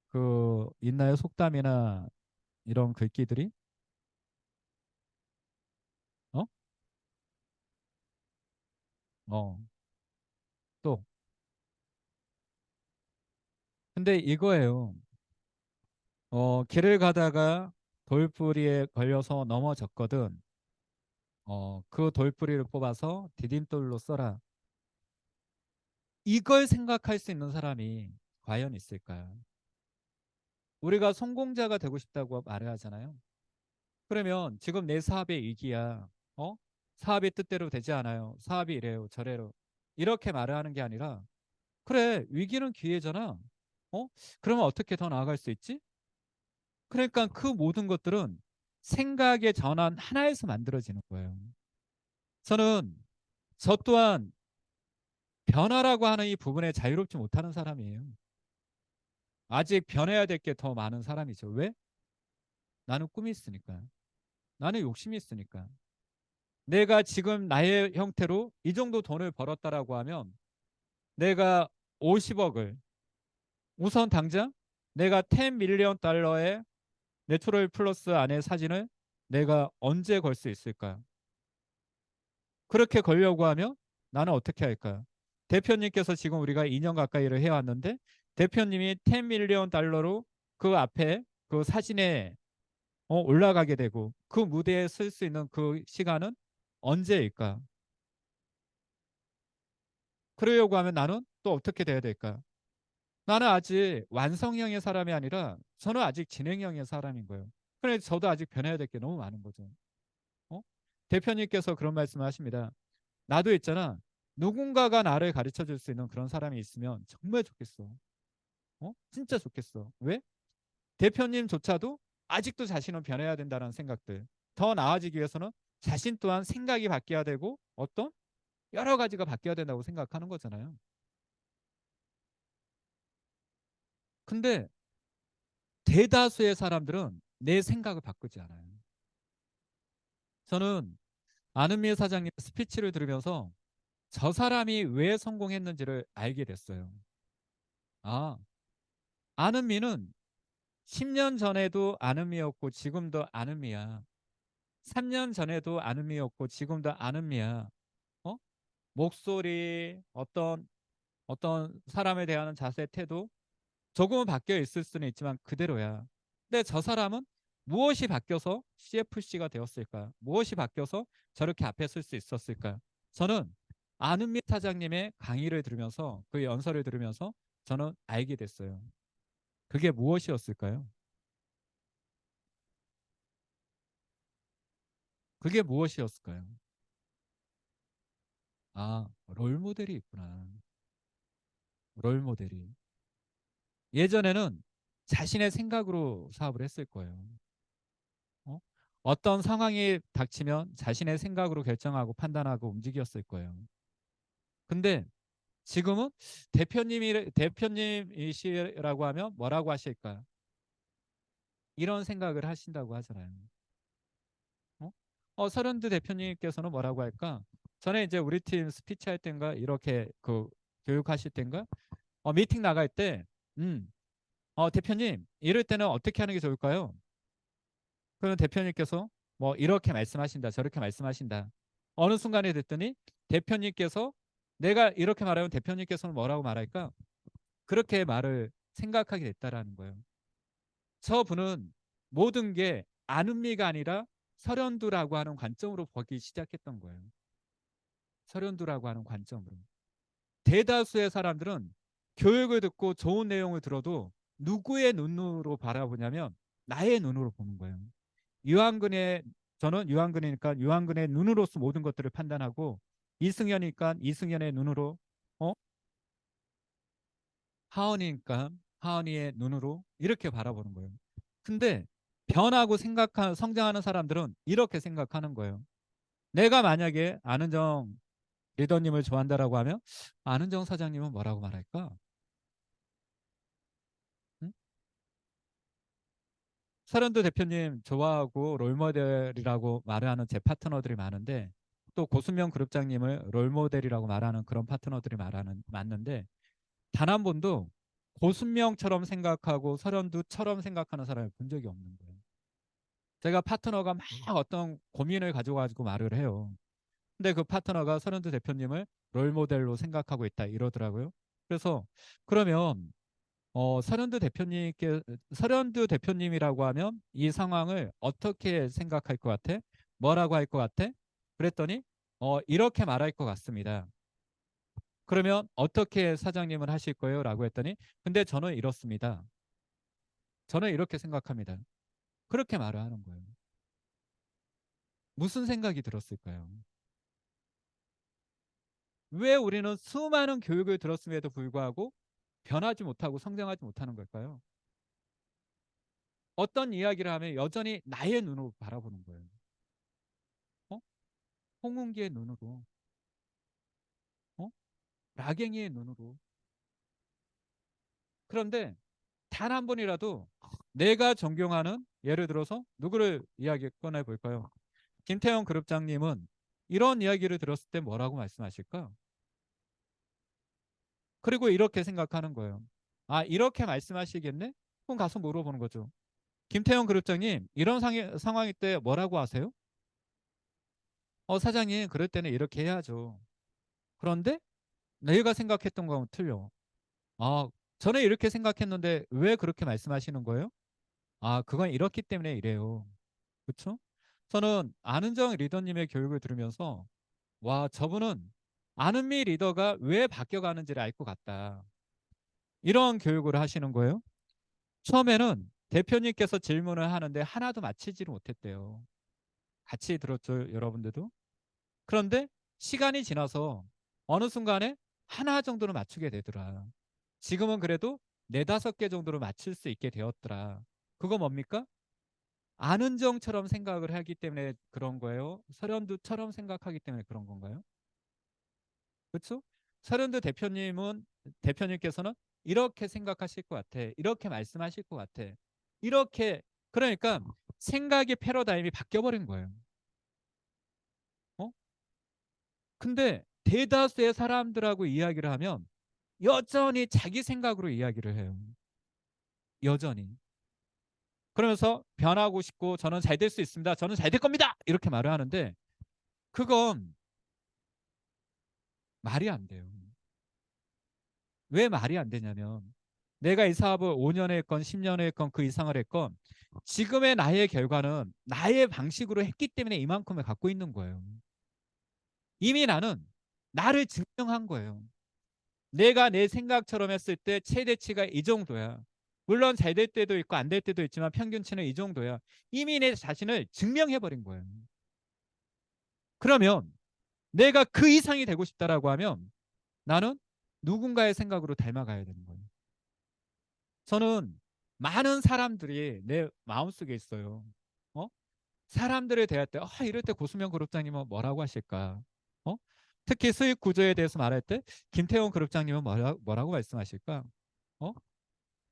그 있나요? 속담이나 이런 글귀들이? 어? 어. 또. 근데 이거예요. 길을 가다가 돌부리에 걸려서 넘어졌거든. 그 돌부리를 뽑아서 디딤돌로 써라. 이걸 생각할 수 있는 사람이 과연 있을까요? 우리가 성공자가 되고 싶다고 말을 하잖아요. 그러면 지금 내 사업의 위기야. 사업이 뜻대로 되지 않아요. 사업이 이래요, 저래요. 이렇게 말을 하는 게 아니라 그래, 위기는 기회잖아. 그러면 어떻게 더 나아갈 수 있지? 그러니까 그 모든 것들은 생각의 전환 하나에서 만들어지는 거예요. 저는 저 또한 변화라고 하는 이 부분에 자유롭지 못하는 사람이에요. 아직 변해야 될 게 더 많은 사람이죠. 왜? 나는 꿈이 있으니까. 나는 욕심이 있으니까. 내가 지금 나의 형태로 이 정도 돈을 벌었다라고 하면 내가 50억을 우선 당장 내가 10 밀리언 달러의 내추럴 플러스 안에 사진을 내가 언제 걸 수 있을까? 그렇게 걸려고 하면 나는 어떻게 할까? 대표님께서 지금 우리가 2년 가까이를 해왔는데 대표님이 10 밀리언 달러로 그 앞에 그 사진에 올라가게 되고 그 무대에 쓸 수 있는 그 시간은 언제일까? 그러려고 하면 나는 또 어떻게 돼야 될까? 나는 아직 완성형의 사람이 아니라 저는 아직 진행형의 사람인 거예요. 그래서 저도 아직 변해야 될 게 너무 많은 거죠. 어? 대표님께서 그런 말씀을 하십니다. 나도 있잖아. 누군가가 나를 가르쳐 줄 수 있는 그런 사람이 있으면 정말 좋겠어. 진짜 좋겠어. 왜? 대표님조차도 아직도 자신은 변해야 된다는 생각들. 더 나아지기 위해서는 자신 또한 생각이 바뀌어야 되고 어떤 여러 가지가 바뀌어야 된다고 생각하는 거잖아요. 근데 대다수의 사람들은 내 생각을 바꾸지 않아요. 저는 안은미 사장님 스피치를 들으면서 저 사람이 왜 성공했는지를 알게 됐어요. 아, 안은미는 10년 전에도 안은미였고 지금도 안은미야. 3년 전에도 안은미였고 지금도 안은미야. 어? 목소리, 어떤 사람에 대한 자세, 태도 조금은 바뀌어 있을 수는 있지만 그대로야. 근데 저 사람은 무엇이 바뀌어서 CFC가 되었을까? 무엇이 바뀌어서 저렇게 앞에 설 수 있었을까? 저는 안은미 사장님의 강의를 들으면서 그 연설을 들으면서 저는 알게 됐어요. 그게 무엇이었을까요? 그게 무엇이었을까요? 아, 롤모델이 있구나. 롤모델이. 예전에는 자신의 생각으로 사업을 했을 거예요. 어? 어떤 상황이 닥치면 자신의 생각으로 결정하고 판단하고 움직였을 거예요. 근데 지금은 대표님이시라고 하면 뭐라고 하실까? 이런 생각을 하신다고 하잖아요. 서른도 대표님께서는 뭐라고 할까? 전에 이제 우리 팀 스피치 할 땐가 이렇게 그 교육하실 땐가 미팅 나갈 때 대표님 이럴 때는 어떻게 하는 게 좋을까요? 그러면 대표님께서 뭐 이렇게 말씀하신다 저렇게 말씀하신다 어느 순간에 됐더니 대표님께서 내가 이렇게 말하면 대표님께서는 뭐라고 말할까? 그렇게 말을 생각하게 됐다라는 거예요. 저분은 모든 게 안은미가 아니라 설현두라고 하는 관점으로 보기 시작했던 거예요. 설현두라고 하는 관점으로. 대다수의 사람들은 교육을 듣고 좋은 내용을 들어도 누구의 눈으로 바라보냐면 나의 눈으로 보는 거예요. 저는 유한근이니까 유한근의 눈으로서 모든 것들을 판단하고 이승현이니까 이승현의 눈으로 하은이니까 하은이의 눈으로 이렇게 바라보는 거예요. 근데 변하고 성장하는 사람들은 이렇게 생각하는 거예요. 내가 만약에 안은정 리더님을 좋아한다라고 하면 안은정 사장님은 뭐라고 말할까? 응? 서른도 대표님 좋아하고 롤모델이라고 말하는 제 파트너들이 많은데 또 고순명 그룹장님을 롤모델이라고 말하는 그런 파트너들이 맞는데 단 한 번도 고순명처럼 생각하고 설현두처럼 생각하는 사람을 본 적이 없는 거예요. 제가 파트너가 막 어떤 고민을 가지고 말을 해요. 근데 그 파트너가 설현두 대표님을 롤모델로 생각하고 있다 이러더라고요. 그래서 그러면 설현두 대표님이라고 하면 이 상황을 어떻게 생각할 것 같아? 뭐라고 할 것 같아? 그랬더니 이렇게 말할 것 같습니다. 그러면 어떻게 사장님은 하실 거예요? 라고 했더니 근데 저는 이렇습니다. 저는 이렇게 생각합니다. 그렇게 말을 하는 거예요. 무슨 생각이 들었을까요? 왜 우리는 수많은 교육을 들었음에도 불구하고 변하지 못하고 성장하지 못하는 걸까요? 어떤 이야기를 하면 여전히 나의 눈으로 바라보는 거예요. 홍은기의 눈으로, 라갱이의 눈으로. 그런데 단 한 번이라도 내가 존경하는, 예를 들어서 누구를 이야기 꺼내 볼까요? 김태형 그룹장님은 이런 이야기를 들었을 때 뭐라고 말씀하실까? 그리고 이렇게 생각하는 거예요. 아, 이렇게 말씀하시겠네? 그럼 가서 물어보는 거죠. 김태형 그룹장님, 이런 상황일 때 뭐라고 하세요? 사장님, 그럴 때는 이렇게 해야죠. 그런데 내가 생각했던 거하고 틀려. 아, 저는 이렇게 생각했는데 왜 그렇게 말씀하시는 거예요? 아, 그건 이렇기 때문에 이래요. 그렇죠? 저는 안은정 리더님의 교육을 들으면서 와, 저분은 안은미 리더가 왜 바뀌어가는지를 알 것 같다. 이런 교육을 하시는 거예요. 처음에는 대표님께서 질문을 하는데 하나도 맞히지를 못했대요. 같이 들었죠, 여러분들도? 그런데 시간이 지나서 어느 순간에 하나 정도는 맞추게 되더라. 지금은 그래도 4-5개 정도로 맞출 수 있게 되었더라. 그거 뭡니까? 안은정처럼 생각을 하기 때문에 그런 거예요? 설현두처럼 생각하기 때문에 그런 건가요? 그렇죠? 설현두 대표님께서는 이렇게 생각하실 것 같아. 이렇게 말씀하실 것 같아. 이렇게, 그러니까 생각의 패러다임이 바뀌어버린 거예요. 근데 대다수의 사람들하고 이야기를 하면 여전히 자기 생각으로 이야기를 해요. 여전히. 그러면서 변하고 싶고 저는 잘 될 수 있습니다. 저는 잘 될 겁니다. 이렇게 말을 하는데 그건 말이 안 돼요. 왜 말이 안 되냐면 내가 이 사업을 5년에 했건 10년에 했건 그 이상을 했건 지금의 나의 결과는 나의 방식으로 했기 때문에 이만큼을 갖고 있는 거예요. 이미 나는 나를 증명한 거예요. 내가 내 생각처럼 했을 때 최대치가 이 정도야. 물론 잘 될 때도 있고 안 될 때도 있지만 평균치는 이 정도야. 이미 내 자신을 증명해버린 거예요. 그러면 내가 그 이상이 되고 싶다라고 하면 나는 누군가의 생각으로 닮아가야 되는 거예요. 저는 많은 사람들이 내 마음속에 있어요. 사람들을 대할 때 이럴 때 고수명 그룹장님은 뭐라고 하실까? 특히 수익 구조에 대해서 말할 때 김태원 그룹장님은 뭐라고 말씀하실까?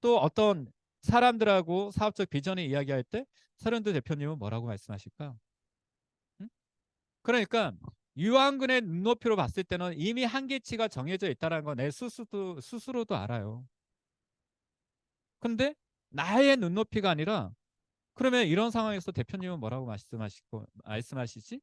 또 어떤 사람들하고 사업적 비전을 이야기할 때 설현두 대표님은 뭐라고 말씀하실까? 응? 그러니까 유한근의 눈높이로 봤을 때는 이미 한계치가 정해져 있다는 거 내 스스로도 알아요. 근데 나의 눈높이가 아니라 그러면 이런 상황에서 대표님은 뭐라고 말씀하시지?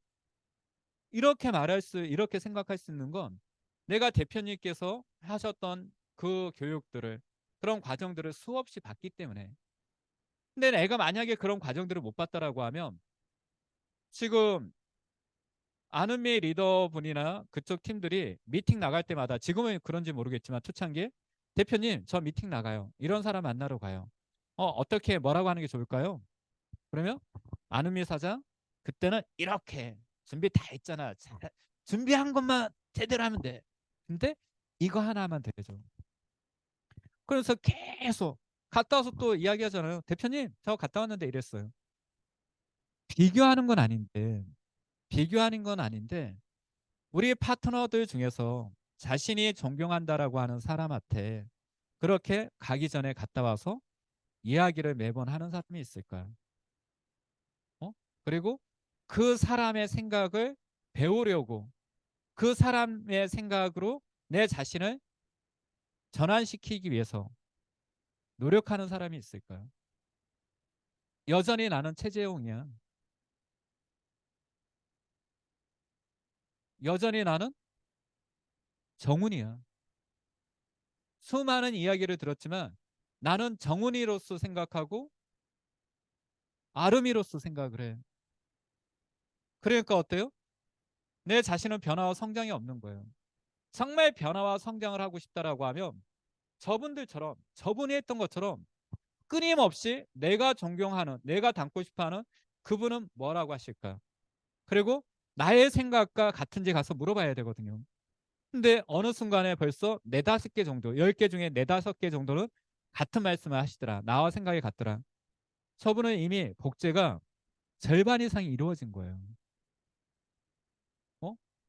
이렇게 생각할 수 있는 건 내가 대표님께서 하셨던 그 교육들을 그런 과정들을 수없이 봤기 때문에. 근데 내가 만약에 그런 과정들을 못 봤다라고 하면 지금 안은미 리더분이나 그쪽 팀들이 미팅 나갈 때마다 지금은 그런지 모르겠지만 초창기에 대표님 저 미팅 나가요. 이런 사람 만나러 가요. 어떻게 뭐라고 하는 게 좋을까요? 그러면 안은미 사장 그때는 이렇게 준비 다 했잖아. 준비한 것만 제대로 하면 돼. 근데 이거 하나만 되죠. 그래서 계속 갔다 와서 또 이야기하잖아요. 대표님 저 갔다 왔는데 이랬어요. 비교하는 건 아닌데 우리 파트너들 중에서 자신이 존경한다라고 하는 사람한테 그렇게 가기 전에 갔다 와서 이야기를 매번 하는 사람이 있을까요? 그리고 그 사람의 생각을 배우려고 그 사람의 생각으로 내 자신을 전환시키기 위해서 노력하는 사람이 있을까요? 여전히 나는 최재용이야. 여전히 나는 정훈이야. 수많은 이야기를 들었지만 나는 정훈이로서 생각하고 아름이로서 생각을 해. 그러니까 어때요? 내 자신은 변화와 성장이 없는 거예요. 정말 변화와 성장을 하고 싶다라고 하면 저분들처럼, 저분이 했던 것처럼 끊임없이 내가 존경하는, 내가 닮고 싶어하는 그분은 뭐라고 하실까? 그리고 나의 생각과 같은지 가서 물어봐야 되거든요. 근데 어느 순간에 벌써 4-5개 정도, 10개 중에 4-5개 정도는 같은 말씀을 하시더라. 나와 생각이 같더라. 저분은 이미 복제가 절반 이상이 이루어진 거예요.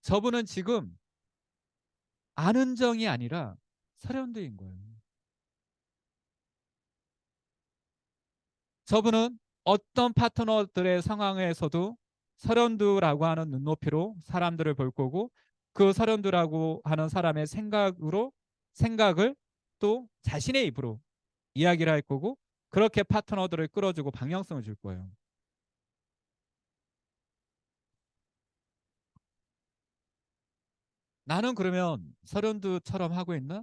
저분은 지금 안은정이 아니라 설현두인 거예요. 저분은 어떤 파트너들의 상황에서도 설현두라고 하는 눈높이로 사람들을 볼 거고 그 설현두라고 하는 사람의 생각을 또 자신의 입으로 이야기를 할 거고 그렇게 파트너들을 끌어주고 방향성을 줄 거예요. 나는 그러면 설현두처럼 하고 있나?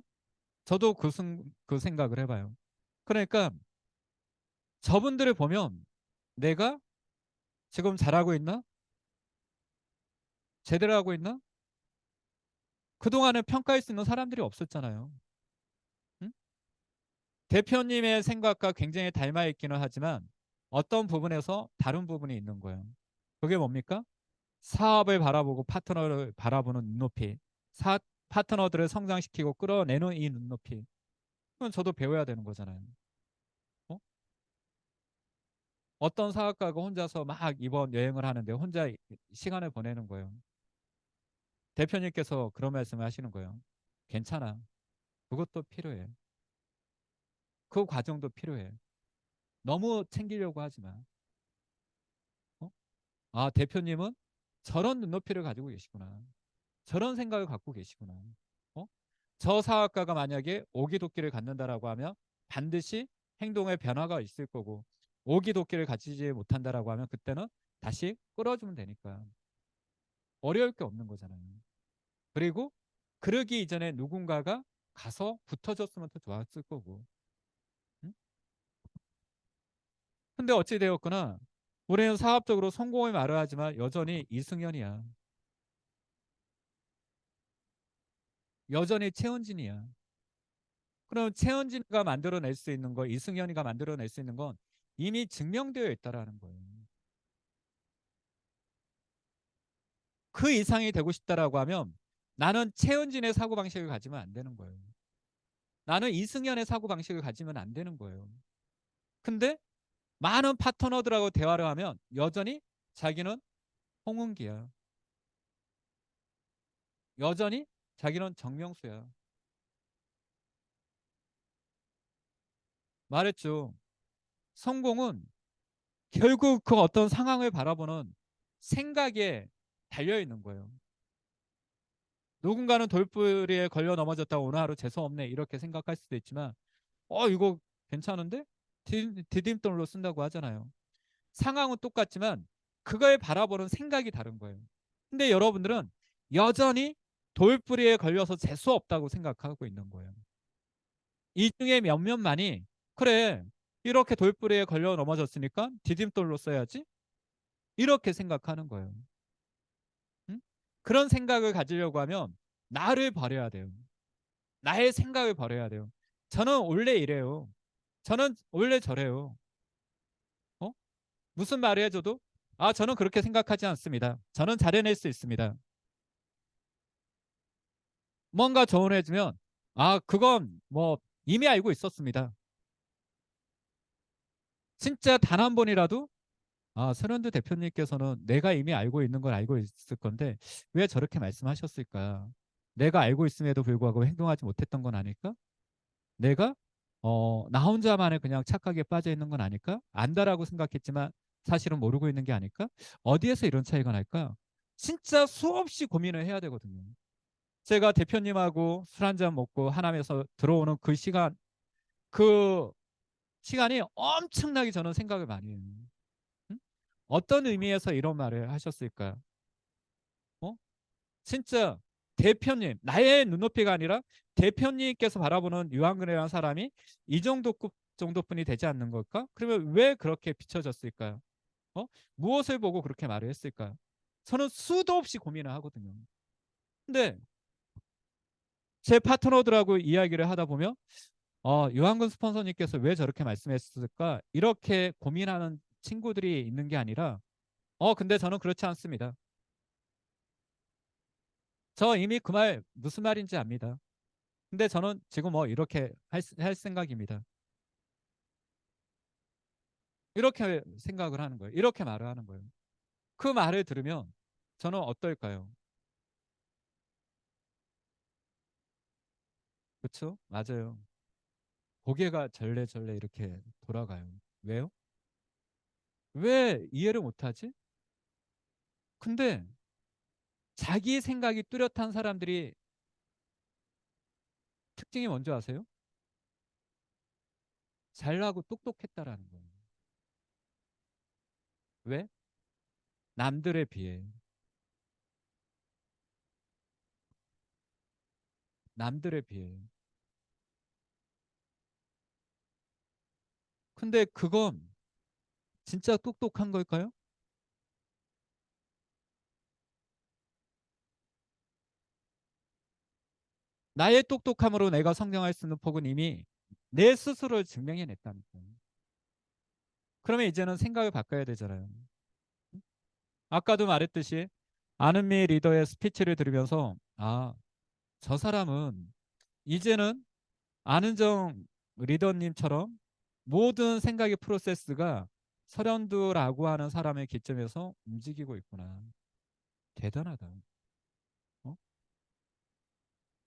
저도 그 생각을 해봐요. 그러니까 저분들을 보면 내가 지금 잘하고 있나? 제대로 하고 있나? 그동안은 평가할 수 있는 사람들이 없었잖아요. 응? 대표님의 생각과 굉장히 닮아 있기는 하지만 어떤 부분에서 다른 부분이 있는 거예요. 그게 뭡니까? 사업을 바라보고 파트너를 바라보는 눈높이, 파트너들을 성장시키고 끌어내는 이 눈높이. 그건 저도 배워야 되는 거잖아요. 어떤 사업가가 혼자서 막 이번 여행을 하는데 혼자 시간을 보내는 거예요. 대표님께서 그런 말씀을 하시는 거예요. 괜찮아. 그것도 필요해. 그 과정도 필요해. 너무 챙기려고 하지 마. 아, 대표님은 저런 눈높이를 가지고 계시구나. 저런 생각을 갖고 계시구나. 저 사업가가 만약에 오기도끼를 갖는다라고 하면 반드시 행동에 변화가 있을 거고 오기도끼를 갖지 못한다라고 하면 그때는 다시 끌어주면 되니까 어려울 게 없는 거잖아요. 그리고 그러기 이전에 누군가가 가서 붙어줬으면 더 좋았을 거고. 응? 근데 어찌 되었거나 우리는 사업적으로 성공을 말을 하지만 여전히 이승현이야. 여전히 최은진이야. 그럼 최은진이가 만들어낼 수 있는 거, 이승현이가 만들어낼 수 있는 건 이미 증명되어 있다라는 거예요. 그 이상이 되고 싶다라고 하면 나는 최은진의 사고방식을 가지면 안 되는 거예요. 나는 이승현의 사고방식을 가지면 안 되는 거예요. 근데 많은 파트너들하고 대화를 하면 여전히 자기는 홍은기야. 여전히 자기는 정명수야. 말했죠. 성공은 결국 그 어떤 상황을 바라보는 생각에 달려 있는 거예요. 누군가는 돌부리에 걸려 넘어졌다고 오늘 하루 재수없네 이렇게 생각할 수도 있지만 이거 괜찮은데? 디딤돌로 쓴다고 하잖아요. 상황은 똑같지만 그걸 바라보는 생각이 다른 거예요. 근데 여러분들은 여전히 돌부리에 걸려서 재수 없다고 생각하고 있는 거예요. 이 중에 몇몇만이 그래 이렇게 돌부리에 걸려 넘어졌으니까 디딤돌로 써야지 이렇게 생각하는 거예요. 응? 그런 생각을 가지려고 하면 나를 버려야 돼요. 나의 생각을 버려야 돼요. 저는 원래 이래요. 저는 원래 저래요. 무슨 말을 해줘도 저는 그렇게 생각하지 않습니다. 저는 잘해낼 수 있습니다. 뭔가 조언해주면 그건 뭐 이미 알고 있었습니다. 진짜 단 한 번이라도 설현두 대표님께서는 내가 이미 알고 있는 걸 알고 있을 건데 왜 저렇게 말씀하셨을까? 내가 알고 있음에도 불구하고 행동하지 못했던 건 아닐까? 내가 나 혼자만의 그냥 착각에 빠져 있는 건 아닐까? 안다라고 생각했지만 사실은 모르고 있는 게 아닐까? 어디에서 이런 차이가 날까? 진짜 수없이 고민을 해야 되거든요. 제가 대표님하고 술 한잔 먹고 하남에서 들어오는 그 시간이 엄청나게 저는 생각을 많이 해요. 응? 어떤 의미에서 이런 말을 하셨을까요? 진짜 대표님, 나의 눈높이가 아니라 대표님께서 바라보는 유한근이라는 사람이 이 정도급 정도뿐이 되지 않는 걸까? 그러면 왜 그렇게 비춰졌을까요? 어? 무엇을 보고 그렇게 말을 했을까요? 저는 수도 없이 고민을 하거든요. 근데 제 파트너들하고 이야기를 하다 보면 유한근 스폰서님께서 왜 저렇게 말씀했을까? 이렇게 고민하는 친구들이 있는 게 아니라 근데 저는 그렇지 않습니다. 저 이미 그 말 무슨 말인지 압니다. 근데 저는 지금 이렇게 할 생각입니다. 이렇게 생각을 하는 거예요. 이렇게 말을 하는 거예요. 그 말을 들으면 저는 어떨까요? 그렇죠? 맞아요. 고개가 절레절레 이렇게 돌아가요. 왜요? 왜 이해를 못하지? 근데 자기 생각이 뚜렷한 사람들이 특징이 뭔지 아세요? 잘나고 똑똑했다라는 거예요. 왜? 남들에 비해. 남들에 비해. 근데 그건 진짜 똑똑한 걸까요? 나의 똑똑함으로 내가 성장할 수 있는 폭은 이미 내 스스로를 증명해냈다니까. 그러면 이제는 생각을 바꿔야 되잖아요. 아까도 말했듯이 아는미 리더의 스피치를 들으면서 저 사람은 이제는 안은정 리더님처럼 모든 생각의 프로세스가 설현두라고 하는 사람의 기점에서 움직이고 있구나. 대단하다. 어?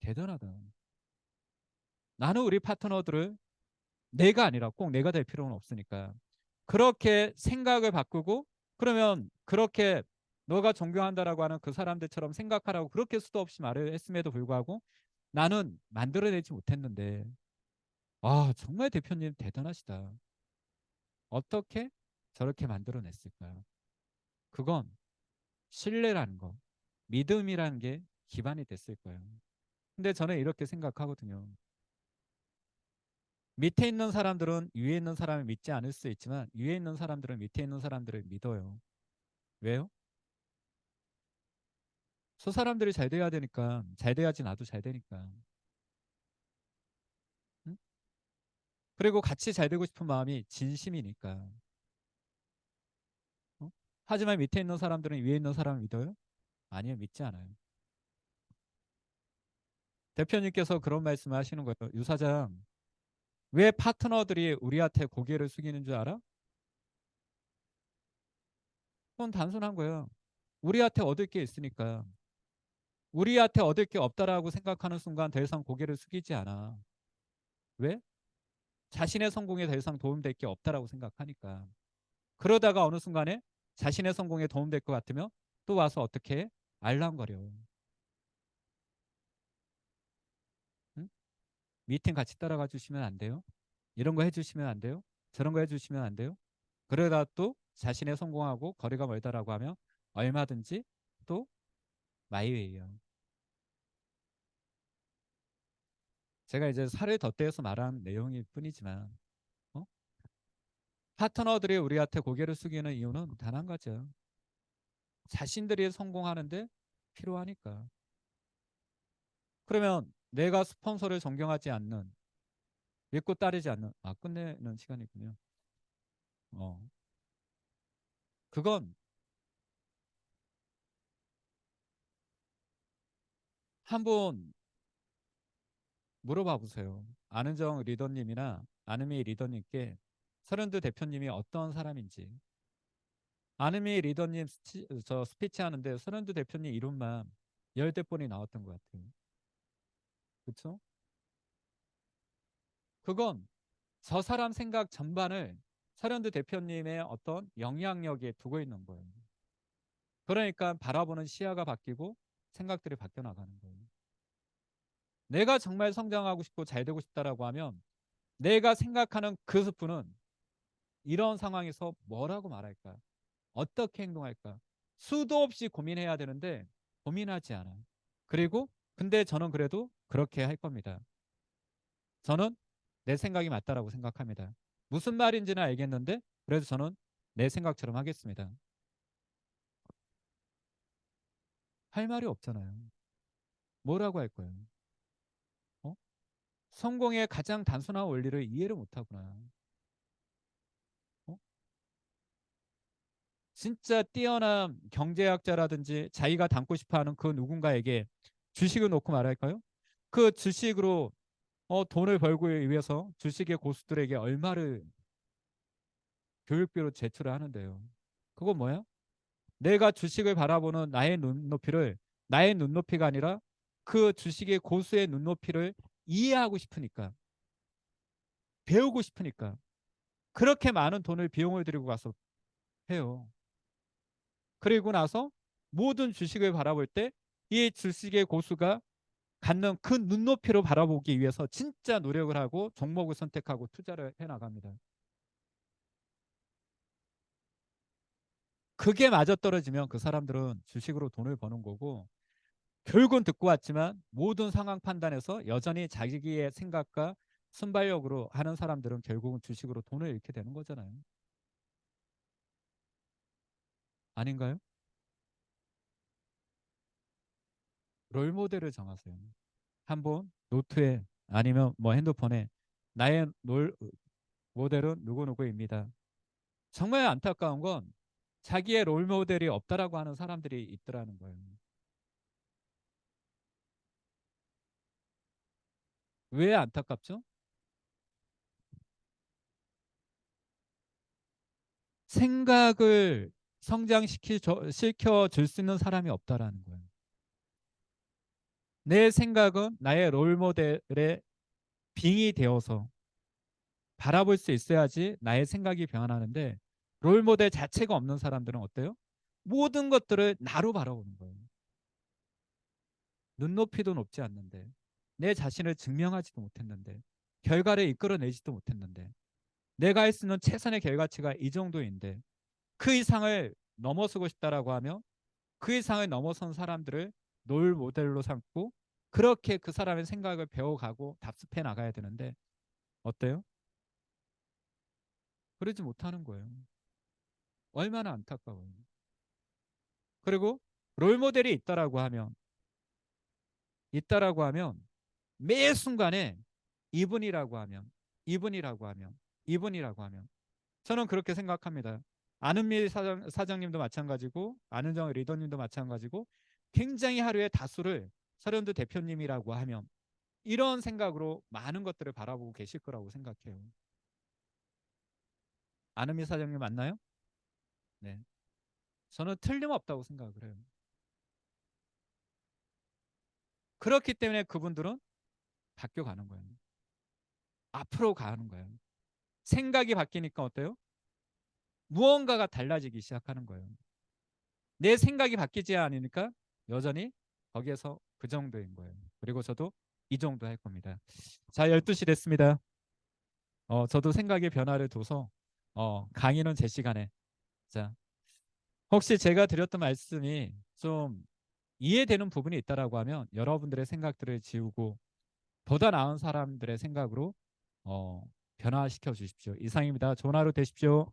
대단하다. 나는 우리 파트너들을 내가 아니라 꼭 내가 될 필요는 없으니까 그렇게 생각을 바꾸고 그러면 그렇게 너가 존경한다라고 하는 그 사람들처럼 생각하라고 그렇게 수도 없이 말을 했음에도 불구하고 나는 만들어내지 못했는데 정말 대표님 대단하시다. 어떻게 저렇게 만들어냈을까요? 그건 신뢰라는 거, 믿음이라는 게 기반이 됐을 거예요. 근데 저는 이렇게 생각하거든요. 밑에 있는 사람들은 위에 있는 사람을 믿지 않을 수 있지만 위에 있는 사람들은 밑에 있는 사람들을 믿어요. 왜요? 저 사람들이 잘 돼야 되니까. 잘 돼야지 나도 잘 되니까. 응? 그리고 같이 잘 되고 싶은 마음이 진심이니까. 어? 하지만 밑에 있는 사람들은 위에 있는 사람을 믿어요? 아니요, 믿지 않아요. 대표님께서 그런 말씀을 하시는 거예요. 유 사장, 왜 파트너들이 우리한테 고개를 숙이는 줄 알아? 그건 단순한 거예요. 우리한테 얻을 게 있으니까. 우리한테 얻을 게 없다라고 생각하는 순간 더 이상 고개를 숙이지 않아. 왜? 자신의 성공에 더 이상 도움될 게 없다라고 생각하니까. 그러다가 어느 순간에 자신의 성공에 도움될 것 같으면 또 와서 어떻게 해? 알랑거려. 응? 미팅 같이 따라가 주시면 안 돼요? 이런 거 해주시면 안 돼요? 저런 거 해주시면 안 돼요? 그러다 또 자신의 성공하고 거리가 멀다라고 하면 얼마든지 또 마이웨이요. 제가 이제 살을 덧대서 말한 내용일 뿐이지만 어? 파트너들이 우리한테 고개를 숙이는 이유는 단 한 가지야. 자신들이 성공하는데 필요하니까. 그러면 내가 스폰서를 존경하지 않는 믿고 따르지 않는 끝내는 시간이군요. 그건 한번 물어봐 보세요. 안은정 리더님이나 안은미 리더님께 서른두 대표님이 어떤 사람인지. 안은미 리더님 저 스피치 하는데 서른두 대표님 이름만 10대 번이 나왔던 것 같아요. 그렇죠? 그건 저 사람 생각 전반을 서른두 대표님의 어떤 영향력에 두고 있는 거예요. 그러니까 바라보는 시야가 바뀌고 생각들이 바뀌어 나가는 거예요. 내가 정말 성장하고 싶고 잘 되고 싶다라고 하면 내가 생각하는 그 스푼은 이런 상황에서 뭐라고 말할까? 어떻게 행동할까? 수도 없이 고민해야 되는데 고민하지 않아요. 그리고 근데 저는 그래도 그렇게 할 겁니다. 저는 내 생각이 맞다라고 생각합니다. 무슨 말인지는 알겠는데 그래도 저는 내 생각처럼 하겠습니다. 할 말이 없잖아요. 뭐라고 할 거예요? 어? 성공의 가장 단순한 원리를 이해를 못하구나. 어? 진짜 뛰어난 경제학자라든지 자기가 닮고 싶어하는 그 누군가에게 주식을 놓고 말할까요? 그 주식으로 돈을 벌기 위해서 주식의 고수들에게 얼마를 교육비로 제출을 하는데요. 그건 뭐야? 내가 주식을 바라보는 나의 눈높이를 나의 눈높이가 아니라 그 주식의 고수의 눈높이를 이해하고 싶으니까, 배우고 싶으니까 그렇게 많은 돈을 비용을 들이고 가서 해요. 그리고 나서 모든 주식을 바라볼 때 이 주식의 고수가 갖는 그 눈높이로 바라보기 위해서 진짜 노력을 하고 종목을 선택하고 투자를 해 나갑니다. 그게 맞아떨어지면 그 사람들은 주식으로 돈을 버는 거고, 결국은 듣고 왔지만 모든 상황 판단에서 여전히 자기의 생각과 순발력으로 하는 사람들은 결국은 주식으로 돈을 잃게 되는 거잖아요. 아닌가요? 롤모델을 정하세요. 한번 노트에 아니면 뭐 핸드폰에 나의 모델은 누구누구입니다. 정말 안타까운 건 자기의 롤모델이 없다라고 하는 사람들이 있더라는 거예요. 왜 안타깝죠? 생각을 시켜줄 수 있는 사람이 없다라는 거예요. 내 생각은 나의 롤모델의 빙이 되어서 바라볼 수 있어야지 나의 생각이 변하는데, 롤모델 자체가 없는 사람들은 어때요? 모든 것들을 나로 바라보는 거예요. 눈높이도 높지 않는데, 내 자신을 증명하지도 못했는데, 결과를 이끌어내지도 못했는데, 내가 할 수 있는 최선의 결과치가 이 정도인데 그 이상을 넘어서고 싶다라고 하면 그 이상을 넘어선 사람들을 롤 모델로 삼고 그렇게 그 사람의 생각을 배워가고 답습해 나가야 되는데 어때요? 그러지 못하는 거예요. 얼마나 안타까워요. 그리고 롤 모델이 있다라고 하면 매 순간에 이분이라고 하면 저는 그렇게 생각합니다. 안은미 사장님도 마찬가지고 안은정 리더님도 마찬가지고 굉장히 하루에 다수를 서른도 대표님이라고 하면 이런 생각으로 많은 것들을 바라보고 계실 거라고 생각해요. 안은미 사장님 맞나요? 네. 저는 틀림없다고 생각을 해요. 그렇기 때문에 그분들은 바뀌어가는 거예요. 앞으로 가는 거예요. 생각이 바뀌니까 어때요? 무언가가 달라지기 시작하는 거예요. 내 생각이 바뀌지 않으니까 여전히 거기에서 그 정도인 거예요. 그리고 저도 이 정도 할 겁니다. 자, 12시 됐습니다. 저도 생각의 변화를 둬서 강의는 제 시간에. 자, 혹시 제가 드렸던 말씀이 좀 이해되는 부분이 있다라고 하면 여러분들의 생각들을 지우고 보다 나은 사람들의 생각으로 변화시켜 주십시오. 이상입니다. 좋은 하루 되십시오.